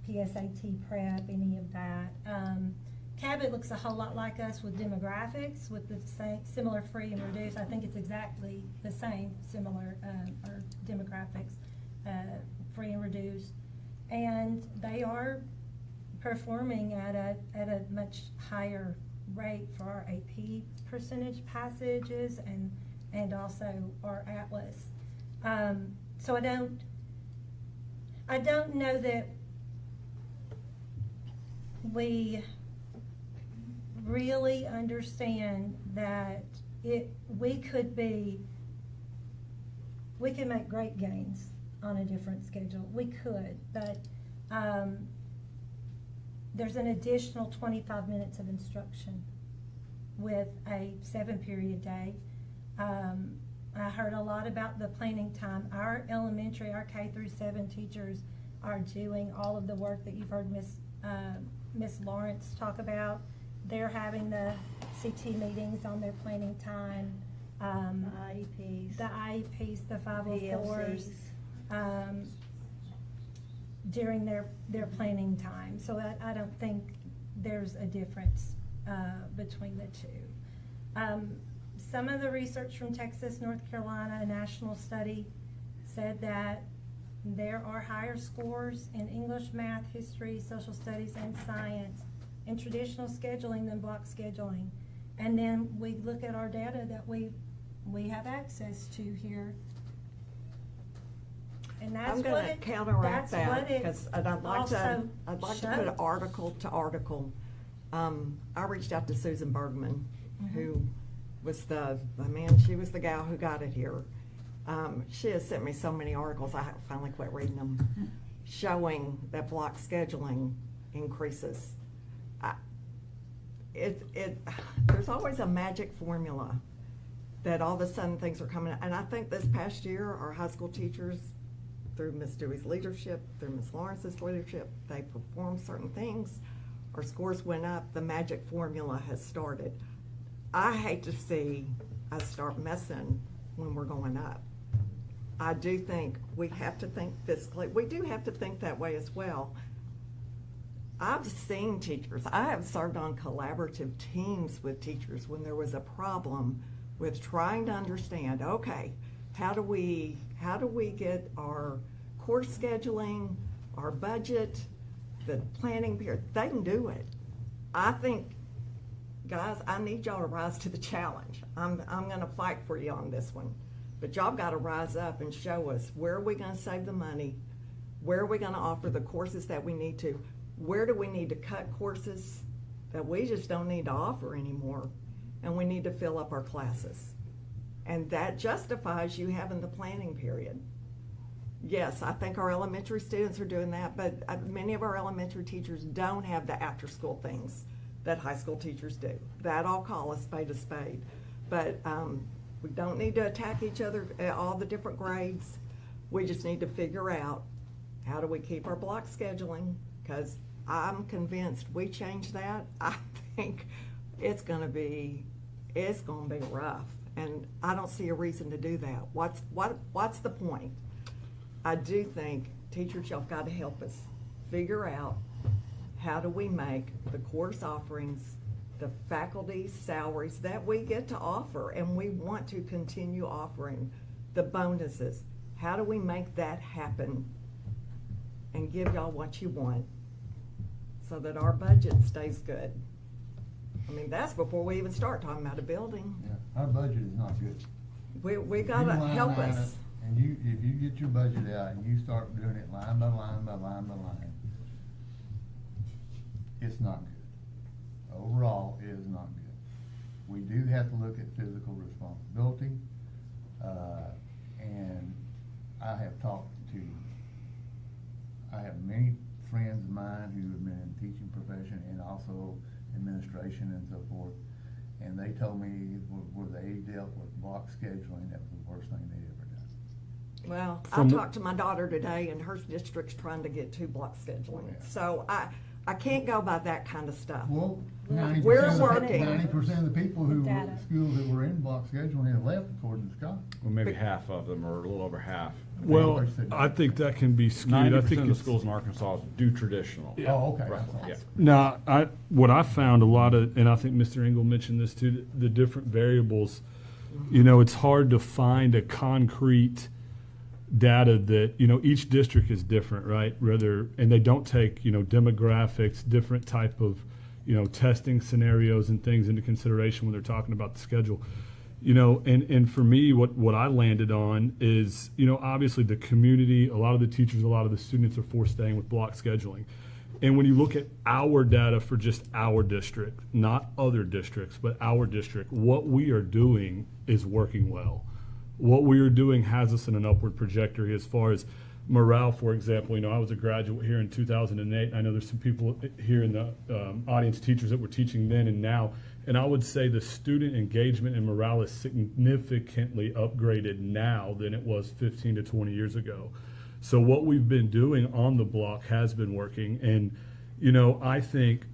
PSAT prep, any of that. Cabot looks a whole lot like us with demographics, with the same similar free and reduced. I think it's exactly the same, similar or demographics, free and reduced, and they are performing at a much higher rate for our AP percentage passages and also our Atlas. So I don't know that we really understand that we could make great gains on a different schedule. We could, but there's an additional 25 minutes of instruction with a 7-period day. I heard a lot about the planning time. Our elementary, our K-7 teachers are doing all of the work that you've heard Miss Lawrence talk about. They're having the CT meetings on their planning time. The IEPs, the 504s, during their planning time. So I don't think there's a difference between the two. Some of the research from Texas, North Carolina, a national study said that there are higher scores in English, math, history, social studies, and science in traditional scheduling than block scheduling. And then we look at our data that we we have access to here. And I'm that's what gonna it, counteract that's what that, it because I'd like also to put shows. article to article. I reached out to Susan Bergman, who was she was the gal who got it here. She has sent me so many articles, I finally quit reading them, showing that block scheduling increases. There's always a magic formula that all of a sudden things are coming, and I think this past year, our high school teachers, through Ms. Dewey's leadership, through Ms. Lawrence's leadership, they performed certain things. Our scores went up, the magic formula has started. I hate to see us start messing when we're going up. I do think we have to think fiscally. We do have to think that way as well. I've seen teachers, I have served on collaborative teams with teachers when there was a problem with trying to understand, okay, how do we get our course scheduling, our budget, the planning period? They can do it. I think, guys, I need y'all to rise to the challenge. I'm gonna fight for you on this one. But y'all gotta rise up and show us, where are we gonna save the money? Where are we gonna offer the courses that we need to? Where do we need to cut courses that we just don't need to offer anymore? And we need to fill up our classes. And that justifies you having the planning period. Yes, I think our elementary students are doing that, but many of our elementary teachers don't have the after-school things that high school teachers do. That I'll call a spade a spade. But we don't need to attack each other at all the different grades. We just need to figure out, how do we keep our block scheduling? Because I'm convinced we change that, I think it's gonna be rough. And I don't see a reason to do that. What's the point? I do think teachers, y'all got to help us figure out, how do we make the course offerings, the faculty salaries that we get to offer and we want to continue offering, the bonuses, how do we make that happen and give y'all what you want so that our budget stays good? I mean, that's before we even start talking about a building. Yeah, our budget is not good. We gotta help us. And if you get your budget out and you start doing it line by line by line by line, it's not good. Overall, it is not good. We do have to look at physical responsibility, and I have many friends of mine who have been in the teaching profession and also administration and so forth, and they told me where they dealt with block scheduling, that was the worst thing they'd ever done. Well, I talked to my daughter today, and her district's trying to get 2 block scheduling. Yeah. So I can't go by that kind of stuff. Well, We're 90% working. 90% of the people who were Data. at schools that were in block scheduling have left, according to Scott. Well, maybe half of them, or a little over half. Well, I think that can be skewed. I 90% think of the it's, schools in Arkansas do traditional. Oh, okay. Right, That's all. yeah. now, what I found a lot of, and I think Mr. Engel mentioned this too, the different variables, you know, it's hard to find a concrete data that, you know, each district is different, right? And they don't take, you know, demographics, different type of, you know, testing scenarios and things into consideration when they're talking about the schedule. You know, and for me, what I landed on is, you know, obviously the community, a lot of the teachers, a lot of the students are for staying with block scheduling. And when you look at our data for just our district, not other districts, but our district, what we are doing is working well. What we are doing has us in an upward trajectory as far as morale, for example. You know, I was a graduate here in 2008. I know there's some people here in the audience, teachers that were teaching then and now. And I would say the student engagement and morale is significantly upgraded now than it was 15 to 20 years ago. So what we've been doing on the block has been working. And, you know, I think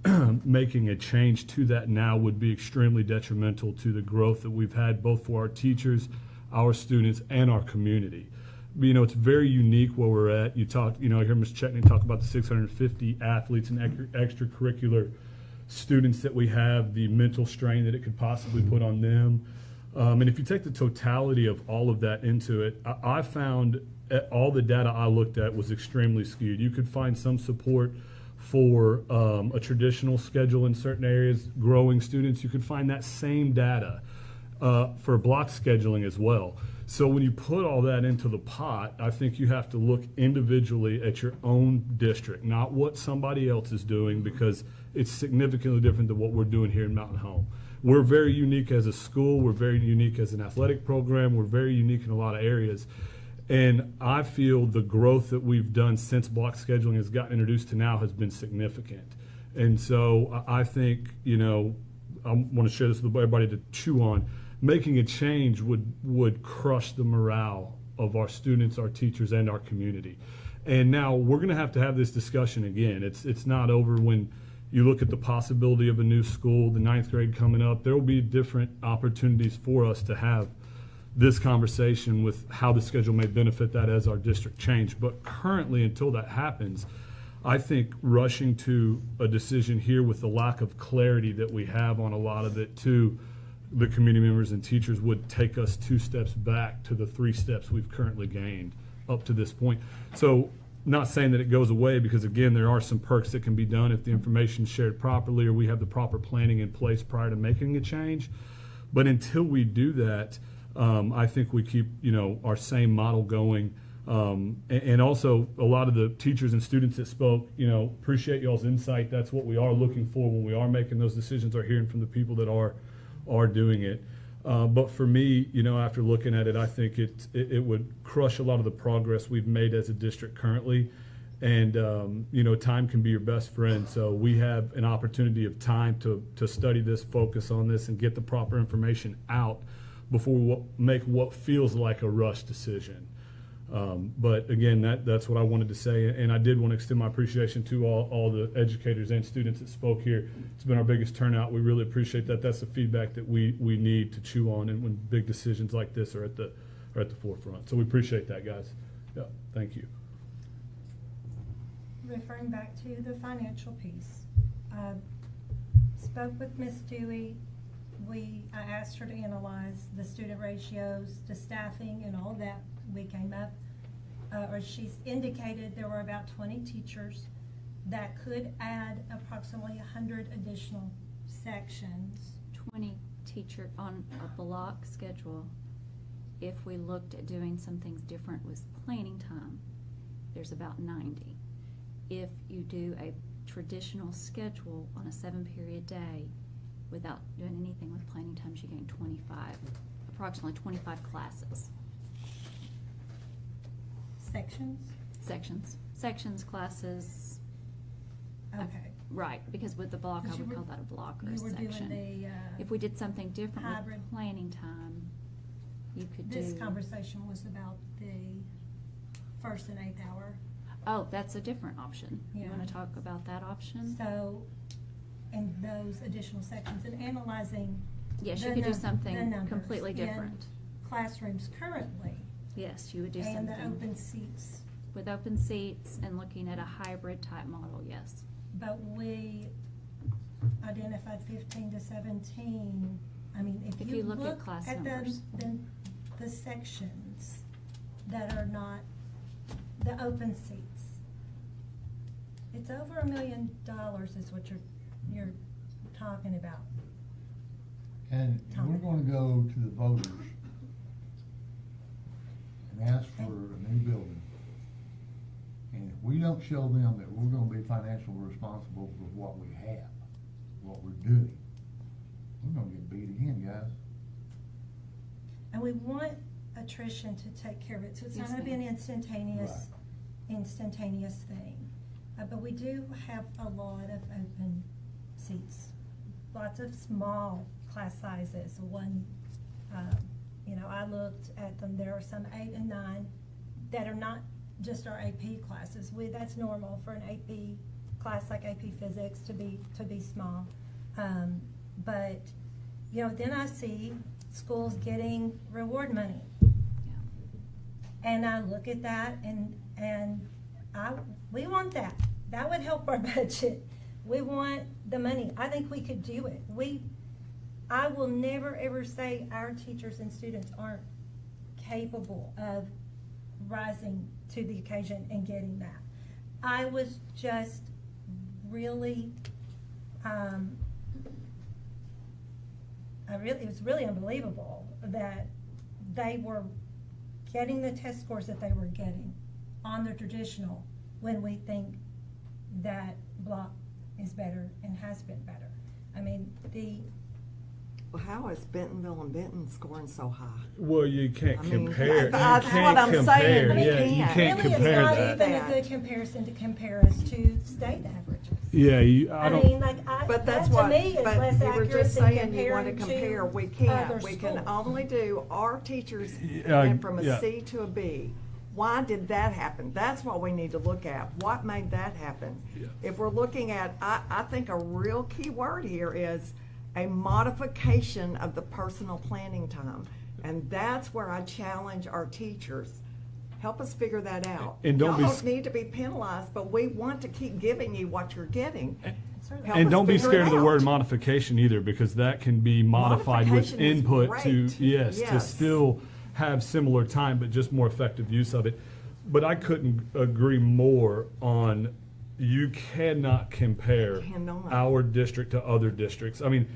making a change to that now would be extremely detrimental to the growth that we've had both for our teachers, our students, and our community. But, you know, it's very unique where we're at. You know, I hear Ms. Chetney talk about the 650 athletes and extracurricular students that we have, the mental strain that it could possibly put on them. And if you take the totality of all of that into it, I found all the data I looked at was extremely skewed. You could find some support for a traditional schedule in certain areas, growing students. You could find that same data for block scheduling as well. So when you put all that into the pot, I think you have to look individually at your own district, not what somebody else is doing, because it's significantly different than what we're doing here in Mountain Home. We're very unique as a school. We're very unique as an athletic program. We're very unique in a lot of areas. And I feel the growth that we've done since block scheduling has gotten introduced to now has been significant. And so I think, you know, I want to share this with everybody to chew on. Making a change would crush the morale of our students, our teachers, and our community. And now we're going to have this discussion again. It's not over when you look at the possibility of a new school, the 9th grade coming up. There will be different opportunities for us to have this conversation with how the schedule may benefit that as our district change. But currently, until that happens, I think rushing to a decision here with the lack of clarity that we have on a lot of it to the community members and teachers would take us 2 steps back to the 3 steps we've currently gained up to this point. So not saying that it goes away, because again, there are some perks that can be done if the information is shared properly or we have the proper planning in place prior to making a change. But until we do that, I think we keep, you know, our same model going. And also a lot of the teachers and students that spoke, you know, appreciate y'all's insight. That's what we are looking for when we are making those decisions, or hearing from the people that are doing it. But for me, you know, after looking at it, I think it would crush a lot of the progress we've made as a district currently. And, you know, time can be your best friend. So we have an opportunity of time to study this, focus on this, and get the proper information out before we make what feels like a rush decision. But again, that's what I wanted to say, and I did want to extend my appreciation to all the educators and students that spoke here. It's been our biggest turnout. We really appreciate that. That's the feedback that we need to chew on, and when big decisions like this are at the forefront. So we appreciate that, guys. Yeah, thank you. Referring back to the financial piece, spoke with Ms. Dewey. I asked her to analyze the student ratios, the staffing, and all that. We came up, or she's indicated there were about 20 teachers that could add approximately 100 additional sections. 20 teacher on a block schedule. If we looked at doing some things different with planning time, there's about 90. If you do a traditional schedule on a 7-period day without doing anything with planning times, you gain approximately 25 classes. Sections, classes. Okay. Right, because with the block, I would call that a block or a section. If we did something different hybrid with planning time, you could do. This conversation was about the 1st and 8th hour. Oh, that's a different option. Yeah. You want to talk about that option? So, and those additional sections, and analyzing. Yes, you could do something completely different. Classrooms currently. Yes, you would do something. And the open seats. With open seats and looking at a hybrid type model, yes. But we identified 15 to 17. I mean, if you look at class at numbers. the sections that are not the open seats, it's over $1 million is what you're talking about. And we're going to go to the voters and ask for a new building. And if we don't show them that we're going to be financially responsible for what we have, what we're doing, we're going to get beat again, guys. And we want attrition to take care of it, so it's not going to be an instantaneous thing. But we do have a lot of open seats, lots of small class sizes. You know, I looked at them. There are some 8 and 9 that are not just our AP classes. That's normal for an AP class like AP Physics to be small. But you know, then I see schools getting reward money, and I look at that, and we want that. That would help our budget. We want the money. I think we could do it. I will never ever say our teachers and students aren't capable of rising to the occasion and getting that. I was just really it was really unbelievable that they were getting the test scores that they were getting on the traditional when we think that block is better and has been better. I mean, Well, how is Bentonville and Benton scoring so high? Well, you can't I mean, compare. that's You what can't I'm saying. compare. We Yeah, you can't. can't really, compare it's not that. even a good comparison to compare us to state averages. Yeah, I mean, But that's that what, to me is but less you were accurate just than saying you want to comparing compare. to We can't. other We can schools. only do our teachers Yeah, went from a yeah. C to a B. Why did that happen? That's what we need to look at. What made that happen? Yeah. If we're looking at, I think a real key word here is a modification of the personal planning time. And that's where I challenge our teachers. Help us figure that out. And don't Y'all be need to be penalized, but we want to keep giving you what you're getting. Help And us don't be figure scared it of the out. word modification either, because that can be modified with Modification is input to, great. yes, to Yes. still have similar time, but just more effective use of it. But I couldn't agree more on, you cannot compare Cannot. our district to other districts. I mean,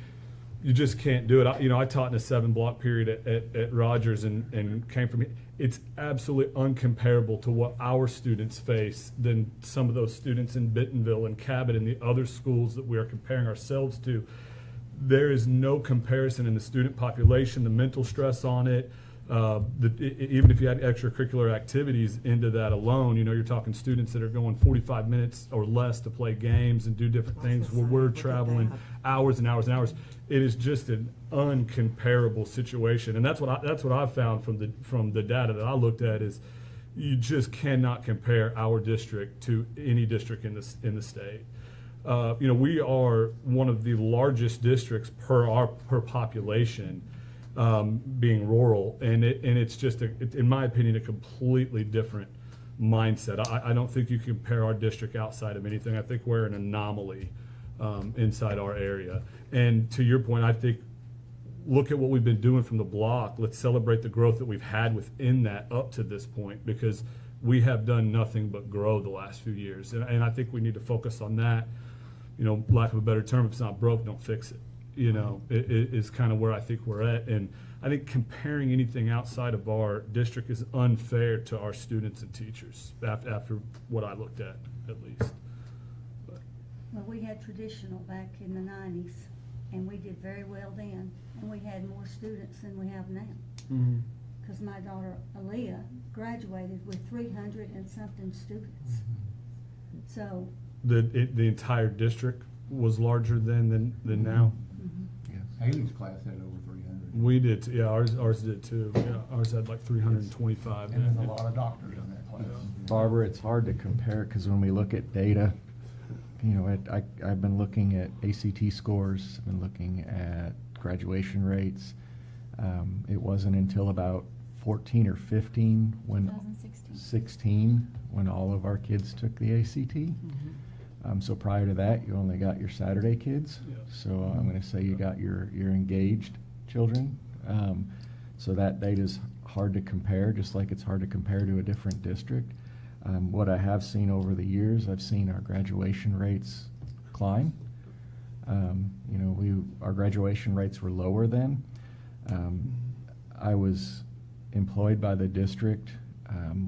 you just can't do it. I taught in a 7-block period at Rogers and came from here. It's absolutely uncomparable to what our students face than some of those students in Bentonville and Cabot and the other schools that we are comparing ourselves to. There is no comparison in the student population, the mental stress on it. Even if you had extracurricular activities into that alone, you're talking students that are going 45 minutes or less to play games and do different things where we're traveling hours and hours and hours. It is just an uncomparable situation, and that's what I found from the data that I looked at is you just cannot compare our district to any district in the state. We are one of the largest districts per population. Being rural, and it's just in my opinion, a completely different mindset. I don't think you can compare our district outside of anything. I think we're an anomaly inside our area. And to your point, I think look at what we've been doing from the block. Let's celebrate the growth that we've had within that up to this point, because we have done nothing but grow the last few years. And I think we need to focus on that. Lack of a better term, if it's not broke, don't fix it. It is kind of where I think we're at. And I think comparing anything outside of our district is unfair to our students and teachers after what I looked at least. Well, we had traditional back in the 90s, and we did very well then, and we had more students than we have now. Mm-hmm. Because my daughter Aaliyah graduated with 300 and something students. So. The entire district was larger then than now. Haley's class had over 300. We did, yeah, ours did too. Yeah, ours had like 325. And there's a lot of doctors in that class. Barbara, it's hard to compare because when we look at data, I've been looking at ACT scores, I've been looking at graduation rates. It wasn't until about 14 or 15 when 16 when all of our kids took the ACT. So prior to that, you only got your Saturday kids. Yeah. So I'm going to say you got your engaged children. So that data is hard to compare, just like it's hard to compare to a different district. What I have seen over the years, I've seen our graduation rates climb. Our graduation rates were lower then. I was employed by the district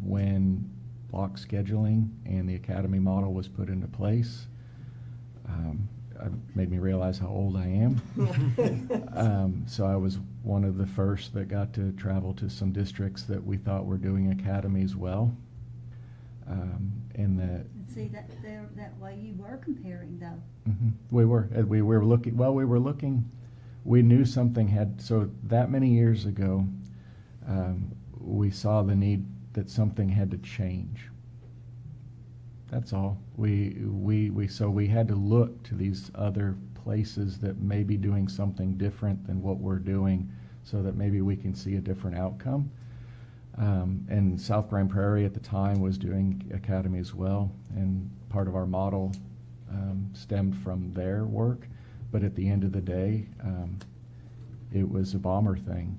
when block scheduling and the academy model was put into place. It made me realize how old I am. So I was one of the first that got to travel to some districts that we thought were doing academies well. And see, that way you were comparing though. Mm-hmm. We were looking, we knew something had, so that many years ago, we saw the need that something had to change. That's all. So we had to look to these other places that may be doing something different than what we're doing so that maybe we can see a different outcome. And South Grand Prairie at the time was doing academy as well, and part of our model stemmed from their work. But at the end of the day, it was a bomber thing.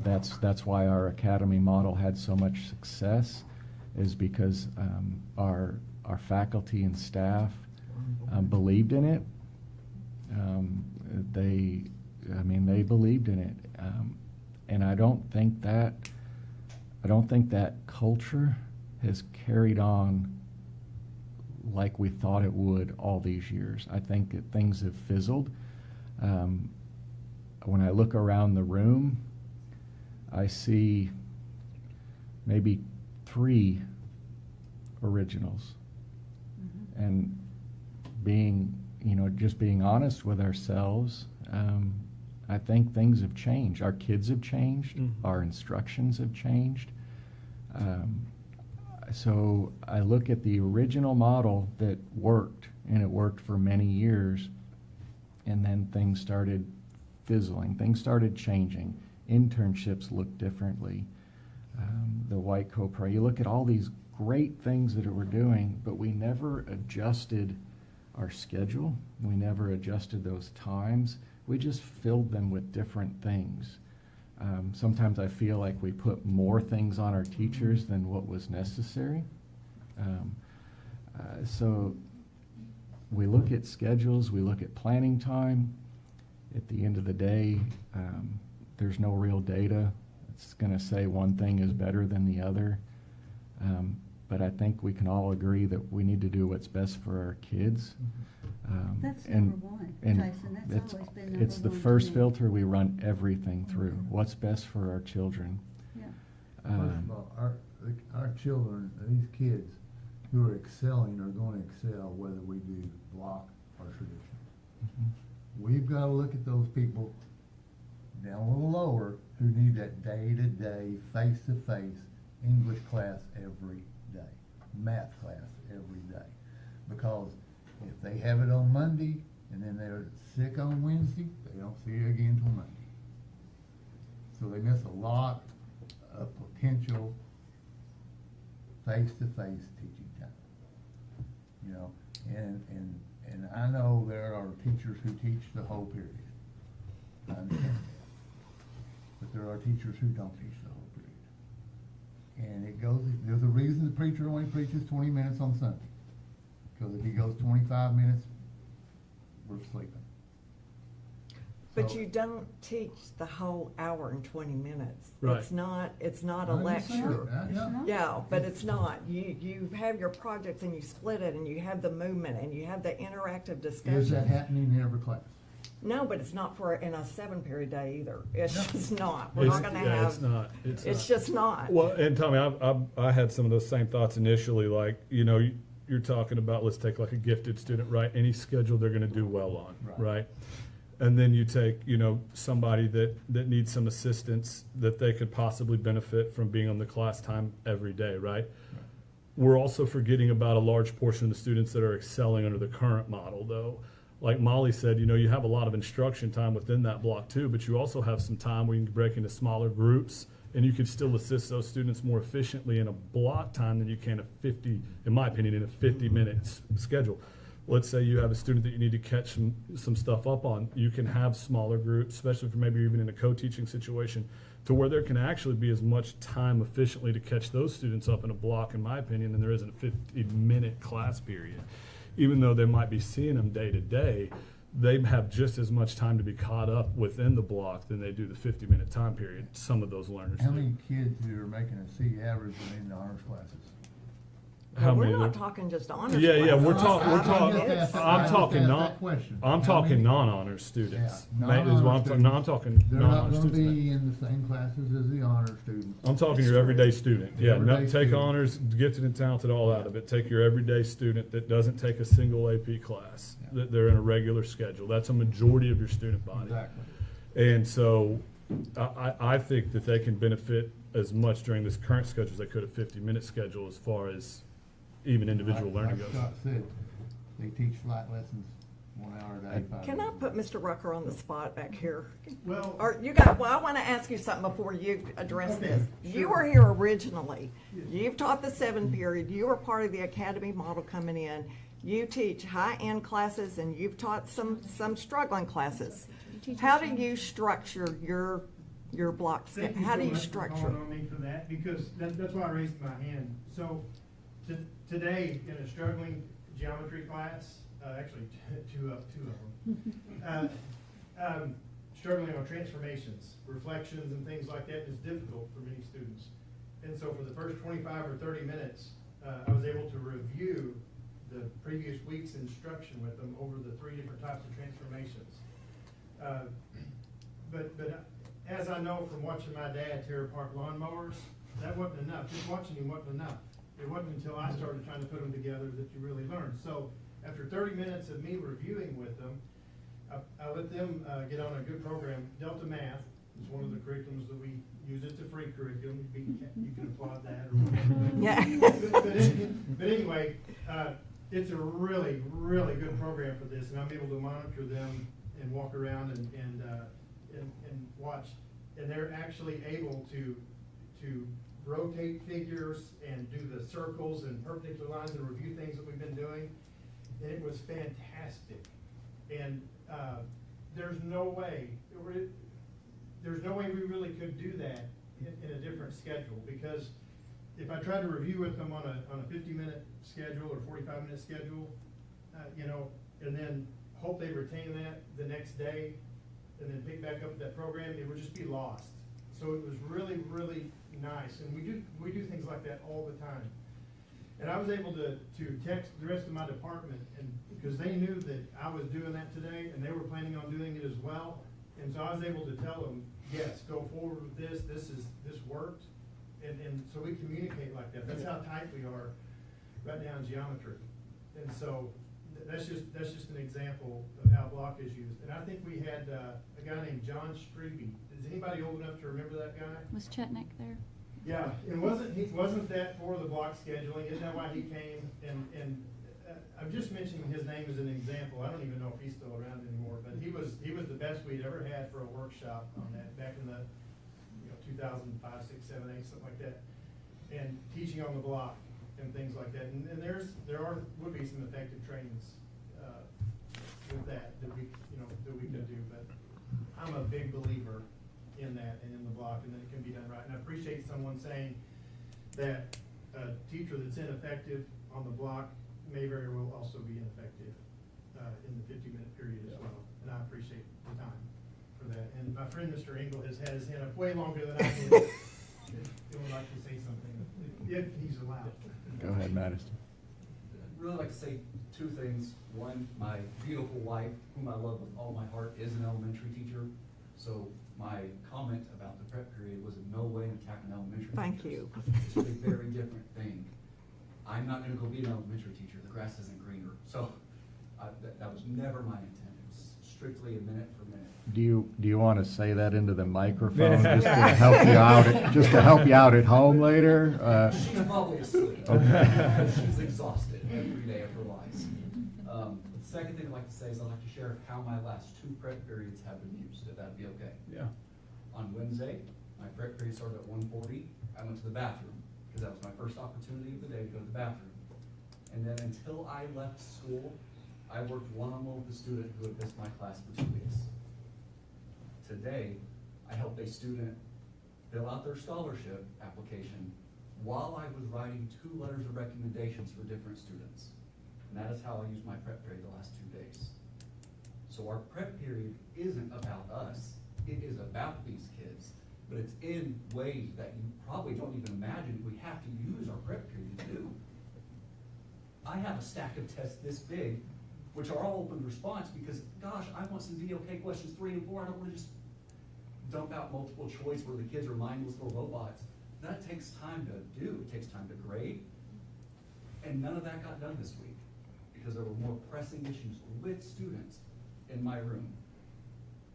That's why our academy model had so much success, is because our faculty and staff believed in it. I mean, they believed in it. And I don't think that culture has carried on like we thought it would all these years. I think that things have fizzled. When I look around the room, I see maybe 3 originals. And just being honest with ourselves, I think things have changed. Our kids have changed. Our instructions have changed. So I look at the original model that worked, and it worked for many years, and then things started fizzling. Things started changing. Internships look differently. The white co-pro. You look at all these great things that we're doing, but we never adjusted our schedule. We never adjusted those times. We just filled them with different things. Sometimes I feel like we put more things on our teachers than what was necessary. So we look at schedules, we look at planning time. At the end of the day, there's no real data. It's going to say one thing is better than the other. But I think we can all agree that we need to do what's best for our kids. That's and, number one, and Jason. That's always been number it's the one to first me. filter we run everything through. What's best for our children. Yeah. First of all, our children, these kids who are excelling are going to excel whether we do block or traditional. We've got to look at those people down a little lower who need that day-to-day, face-to-face English class every day, math class every day. Because if they have it on Monday and then they're sick on Wednesday, they don't see it again until Monday. So they miss a lot of potential face-to-face teaching time. You know, and I know there are teachers who teach the whole period. I understand that. But there are teachers who don't teach the whole period. And there's a reason the preacher only preaches 20 minutes on Sunday. Because if he goes 25 minutes, we're sleeping. But So- you don't teach the whole hour and 20 minutes. Right. It's not a I understand lecture. that, yeah. Yeah, but it's not. You have your projects and you split it and you have the movement and you have the interactive discussion. Is that happening in every class? No, but it's not in a 7-period day either. It's just not. We're It's- not gonna yeah, have. it's not. It's not. just not. Well, and Tommy, I had some of those same thoughts initially, like, you're talking about, let's take like a gifted student, right? Any schedule they're gonna do well on, right? And then you take, somebody that needs some assistance that they could possibly benefit from being on the class time every day, right? We're also forgetting about a large portion of the students that are excelling under the current model, though. Like Molly said, you have a lot of instruction time within that block too, but you also have some time where you can break into smaller groups and you could still assist those students more efficiently in a block time than you can in my opinion, in a 50-minute schedule. Let's say you have a student that you need to catch some stuff up on. You can have smaller groups, especially if maybe even in a co-teaching situation, to where there can actually be as much time efficiently to catch those students up in a block, in my opinion, than there is in a 50-minute class period. Even though they might be seeing them day to day, they have just as much time to be caught up within the block than they do the 50-minute time period. Some of those learners How do. many kids who are making a C average in the honors classes? Well, we're not talking just honors. Yeah, classes. we're talking. I'm talking non-honors students. Yeah, Is what I'm talking. No, I'm talking They're not non-honors gonna students. be in the same classes as the honor students. I'm talking your everyday student. Yeah, Everyday take student. honors, gifted and talented, all out of it. Take your everyday student that doesn't take a single AP class. That they're in a regular schedule. That's a majority of your student body. Exactly. And so, I think that they can benefit as much during this current schedule as they could a 50-minute schedule, as far as even individual learning goes. Like Scott said, they teach flight lessons 1 hour a day. 5 Can days I a put week. Mr. Rucker on the spot back here? Well, Or I want to ask you something before you address this. You were here originally. You've taught the 7-period. You were part of the academy model coming in. You teach high-end classes and you've taught some struggling classes. How do you structure your block schedule? How do you structure? Thank you so much for calling on me for that, because that's why I raised my hand. So today, in a struggling geometry class, actually two of them, struggling on transformations, reflections and things like that is difficult for many students. And so for the first 25 or 30 minutes, I was able to review the previous week's instruction with them over the 3 different types of transformations. But as I know from watching my dad tear apart lawnmowers, that wasn't enough. Just watching him wasn't enough. It wasn't until I started trying to put them together that you really learn. So after 30 minutes of me reviewing with them, I let them get on a good program. Delta Math is one of the curriculums that we use. It's a free curriculum. You can applaud that or whatever. Yeah. But anyway, it's a really, really good program for this, and I'm able to monitor them and walk around and watch. And they're actually able to rotate figures and do the circles and perpendicular lines and review things that we've been doing. And it was fantastic. And there's no way we really could do that in a different schedule, because if I try to review with them on a 50-minute schedule or 45-minute schedule, you know, and then hope they retain that the next day and then pick back up that program, it would just be lost. So it was really, really nice. And we do things like that all the time. And I was able to text the rest of my department, and because they knew that I was doing that today and they were planning on doing it as well. And so I was able to tell them, yes, go forward with this. This worked. And so we communicate like that. That's how tight we are right now in geometry. And so that's just an example of how block is used. And I think we had a guy named John Strebe. Is anybody old enough to remember that guy? Was Chutnick there? Yeah, and wasn't that for the block scheduling? Isn't that why he came? And I'm just mentioning his name as an example. I don't even know if he's still around anymore, but he was the best we'd ever had for a workshop on that back in the 2005, 6, 7, 8, something like that, and teaching on the block and things like that. And would be some effective trainings with that we could do. But I'm a big believer in that and in the block, and that it can be done right. And I appreciate someone saying that a teacher that's ineffective on the block may very well also be ineffective in the 50-minute period as well. And I appreciate the time for that. And my friend Mr. Engel has had his hand up way longer than I did. He would like to say something, if he's allowed. Go ahead, Madison. I'd really like to say 2 things. One, my beautiful wife, whom I love with all my heart, is an elementary teacher. So my comment about the prep period was in no way an attack on elementary teachers. Thank you. It's a very different thing. I'm not going to go be an elementary teacher. The grass isn't greener. So that was never my intent. It was strictly a minute for minute. Do you want to say that into the microphone just to help you out? Just to help you out at home later? She's probably asleep. Okay. She's exhausted every day of her life. The second thing I'd like to say is I'd like to share how my last 2 prep periods have been used, if that'd be okay. Yeah. On Wednesday, my prep period started at 1:40. I went to the bathroom because that was my first opportunity of the day to go to the bathroom. And then until I left school, I worked one-on-one with a student who had missed my class for 2 weeks. Today, I helped a student fill out their scholarship application while I was writing 2 letters of recommendations for different students. And that is how I used my prep period the last 2 days. So our prep period isn't about us. It is about these kids, but it's in ways that you probably don't even imagine we have to use our prep period to do. I have a stack of tests this big, which are all open response because, gosh, I want some VOK questions 3 and 4. I don't want to just dump out multiple choice where the kids are mindless little robots. That takes time to do. It takes time to grade. And none of that got done this week because there were more pressing issues with students in my room.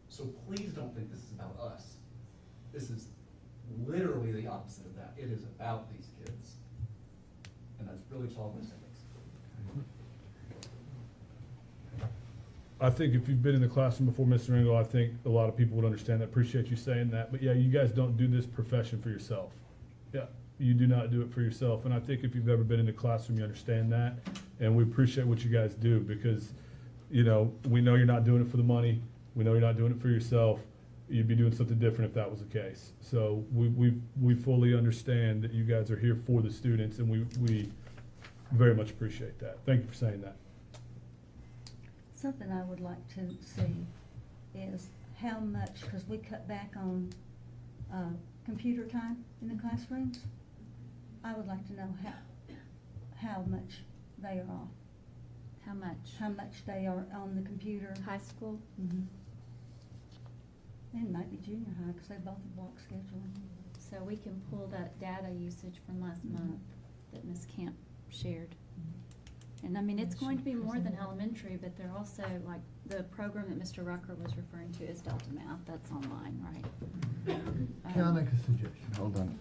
So please don't think this is about us. This is literally the opposite of that. It is about these kids. And that's really all I'm going to say. I think if you've been in the classroom before, Mr. Engel, I think a lot of people would understand that. Appreciate you saying that. But yeah, you guys don't do this profession for yourself. Yeah, you do not do it for yourself. And I think if you've ever been in the classroom, you understand that. And we appreciate what you guys do because, we know you're not doing it for the money. We know you're not doing it for yourself. You'd be doing something different if that was the case. So we fully understand that you guys are here for the students, and we very much appreciate that. Thank you for saying that. Something I would like to see is how much, because we cut back on computer time in the classrooms. I would like to know how much they are off. How much? How much they are on the computer. High school? Mm-hmm. And maybe junior high, because they both are block scheduling. So we can pull that data usage from last month that Ms. Camp shared. And I mean, it's going to be more than elementary, but they're also, like, the program that Mr. Rucker was referring to is Delta Math. That's online, right? Can I make a suggestion? Hold on.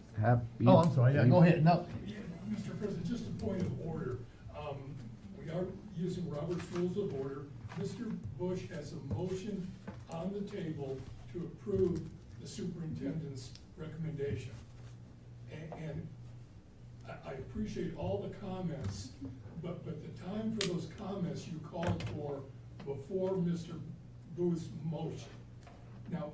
Oh, I'm sorry, yeah, go ahead, no. Yeah, Mr. President, just a point of order. We are using Robert's Rules of Order. Mr. Bush has a motion on the table to approve the superintendent's recommendation. And I appreciate all the comments, but the time for those comments you called for before Mr. Booth's motion. Now,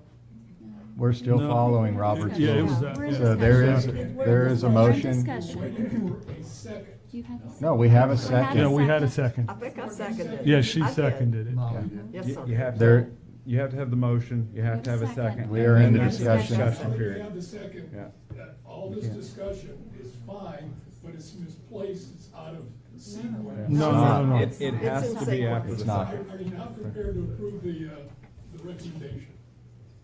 We're still No. following Robert's Yeah, it rules. was that, We're in yeah. So there is, discussion. there is a We're in motion. discussion. waiting for a second. Do you have a second? No, we have a We second. Yeah, we had a second. I think I seconded it. Yeah, she I did. seconded it. Molly did. Yes, You sir. you have There- to, you have to have the motion, you have to have a second. We are in And the there's a discussion. Discussion We period. have the second. Yeah. All this discussion is fine, but it's misplaced, it's out of sequence. No, It's not. no, no. It has It's to be in after the It's not. second. Are you not prepared to approve the recommendation?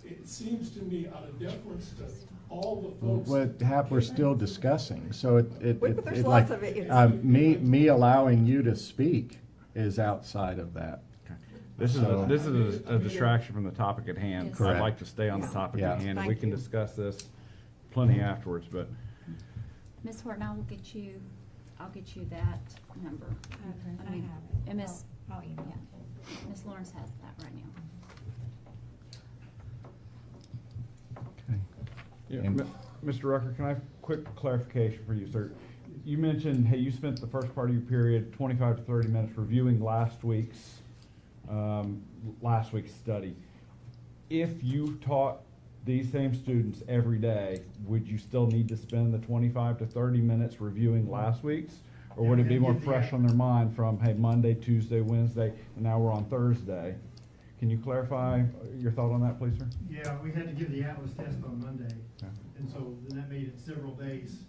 It seems to me out of deference to all the folks. What Hap, we're still discussing, so But there's like, lots of it. me allowing you to speak is outside of that. This is, So- this is a distraction from the topic at hand. Yes. I'd Correct. like to stay on the topic Yeah. at hand, and we Thank can you. discuss this plenty afterwards, but Ms. Horton, I'll get you that number. I mean, and Ms. I'll email. Yeah, Ms. Lawrence has that right now. Okay. Yeah, And- Mr. Rucker, can I have quick clarification for you, sir? You mentioned, hey, you spent the first part of your period, 25 to 30 minutes, reviewing last week's study. If you taught these same students every day, would you still need to spend the 25 to 30 minutes reviewing last week's? Or would it be more fresh on their mind from, hey, Monday, Tuesday, Wednesday, and now we're on Thursday? Can you clarify your thought on that, please, sir? Yeah, we had to give the Atlas test on Monday, Okay. and so then that made it several days.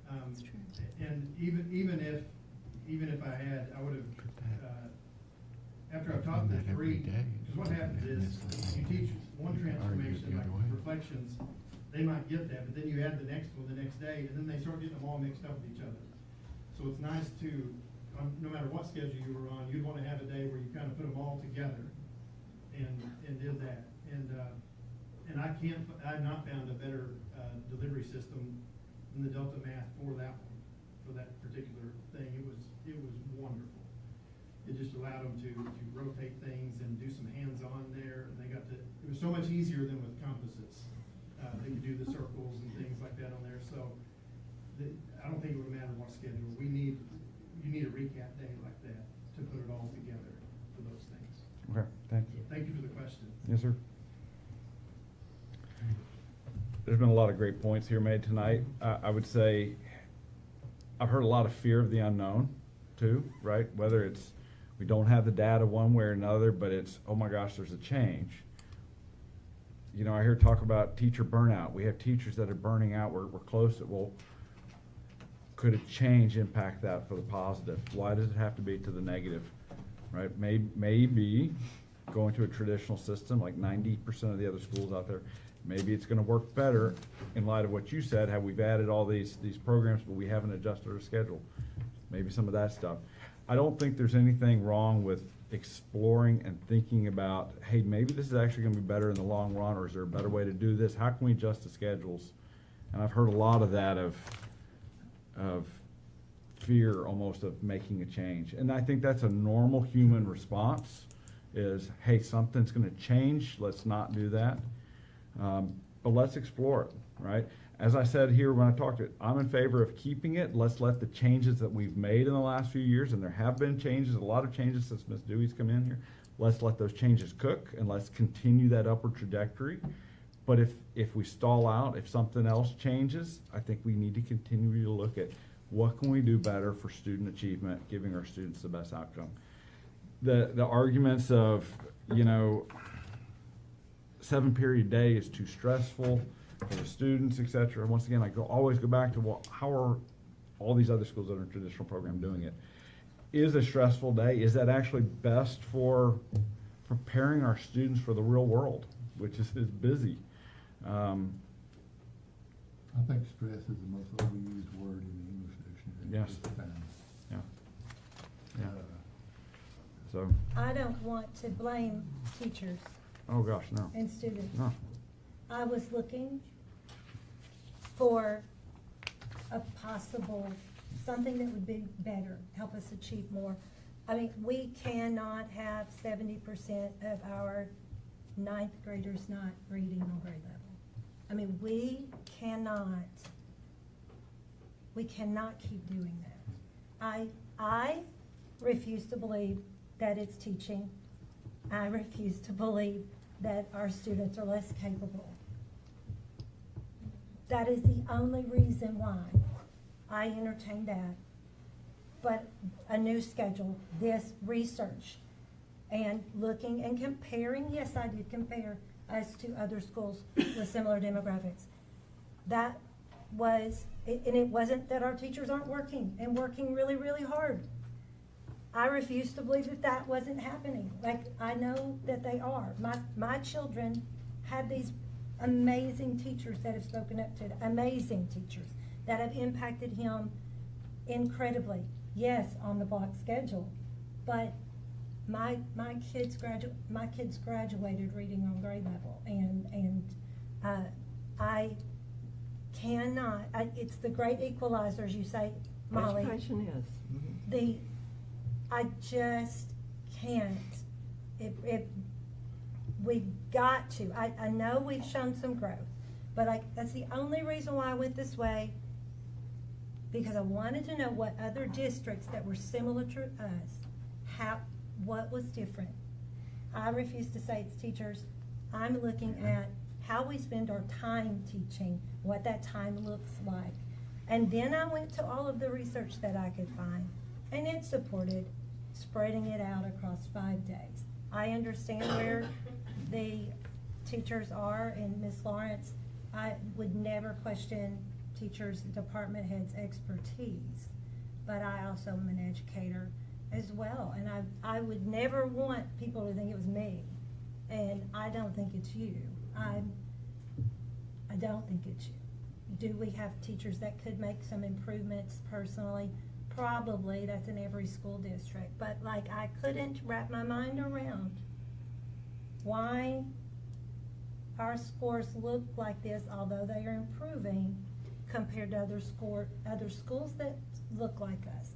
That's true. And even if I had, I would've, after I've taught the three, because what happens is, you teach one transformation, like reflections, they might get that, but then you add the next one the next day, and then they start getting them all mixed up with each other. So it's nice to, no matter what schedule you were on, you'd wanna have a day where you kind of put them all together and did that. And I've not found a better, delivery system than the Delta Math for that one, for that particular thing. It was wonderful. It just allowed them to rotate things and do some hands-on there, and it was so much easier than with composites. They could do the circles and things like that on there, so I don't think it would matter what schedule. You need a recap day like that to put it all together for those things. Okay, thank you. Thank you for the question. Yes, sir. There's been a lot of great points here made tonight. I would say, I've heard a lot of fear of the unknown too, right? Whether it's, we don't have the data one way or another, but it's, oh my gosh, there's a change. You know, I hear talk about teacher burnout. We have teachers that are burning out. We're close to, well, could a change impact that for the positive? Why does it have to be to the negative, right? Maybe going to a traditional system like 90% of the other schools out there, maybe it's gonna work better in light of what you said, how we've added all these programs, but we haven't adjusted our schedule. Maybe some of that stuff. I don't think there's anything wrong with exploring and thinking about, hey, maybe this is actually gonna be better in the long run, or is there a better way to do this? How can we adjust the schedules? And I've heard a lot of that of fear almost of making a change. And I think that's a normal human response is, hey, something's gonna change, let's not do that. But let's explore it, right? As I said here when I talked it, I'm in favor of keeping it. Let's let the changes that we've made in the last few years, and there have been changes, a lot of changes since Ms. Dewey's come in here. Let's let those changes cook and let's continue that upward trajectory. But if we stall out, if something else changes, I think we need to continue to look at what can we do better for student achievement, giving our students the best outcome. The arguments of, you know, 7-period day is too stressful for the students, et cetera. Once again, always go back to how are all these other schools that are in traditional program doing it? Is a stressful day, is that actually best for preparing our students for the real world, which is busy? I think stress is the most overused word in the English dictionary. Yes. It's found. Yeah. Yeah. So. I don't want to blame teachers Oh, gosh, no. and students. No. I was looking for a possible, something that would be better, help us achieve more. I mean, we cannot have 70% of our 9th graders not reading on grade level. I mean, we cannot keep doing that. I refuse to believe that it's teaching. I refuse to believe that our students are less capable. That is the only reason why I entertain that. But a new schedule, this research, and looking and comparing, yes, I did compare us to other schools with similar demographics. That was, and it wasn't that our teachers aren't working and working really, really hard. I refuse to believe that that wasn't happening. Like, I know that they are. My children have these amazing teachers that have spoken up to it, amazing teachers that have impacted him incredibly. Yes, on the block schedule, but my kids graduated reading on grade level, and I cannot. It's the great equalizer, as you say, Molly. Education is. Mm-hmm. I just can't. We've got to. I know we've shown some growth, but that's the only reason why I went this way, because I wanted to know what other districts that were similar to us, what was different. I refuse to say it's teachers. I'm looking at how we spend our time teaching, what that time looks like. And then I went to all of the research that I could find, and it supported spreading it out across 5 days. I understand where the teachers are, and Ms. Lawrence, I would never question teachers' department heads' expertise, but I also am an educator as well, and I would never want people to think it was me, and I don't think it's you. I don't think it's you. Do we have teachers that could make some improvements personally? Probably. That's in every school district, but like, I couldn't wrap my mind around why our scores look like this, although they are improving compared to other schools that look like us.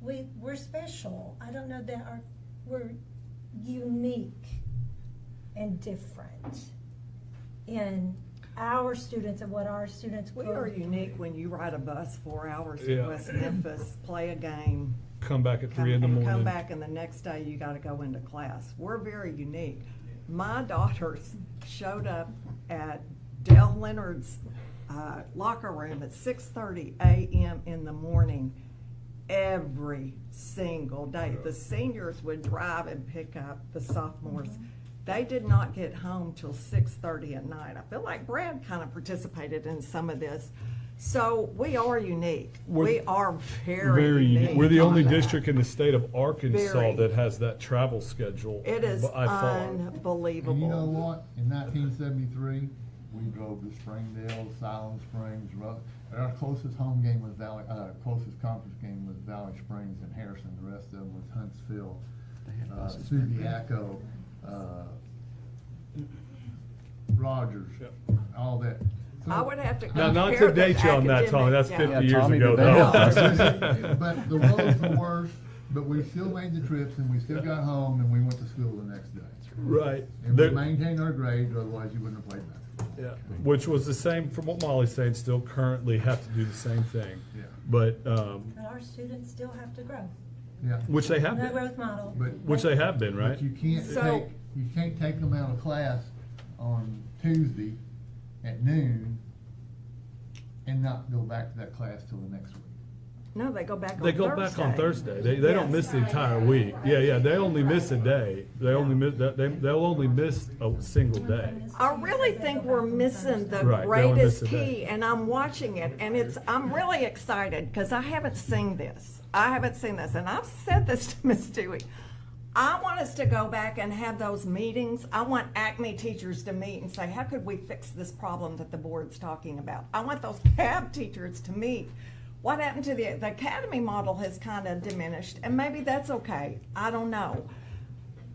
We're special. I don't know that we're unique and different in our students and what our students We go are through. unique when you ride a bus 4 hours Yeah. to West Memphis, play a game. Come back at 3 in the morning. Come back, and the next day you gotta go into class. We're very unique. My daughters showed up at Dale Leonard's locker room at 6:30 a.m. in the morning every single day. The seniors would drive and pick up the sophomores. They did not get home till 6:30 at night. I feel like Brad kind of participated in some of this. So we are unique. We are very unique. We're the only on that. district in the state of Arkansas Very. that has that travel schedule. It is by far. unbelievable. And you know what? In 1973, we drove to Springdale, Silent Springs. Our closest home game was closest conference game was Valley Springs and Harrison. The rest of them was Huntsville, Subiaco, Rogers, all that. So, I would have to Now, not compare to the date you on that, Tommy, that's academic- 50 years Tommy, ago. did they help though. us? but the roads were worse, but we still made the trips and we still got home and we went to school the next day. Right. And we There- maintained our grades, otherwise you wouldn't have played basketball. Yeah, which was the same, from what Molly's saying, still currently have to do the same thing. Yeah. But, But our students still have to grow. Yeah. which they have No been, growth model. which they have been, right? But you can't So- take them out of class on Tuesday at noon and not go back to that class till the next week. No, they go back on They go back on Thursday. They don't miss the entire week. Yeah, they only miss a day. They'll only miss a single day. I really think we're missing the Right, they only miss greatest a day. key, and I'm watching it, and I'm really excited, because I haven't seen this. And I've said this to Ms. Dewey. I want us to go back and have those meetings. I want ACME teachers to meet and say, how could we fix this problem that the board's talking about? I want those CAB teachers to meet. What happened to the academy model has kind of diminished, and maybe that's okay. I don't know.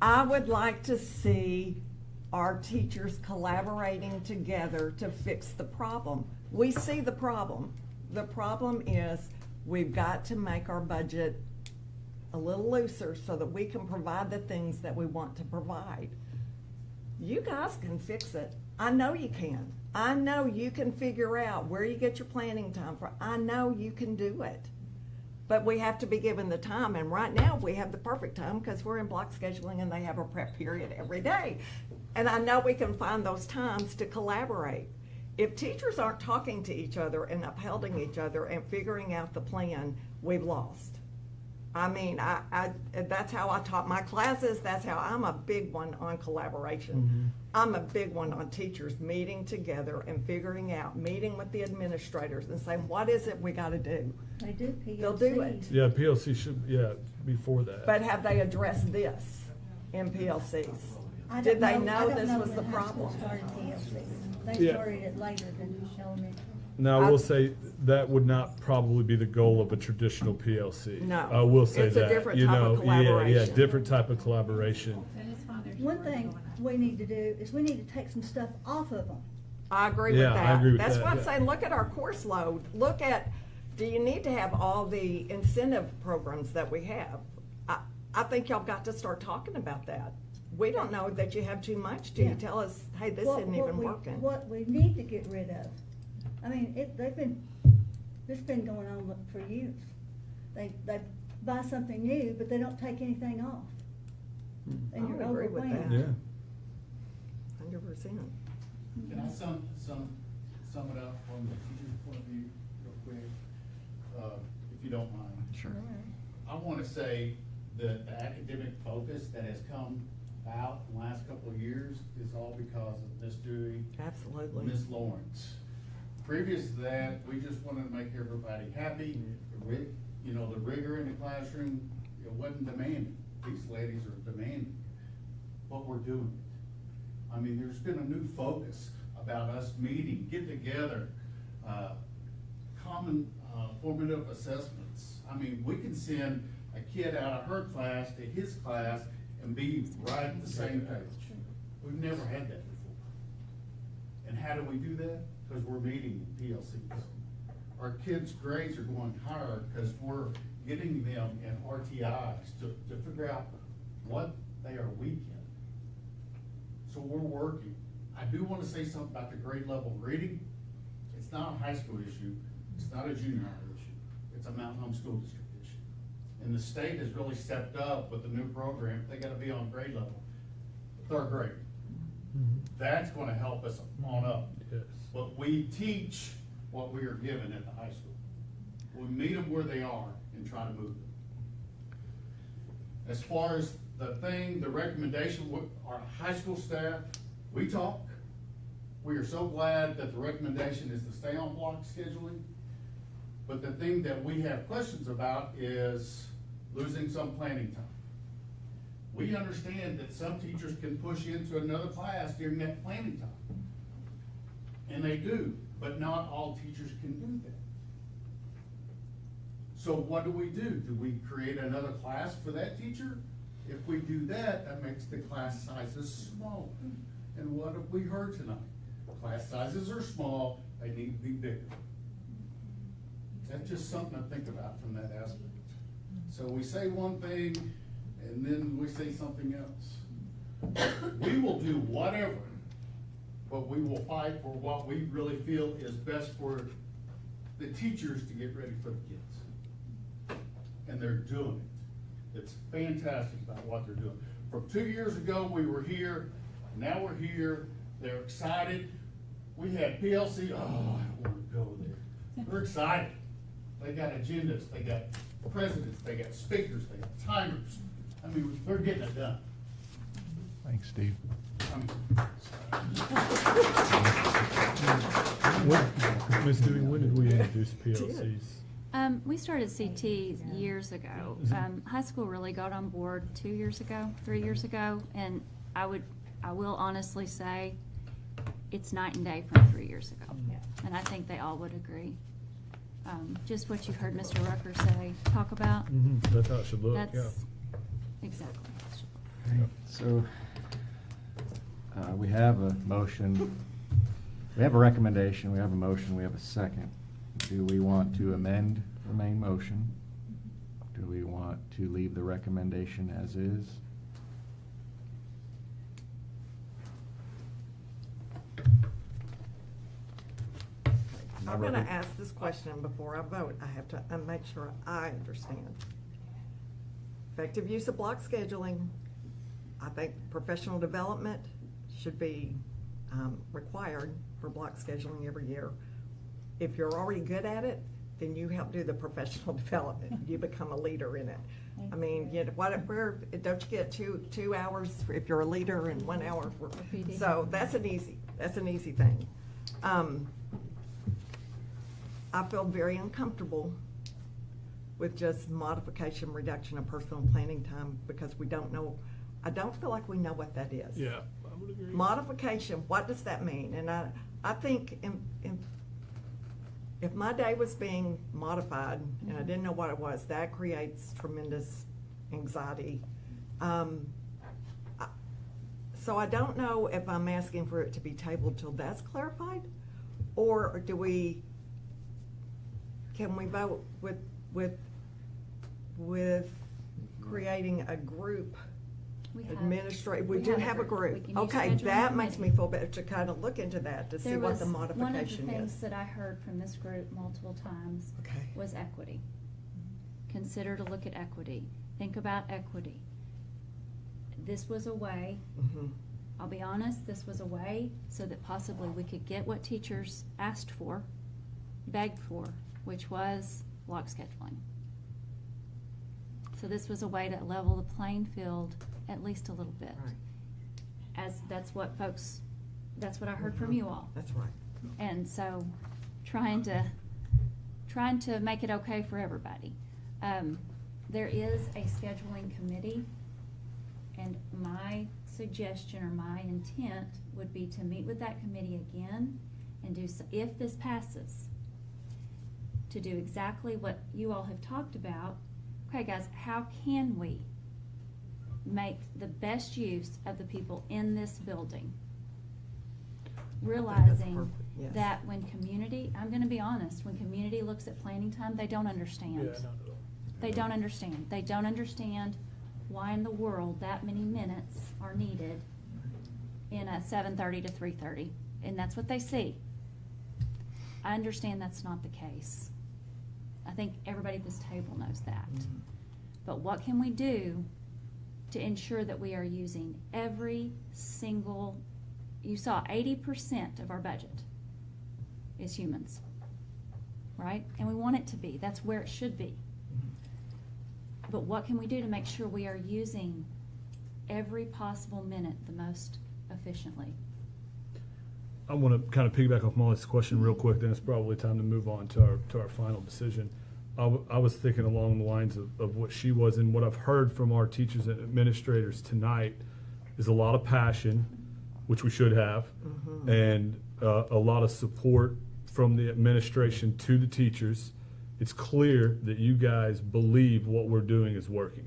I would like to see our teachers collaborating together to fix the problem. We see the problem. The problem is we've got to make our budget a little looser so that we can provide the things that we want to provide. You guys can fix it. I know you can. I know you can figure out where you get your planning time from. I know you can do it. But we have to be given the time, and right now we have the perfect time because we're in block scheduling and they have a prep period every day. And I know we can find those times to collaborate. If teachers aren't talking to each other and upholding each other and figuring out the plan, we've lost. I mean, that's how I taught my classes. That's how I'm a big one on collaboration. I'm a big one on teachers meeting together and figuring out, meeting with the administrators and saying, what is it we got to do? They do PLC. They'll do it. Yeah, PLC should, before that. But have they addressed this in PLCs? I Did don't they know I don't this was the when high school problem? started PLC. They Yeah. started it later than elementary. Now, I will say that would not probably be the goal of a traditional PLC. No. I will say It's a that. different You type know, of collaboration. Yeah, different type of collaboration. One thing we need to do is we need to take some stuff off of them. I agree with Yeah, that. I agree with That's that, why I'm yeah. saying, look at our course load. Look at, do you need to have all the incentive programs that we have? I think y'all got to start talking about that. We don't know that you have too much till you tell us, hey, this isn't even working. What we need to get rid of, I mean, it's been going on for years. They buy something new, but they don't take anything off. And I you're would agree with overwhelmed. that. 100%. Can I sum it up from the teacher's point of view real quick, if you don't mind? Sure. I want to say that the academic focus that has come out in the last couple of years is all because of Ms. Dewey. Absolutely. Ms. Lawrence. Previous to that, we just wanted to make everybody happy. The rigor in the classroom, it wasn't demanding. These ladies are demanding, but we're doing it. I mean, there's been a new focus about us meeting, get together, common formative assessments. I mean, we can send a kid out of her class to his class and be right at the same page. We've never had that before. And how do we do that? Because we're meeting PLCs. Our kids' grades are going higher because we're getting them in RTIs to figure out what they are weak in. So we're working. I do want to say something about the grade level reading. It's not a high school issue. It's not a junior high issue. It's a Mountain Home School District issue. And the state has really stepped up with the new program. They got to be on grade level, third grade. That's going to help us on up. Yes. But we teach what we are given at the high school. We meet them where they are and try to move them. As far as the recommendation, our high school staff, we talk. We are so glad that the recommendation is to stay on block scheduling. But the thing that we have questions about is losing some planning time. We understand that some teachers can push into another class during that planning time. And they do, but not all teachers can do that. So what do? Do we create another class for that teacher? If we do that, that makes the class sizes smaller. And what have we heard tonight? Class sizes are small, they need to be bigger. That's just something to think about from that aspect. So we say one thing, and then we say something else. We will do whatever, but we will fight for what we really feel is best for the teachers to get ready for the kids. And they're doing it. It's fantastic about what they're doing. From 2 years ago, we were here, now we're here, they're excited. We had PLC, oh, I don't want to go there. We're excited. They got agendas, they got presidents, they got speakers, they got timers. I mean, they're getting it done. Thanks, Steve. Ms. Dewey, when did we introduce PLCs? We started CT years ago. High school really got on board 2 years ago, 3 years ago, and I will honestly say it's night and day from 3 years ago. And I think they all would agree. Just what you heard Mr. Rucker talk about. That's how it should look, yeah. That's exactly how it should look. Okay, so, we have a motion, we have a recommendation, we have a motion, we have a second. Do we want to amend the main motion? Do we want to leave the recommendation as is? I'm gonna ask this question before I vote. I have to make sure I understand. Effective use of block scheduling. I think professional development should be required for block scheduling every year. If you're already good at it, then you help do the professional development. You become a leader in it. I mean, you know, don't you get two hours if you're a leader and 1 hour for, so that's an easy thing. I feel very uncomfortable with just modification, reduction of personal planning time because we don't know, I don't feel like we know what that is. Yeah, I would agree. Modification, what does that mean? And I think if my day was being modified and I didn't know what it was, that creates tremendous anxiety. So I don't know if I'm asking for it to be tabled till that's clarified, or can we vote with creating a group? We do have a group. Okay, that makes me feel better to kind of look into that to see what the modification One of the things is. that I heard from this group multiple times was equity. Consider to look at equity. Think about equity. This was a way, I'll be honest, this was a way so that possibly we could get what teachers asked for, begged for, which was block scheduling. So this was a way to level the playing field at least a little bit. Right. As that's what I heard from you all. That's right. And so trying to make it okay for everybody. There is a scheduling committee, and my suggestion or my intent would be to meet with that committee again and do, if this passes, to do exactly what you all have talked about. Okay, guys, how can we make the best use of the people in this building? Realizing yes. that when community, I'm gonna be honest, when community looks at planning time, they don't understand. Yeah, not at all. They don't understand. They don't understand why in the world that many minutes are needed in a 7:30 to 3:30, and that's what they see. I understand that's not the case. I think everybody at this table knows that. But what can we do to ensure that we are using every single, you saw 80% of our budget is humans, right? And we want it to be. That's where it should be. But what can we do to make sure we are using every possible minute the most efficiently? I want to kind of piggyback off Molly's question real quick, then it's probably time to move on to our final decision. I was thinking along the lines of what she was, and what I've heard from our teachers and administrators tonight is a lot of passion, which we should have, and a lot of support from the administration to the teachers. It's clear that you guys believe what we're doing is working.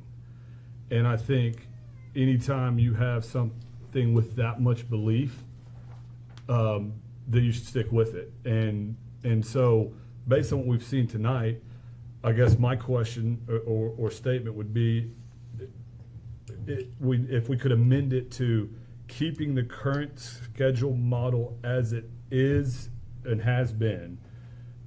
And I think anytime you have something with that much belief, that you should stick with it. And so based on what we've seen tonight, I guess my question or statement would be, if we could amend it to keeping the current schedule model as it is and has been,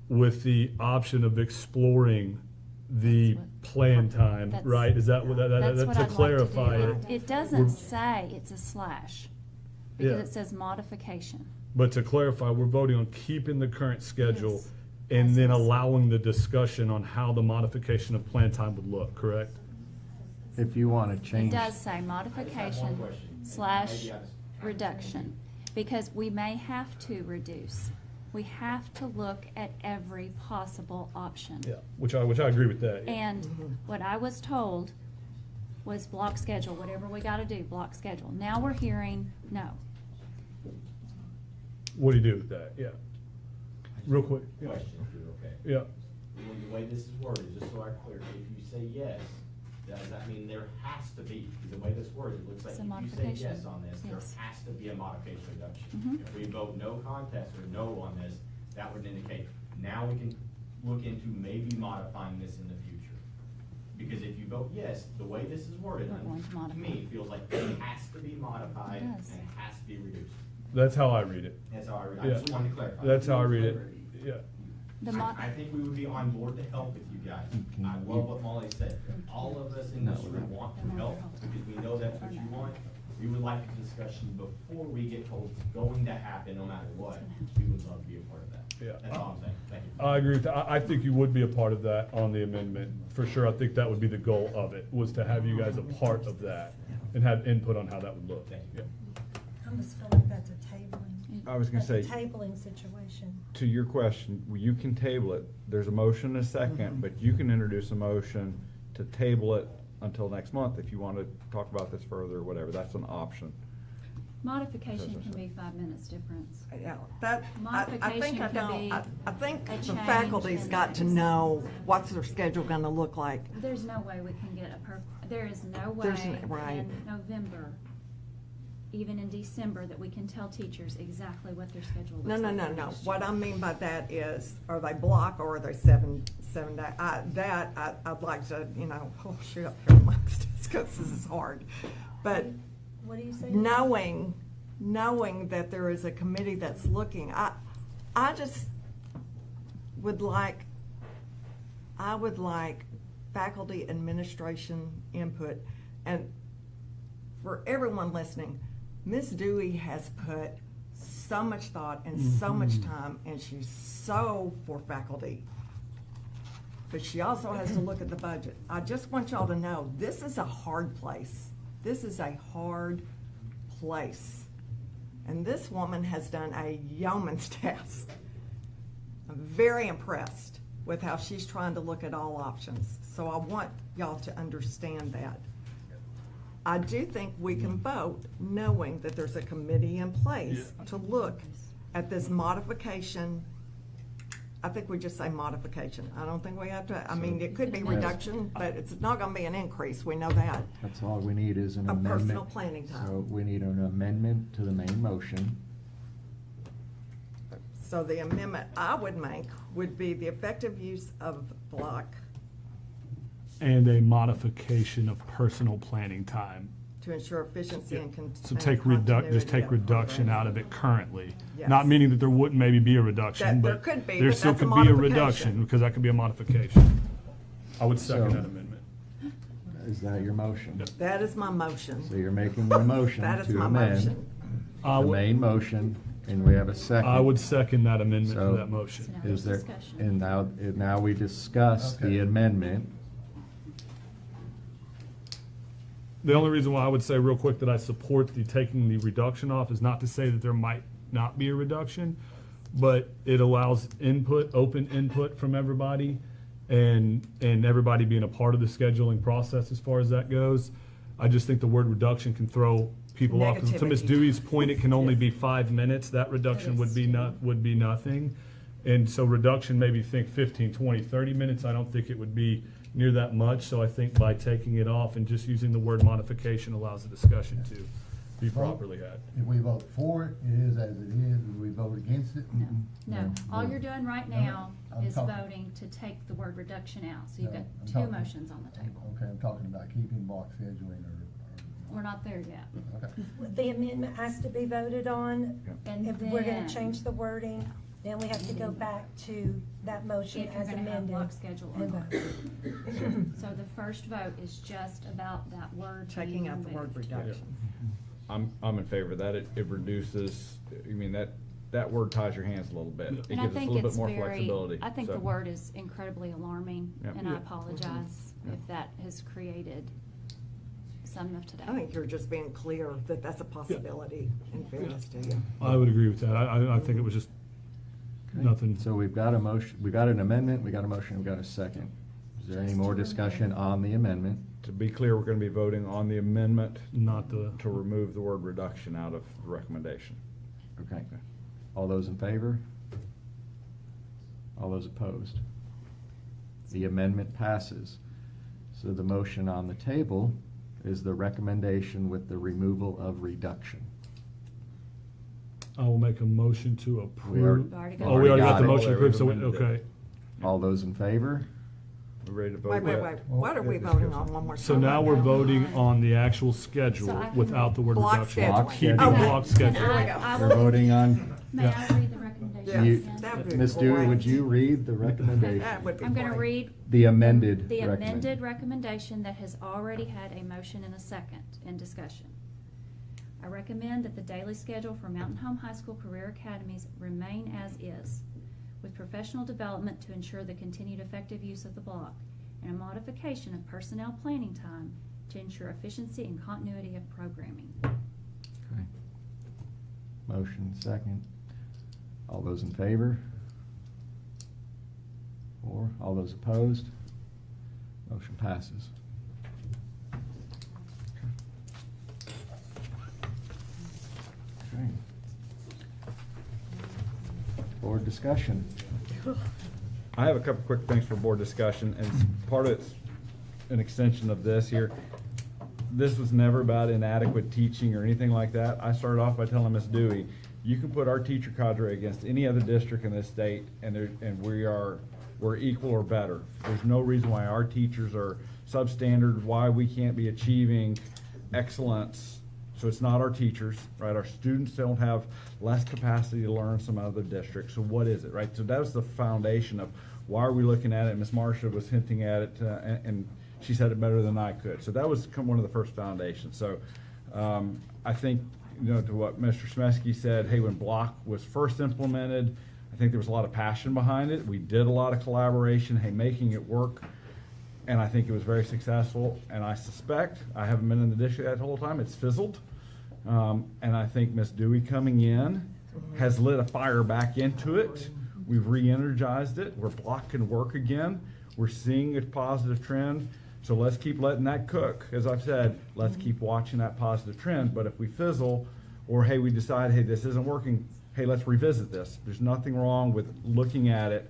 with the option of exploring the plan time, right? Is that what That's what to I'd clarify like to it? do. It doesn't say it's a slash, because it says modification. But to clarify, we're voting on keeping the current schedule Yes. and then allowing the discussion on how the modification of plan time would look, correct? If you want to It change. does say modification slash reduction, because we may have to reduce. We have to look at every possible option. Yeah, which I agree with that. Yeah. And what I was told was block schedule, whatever we gotta do, block schedule. Now we're hearing no. What do you do with that? Yeah. Real quick. Yeah. Question, if you're okay. Yeah. The way this is worded, just so I'm clear, if you say yes, does that mean there has to be, because the way this worded, it looks like It's a if you say modification. yes on this, there Yes. has to be a modification reduction. Mhm. If we vote no contest or no on this, that would indicate, now we can look into maybe modifying this in the future. Because if you vote yes, the way this is worded, We're going to to modify. me, it feels like it has to be modified It and does. it has to be reduced. That's how I read it. That's how I read it. I Yeah. just wanted to clarify. That's how I read it. Yeah. I think we would be on board to help with you guys. I love what Molly said. All of us in this room want to help because we know that's what you want. We would like a discussion before we get told it's going to happen, no matter what. We would love to be a part of that. Yeah. That's all I'm saying. Thank you. I agree with that. I think you would be a part of that on the amendment. For sure, I think that would be the goal of it, was to have you guys a part of that and have input on how that would look. Yeah. I almost feel like that's a tabling. I was gonna say, That's a tabling situation. to your question, you can table it. There's a motion and a second, but you can introduce a motion to table it until next month if you want to talk about this further or whatever. That's an option. Modification can be 5 minutes difference. Yeah, that, I think Modification I can don't, be I think a the change faculty's in got to things. know what's their schedule gonna look like. There's no way we can get there is no There's way right. in November, even in December, that we can tell teachers exactly what their schedule looks No, like. no, no, for no. next What year. I mean by that is, are they block or are they seven day? I'd like to, oh, shit up here amongst us, because this is hard. But What do you say? knowing that there is a committee that's looking, I just would like, faculty administration input. And for everyone listening, Ms. Dewey has put so much thought and so much time, and she's so for faculty. But she also has to look at the budget. I just want y'all to know, this is a hard place. This is a hard place. And this woman has done a yeoman's task. I'm very impressed with how she's trying to look at all options. So I want y'all to understand that. I do think we can vote knowing that there's a committee in place to look at this modification. I think we just say modification. I don't think we have to, I mean, it could be reduction, but it's not gonna be an increase, we know that. That's all we need is an A amendment. personal planning time. So we need an amendment to the main motion. So the amendment I would make would be the effective use of block And a modification of personal planning time. to ensure efficiency and So and take just take continuity of reduction programs. out of it currently. Yes. Not meaning that there wouldn't maybe be a reduction, That there but could be, there but still that's a could be a modification. reduction, because that could be a modification. I would second So- that amendment. Is that your motion? That is my motion. So you're making the motion That is to my amend motion. I the would- main motion, and we have a second. I would second that amendment So, to that motion. now Is there's there, discussion. and now we discuss the Okay. amendment. The only reason why I would say real quick that I support the taking the reduction off is not to say that there might not be a reduction, but it allows input, open input from everybody, and everybody being a part of the scheduling process as far as that goes. I just think the word reduction can throw people off. 'Cause to Ms. Negativity. Dewey's point, it can only be 5 minutes. That reduction would be nothing. And so reduction, maybe think 15, 20, 30 minutes. I don't think it would be near that much. So I think by taking it off and just using the word modification allows the discussion to be properly had. If we vote for it, it is as it is. If we vote against it, No, all you're doing right now I'm is talking- voting to take the word reduction out. So you've No, got I'm two talking- motions on the table. Okay, I'm talking about keeping block scheduling We're not there yet. okay. The amendment has to be voted on. And If we're then- gonna change the wording, then we have to go back to that motion If you're as gonna have amended. block schedule or and not. vote. So the first vote is just about that word Taking being out the word removed. reduction. I'm in favor of that. It reduces, I mean, that that word ties your hands a little bit. It And I gives us a think little bit it's more very, flexibility. I think So- the word is incredibly alarming, Yeah. and I Yeah. apologize if that has created some of today. I think you're just being clear that that's a possibility in fairness to you. I would agree with that. I think it was just nothing. So we've got a motion, we got an amendment, we got a motion, we got a second. Is there any more discussion on the amendment? To be clear, we're gonna be voting on the amendment. Not the. To remove the word reduction out of the recommendation. Okay. All those in favor? All those opposed? The amendment passes. So the motion on the table is the recommendation with the removal of reduction. I will make a motion to approve. already Oh, we already got the it. motion approved, so, Already amended okay. All those in favor? We're ready to vote? Wait, yet? what are we voting on one more time? So now we're voting on the actual schedule So I can- without the word Block reduction. scheduling. Keeping Okay. block And schedule. I You're will, voting on, may I read the recommendation you, again? That would be Ms. Dewey, great. would you read the recommendation? That would be I'm gonna great. read The amended the recommendation. amended recommendation that has already had a motion and a second in discussion. I recommend that the daily schedule for Mountain Home High School Career Academies remain as is, with professional development to ensure the continued effective use of the block, and a modification of personnel planning time to ensure efficiency and continuity of programming. Okay. Motion second. All those in favor? 4. All those opposed? Motion passes. Okay. Board discussion. I have a couple quick things for board discussion, and part of it's an extension of this here. This was never about inadequate teaching or anything like that. I started off by telling Ms. Dewey, you can put our teacher cadre against any other district in this state, and we're equal or better. There's no reason why our teachers are substandard, why we can't be achieving excellence. So it's not our teachers, right? Our students don't have less capacity to learn some other districts. So what is it, right? So that was the foundation of why are we looking at it? Ms. Marcia was hinting at it, and she said it better than I could. So that was one of the first foundations. So I think, to what Mr. Smesky said, hey, when block was first implemented, I think there was a lot of passion behind it. We did a lot of collaboration, hey, making it work. And I think it was very successful, and I suspect, I haven't been in the district that whole time, it's fizzled. And I think Ms. Dewey coming in has lit a fire back into it. We've re-energized it, where block can work again. We're seeing a positive trend, so let's keep letting that cook. As I've said, let's keep watching that positive trend, but if we fizzle, or hey, we decide, hey, this isn't working, hey, let's revisit this. There's nothing wrong with looking at it.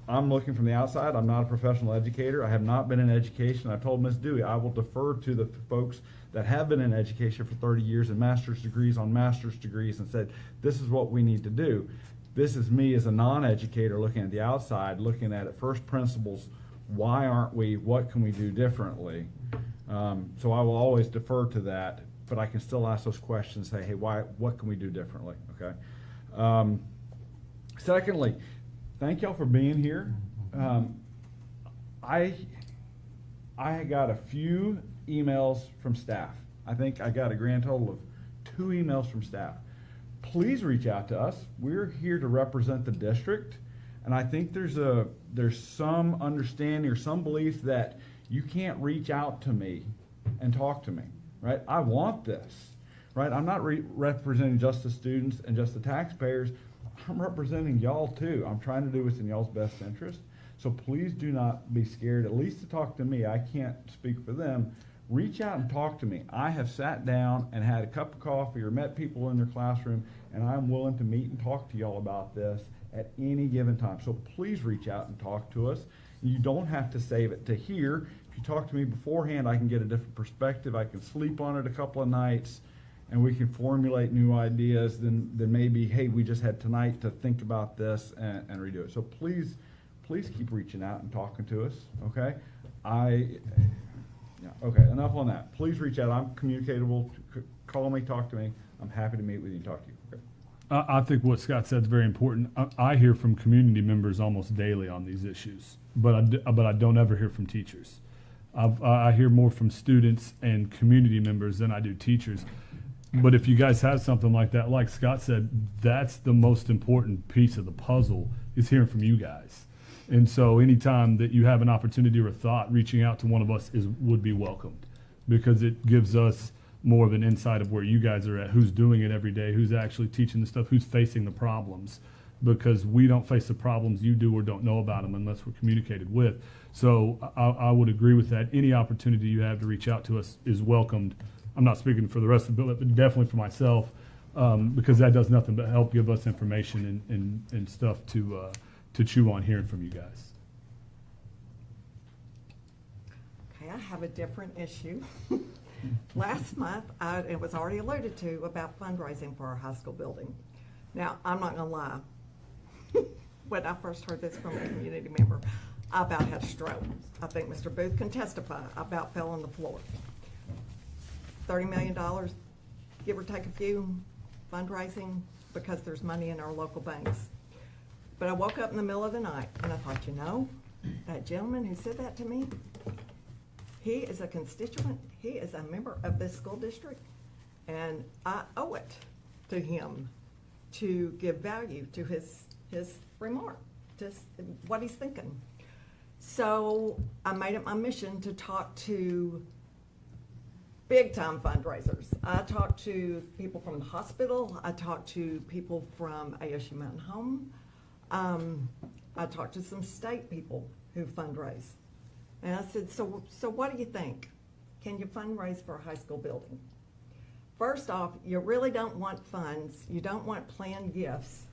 I'm looking from the outside. I'm not a professional educator. I have not been in education. I told Ms. Dewey I will defer to the folks that have been in education for 30 years and master's degrees on master's degrees and said, this is what we need to do. This is me as a non-educator looking at the outside, looking at it first principles. Why aren't we? What can we do differently? So I will always defer to that, but I can still ask those questions, say, hey, what can we do differently, okay? Secondly, thank y'all for being here. I got a few emails from staff. I think I got a grand total of 2 emails from staff. Please reach out to us. We're here to represent the district, and I think there's some understanding or some belief that you can't reach out to me and talk to me, right? I want this, right? I'm not representing just the students and just the taxpayers. I'm representing y'all too. I'm trying to do what's in y'all's best interest. So please do not be scared, at least to talk to me. I can't speak for them. Reach out and talk to me. I have sat down and had a cup of coffee or met people in their classroom, and I'm willing to meet and talk to y'all about this at any given time. So please reach out and talk to us. You don't have to save it to here. If you talk to me beforehand, I can get a different perspective. I can sleep on it a couple of nights, and we can formulate new ideas. Then maybe, hey, we just had tonight to think about this and redo it. So please keep reaching out and talking to us, okay? Okay, enough on that. Please reach out. I'm communicatable. Call me, talk to me. I'm happy to meet with you and talk to you, okay? I think what Scott said is very important. I hear from community members almost daily on these issues, but I don't ever hear from teachers. I hear more from students and community members than I do teachers. But if you guys have something like that, like Scott said, that's the most important piece of the puzzle, is hearing from you guys. And so anytime that you have an opportunity or a thought, reaching out to one of us would be welcomed, because it gives us more of an insight of where you guys are at, who's doing it every day, who's actually teaching the stuff, who's facing the problems, because we don't face the problems you do or don't know about them unless we're communicated with. So I would agree with that. Any opportunity you have to reach out to us is welcomed. I'm not speaking for the rest of the bill, but definitely for myself, because that does nothing but help give us information and stuff to chew on hearing from you guys. Okay, I have a different issue. Last month, it was already alluded to about fundraising for our high school building. Now, I'm not gonna lie. When I first heard this from a community member, I about had a stroke. I think Mr. Booth can testify. I about fell on the floor. $30 million, give or take a few, fundraising, because there's money in our local banks. But I woke up in the middle of the night and I thought, you know, that gentleman who said that to me, he is a constituent, he is a member of this school district, and I owe it to him to give value to his remark, to what he's thinking. So I made it my mission to talk to big time fundraisers. I talked to people from the hospital. I talked to people from ASU Mountain Home. I talked to some state people who fundraise. And I said, so what do you think? Can you fundraise for a high school building? First off, you really don't want funds, you don't want planned gifts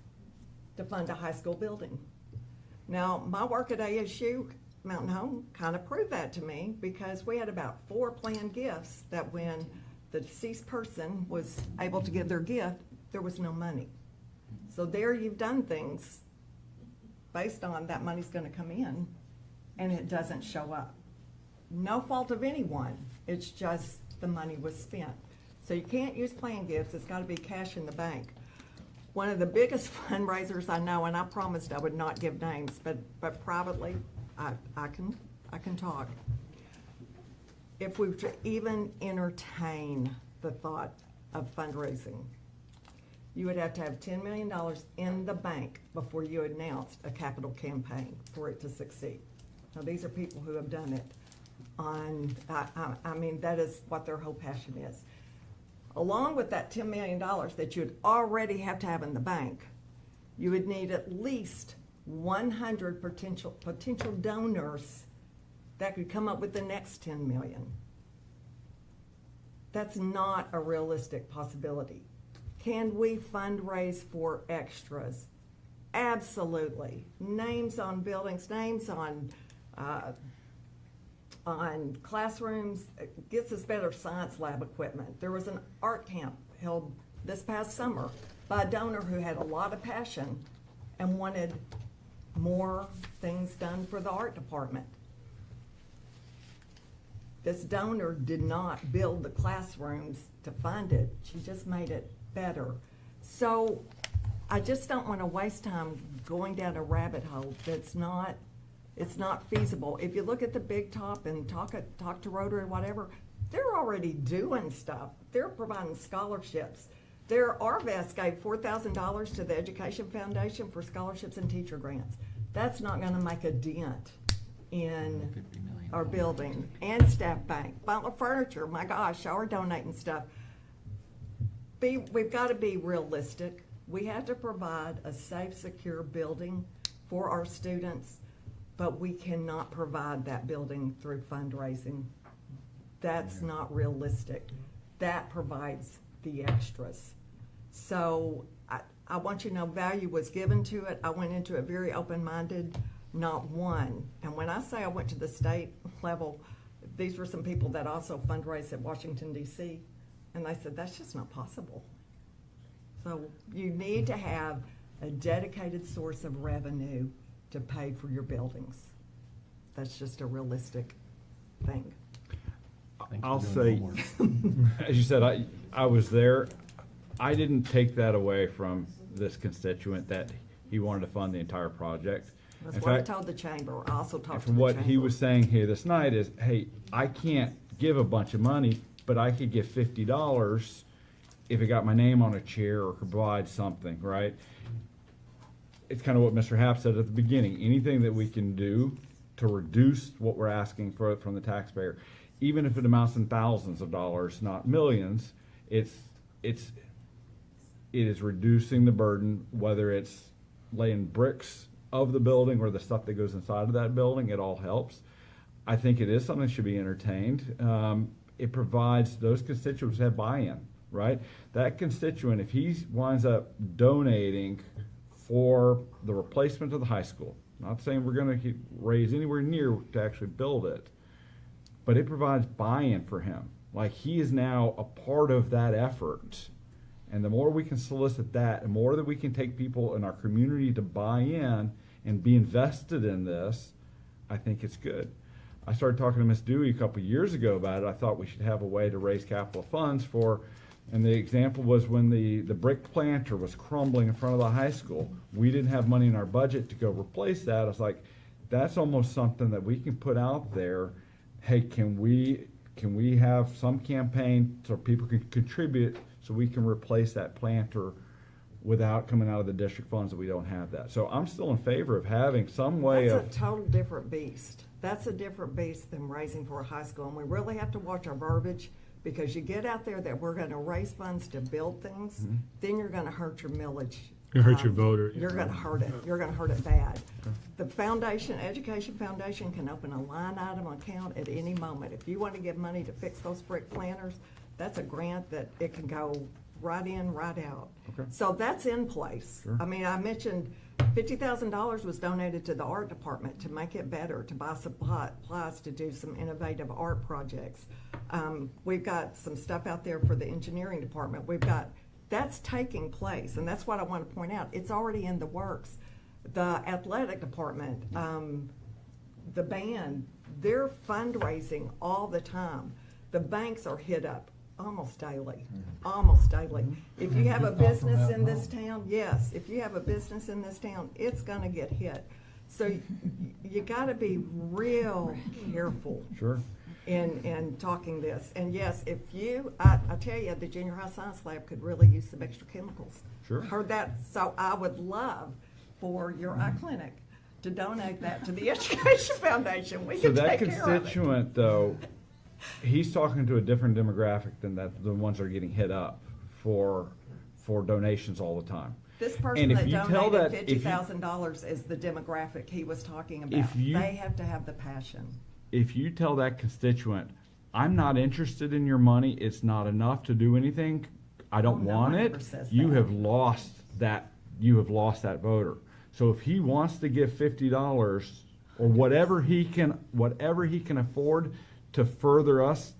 to fund a high school building. Now, my work at ASU Mountain Home kind of proved that to me, because we had about 4 planned gifts that when the deceased person was able to give their gift, there was no money. So there you've done things based on that money's going to come in, and it doesn't show up. No fault of anyone, it's just the money was spent. So you can't use planned gifts, it's got to be cash in the bank. One of the biggest fundraisers I know, and I promised I would not give names, but privately, I can talk. If we were to even entertain the thought of fundraising, you would have to have $10 million in the bank before you announced a capital campaign for it to succeed. Now, these are people who have done it on, I mean, that is what their whole passion is. Along with that $10 million that you'd already have to have in the bank, you would need at least 100 potential donors that could come up with the next 10 million. That's not a realistic possibility. Can we fundraise for extras? Absolutely. Names on buildings, names on classrooms, gets us better science lab equipment. There was an art camp held this past summer by a donor who had a lot of passion and wanted more things done for the art department. This donor did not build the classrooms to fund it. She just made it better. So I just don't want to waste time going down a rabbit hole that's not, it's not feasible. If you look at the Big Top and talk to Rotary or whatever, they're already doing stuff. They're providing scholarships. Their RVES gave $4,000 to the Education Foundation for scholarships and teacher grants. That's not going to make a dent in our building. And Staff Bank, Butler Furniture, my gosh, y'all are donating stuff. We've got to be realistic. We have to provide a safe, secure building for our students, but we cannot provide that building through fundraising. That's not realistic. That provides the extras. So I want you to know value was given to it. I went into it very open-minded, not one. And when I say I went to the state level, these were some people that also fundraise at Washington, D.C., and they said, that's just not possible. So you need to have a dedicated source of revenue to pay for your buildings. That's just a realistic thing. I'll say, as you said, I was there. I didn't take that away from this constituent that he wanted to fund the entire project. That's what I told the chamber. I also talked to the chamber. From what he was saying here this night is, hey, I can't give a bunch of money, but I could give $50 if it got my name on a chair or could provide something, right? It's kind of what Mr. Happ said at the beginning. Anything that we can do to reduce what we're asking for from the taxpayer, even if it amounts in thousands of dollars, not millions, it is reducing the burden, whether it's laying bricks of the building or the stuff that goes inside of that building. It all helps. I think it is something that should be entertained. It provides those constituents have buy-in, right? That constituent, if he winds up donating for the replacement of the high school, not saying we're going to raise anywhere near to actually build it, but it provides buy-in for him. Like, he is now a part of that effort. And the more we can solicit that, the more that we can take people in our community to buy in and be invested in this, I think it's good. I started talking to Ms. Dewey a couple years ago about it. I thought we should have a way to raise capital funds for, and the example was when the brick planter was crumbling in front of the high school. We didn't have money in our budget to go replace that. I was like, that's almost something that we can put out there. Hey, can we have some campaign so people can contribute so we can replace that planter without coming out of the district funds that we don't have that. So I'm still in favor of having some way of. That's a total different beast. That's a different beast than raising for a high school. And we really have to watch our verbiage, because you get out there that we're gonna raise funds to build things, then you're gonna hurt your millage. You hurt your voter. You're gonna hurt it. You're gonna hurt it bad. The foundation, Education Foundation, can open a line item account at any moment. If you want to give money to fix those brick planters, that's a grant that it can go right in, right out. Okay. So that's in place. Sure. I mean, I mentioned $50,000 was donated to the art department to make it better, to buy supplies to do some innovative art projects. We've got some stuff out there for the engineering department. That's taking place, and that's what I want to point out. It's already in the works. The athletic department, the band, they're fundraising all the time. The banks are hit up almost daily, almost daily. If you have a business in this town, yes, if you have a business in this town, it's gonna get hit. So you gotta be real careful. Sure. In talking this. And yes, I tell you, the junior high science lab could really use some extra chemicals. Sure. Heard that, so I would love for your eye clinic to donate that to the Education Foundation. We can take care of it. So that constituent, though, he's talking to a different demographic than the ones that are getting hit up for donations all the time. This person that donated $50,000 is the demographic he was talking about. They have to have the passion. If you tell that constituent, I'm not interested in your money, it's not enough to do anything, I don't want it, you have lost that voter. So if he wants to give $50 or whatever he can afford to further us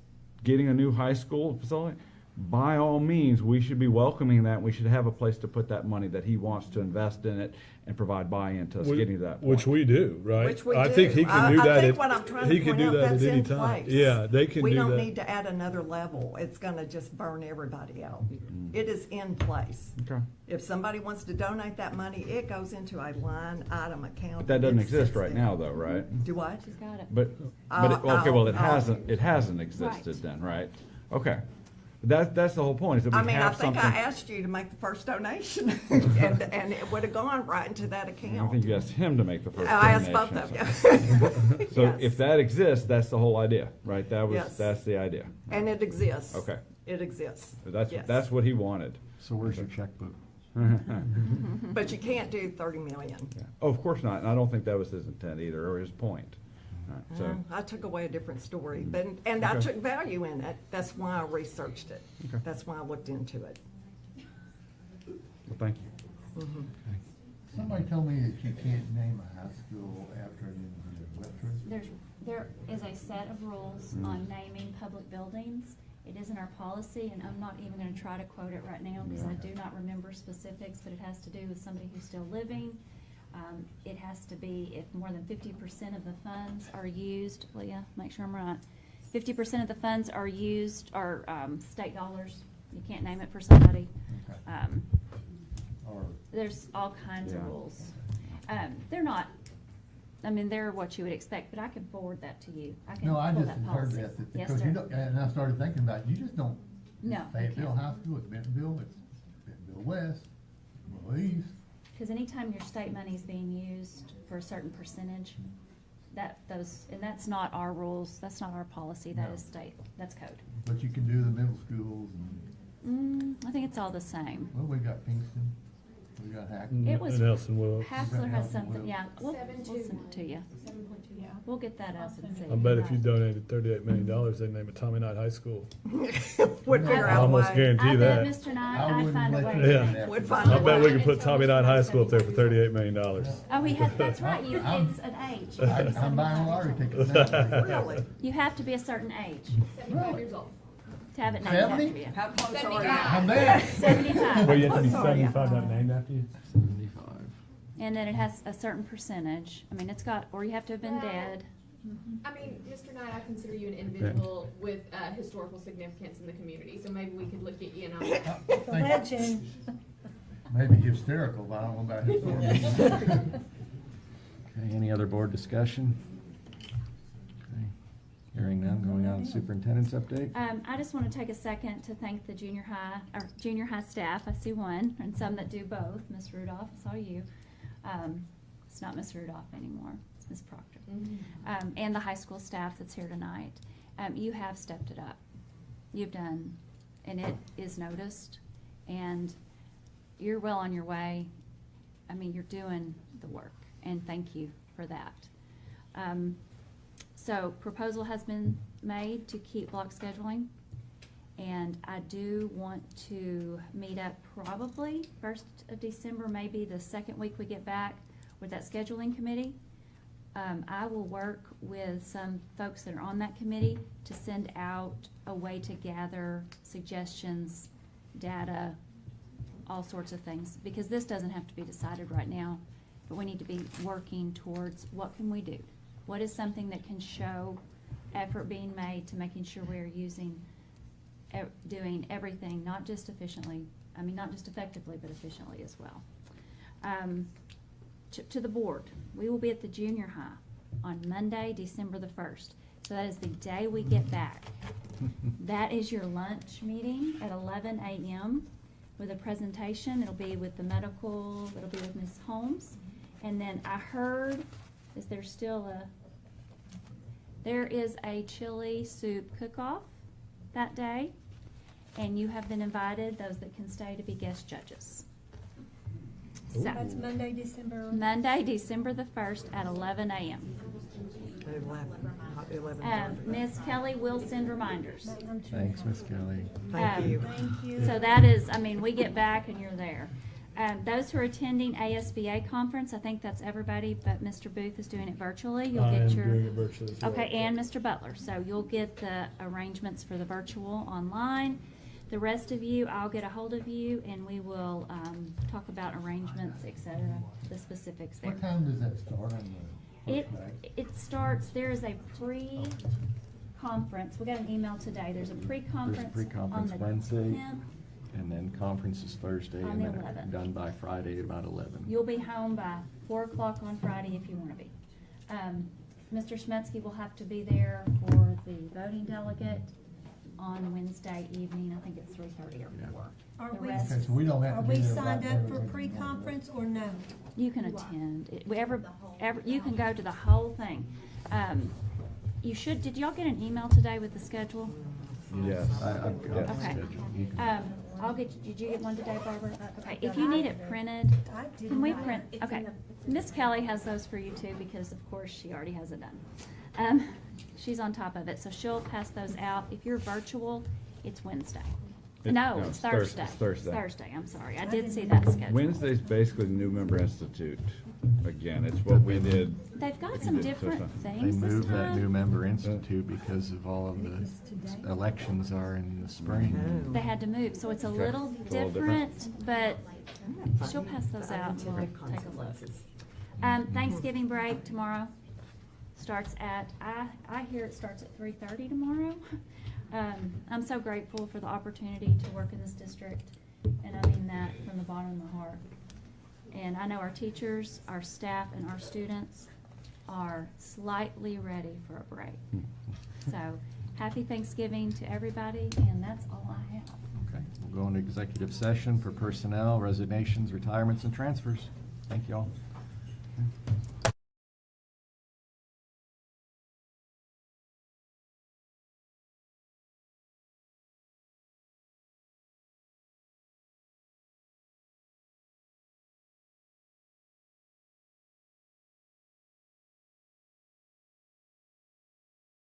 getting a new high school facility, by all means, we should be welcoming that. We should have a place to put that money that he wants to invest in it and provide buy-in to us getting to that point. Which we do, right? Which we I do. think he can do that. I think what I'm trying to point out, that's in place. Yeah, they can do that. We don't need to add another level. It's gonna just burn everybody out. It is in place. Okay. If somebody wants to donate that money, it goes into a line item account. But that doesn't exist right now, though, right? Do what? She's got it. But okay, well, it hasn't existed then, right? Okay. That's the whole point, is that we have something. I asked you to make the first donation, and it would have gone right into that account. I think you asked him to make the first I donation. asked both of you. So if that exists, that's the whole idea, right? Yes. That's the idea. And it exists. Okay. It exists. That's what he wanted. So where's your checkbook? But you can't do 30 million. Yeah. Oh, of course not. And I don't think that was his intent either, or his point. Right, so. I took away a different story, and I took value in it. That's why I researched it. Okay. That's why I looked into it. Well, thank you. Somebody told me that you can't name a high school after an individual. There is a set of rules on naming public buildings. It is in our policy, and I'm not even gonna try to quote it right now because I do not remember specifics, but it has to do with somebody who's still living. It has to be if more than 50% of the funds are used, Leah, make sure I'm right. 50% of the funds are used, are state dollars. You can't name it for somebody. There's all kinds of rules. They're not, I mean, they're what you would expect, but I can forward that to you. I can No, I pull just that heard policy. that Yes, because sir. and I started thinking about it, you just don't No, you Fayetteville can't. High School, it's Bentonville, it's Bentonville West, Bentonville East. Because anytime your state money is being used for a certain percentage, and that's not our rules, that's not our policy, that No. is state, that's code. But you can do the middle schools and, I think it's all the same. well, we got Kingston, we got Hackett. It was, And Nelson Wilkes. Hassler has Nelson something, Wilkes. yeah, we'll 7.2. send it to you. 7.2, yeah. We'll get that up and see. I bet if you donated $38 million, they'd name it Tommy Knight High School. Would figure I out a almost way. guarantee I that. bet Mr. Knight, I I'd wouldn't find a let way. you to do do that. it. Would find a I bet we way. could put Tommy Knight High School up there for $38 million. Oh, that's right, it's an age. I'm buying a lottery ticket now. Really? You have to be a certain age 75 years old. to have it named after 70? you. How close are 75. you? I'm there. 75. Well, you have to be Sorry. 75 to have it named after you? 75. And then it has a certain percentage. I mean, it's got, or you have to have been Well, dead. I mean, Mr. Knight, I consider you an individual with historical significance in the community, so maybe we could look at you and I'll. It's a legend. Maybe hysterical, but I don't know about historical. Okay, any other board discussion? Okay, hearing none, going on to superintendent's update. I just want to take a second to thank the junior high staff. I see one, and some that do both. Miss Rudolph, I saw you. It's not Miss Rudolph anymore, it's Miss Proctor. And the high school staff that's here tonight. You have stepped it up. You've done, and it is noticed, and you're well on your way. I mean, you're doing the work, and thank you for that. So proposal has been made to keep block scheduling, and I do want to meet up probably 1st of December, maybe the second week we get back with that scheduling committee. I will work with some folks that are on that committee to send out a way to gather suggestions, data, all sorts of things, because this doesn't have to be decided right now, but we need to be working towards what can we do? What is something that can show effort being made to making sure we are doing everything, not just efficiently, not just effectively, but efficiently as well. To the board, we will be at the junior high on Monday, December the 1st. So that is the day we get back. That is your lunch meeting at 11 a.m. with a presentation. It'll be with the medical, it'll be with Ms. Holmes. And then I heard, there is a chili soup cook-off that day. And you have been invited, those that can stay, to be guest judges. So, That's Monday, December. Monday, December the 1st at 11 a.m. At 11. Ms. Kelly will send reminders. Thanks, Miss Kelly. Thank you. Thank you. So that is, we get back and you're there. Those who are attending ASBA conference, I think that's everybody, but Mr. Booth is doing it virtually. You'll I get am your. doing it virtually as well. Okay, and Mr. Butler. So you'll get the arrangements for the virtual online. The rest of you, I'll get a hold of you and we will talk about arrangements, et cetera, the specifics there. What time does that start on the It, first night? it starts, there is a pre-conference, we got an email today, there's a There's a pre-conference on pre-conference the Wednesday, 10th. and then conference is Thursday, On and the then 11th. done by Friday at about 11. You'll be home by 4 o'clock on Friday if you want to be. Mr. Smetsky will have to be there for the voting delegate on Wednesday evening, I think it's 3:30 or 4. Are The we, rest- Okay, so we don't have are to we be there signed about up for Thursday. pre-conference or no? You can attend. You can go to the whole thing. Did y'all get an email today with the schedule? Yes. I've got the Okay. schedule. You can- Did you get one today, Barbara? Okay, if you need it printed, I did can we not. print? It's Okay. in the- Miss Kelly has those for you too, because of course she already has it done. She's on top of it, so she'll pass those out. If you're virtual, it's Wednesday. No, it's Thursday. It's Thursday. Thursday, I'm sorry. I did see that schedule. Wednesday's basically the New Member Institute. Again, it's what we did. They've got some different They things this moved that New time. Member Institute because of all of the elections are in the spring. They had to move, so it's a Okay. little It's a little different. different, but she'll pass those out. We'll take a look. Thanksgiving break tomorrow starts at, I hear it starts at 3:30 tomorrow. I'm so grateful for the opportunity to work in this district, and I mean that from the bottom of my heart. And I know our teachers, our staff, and our students are slightly ready for a break. So happy Thanksgiving to everybody, and that's all I have. Okay, we'll go into executive session for personnel, resignations, retirements, and transfers. Thank you all.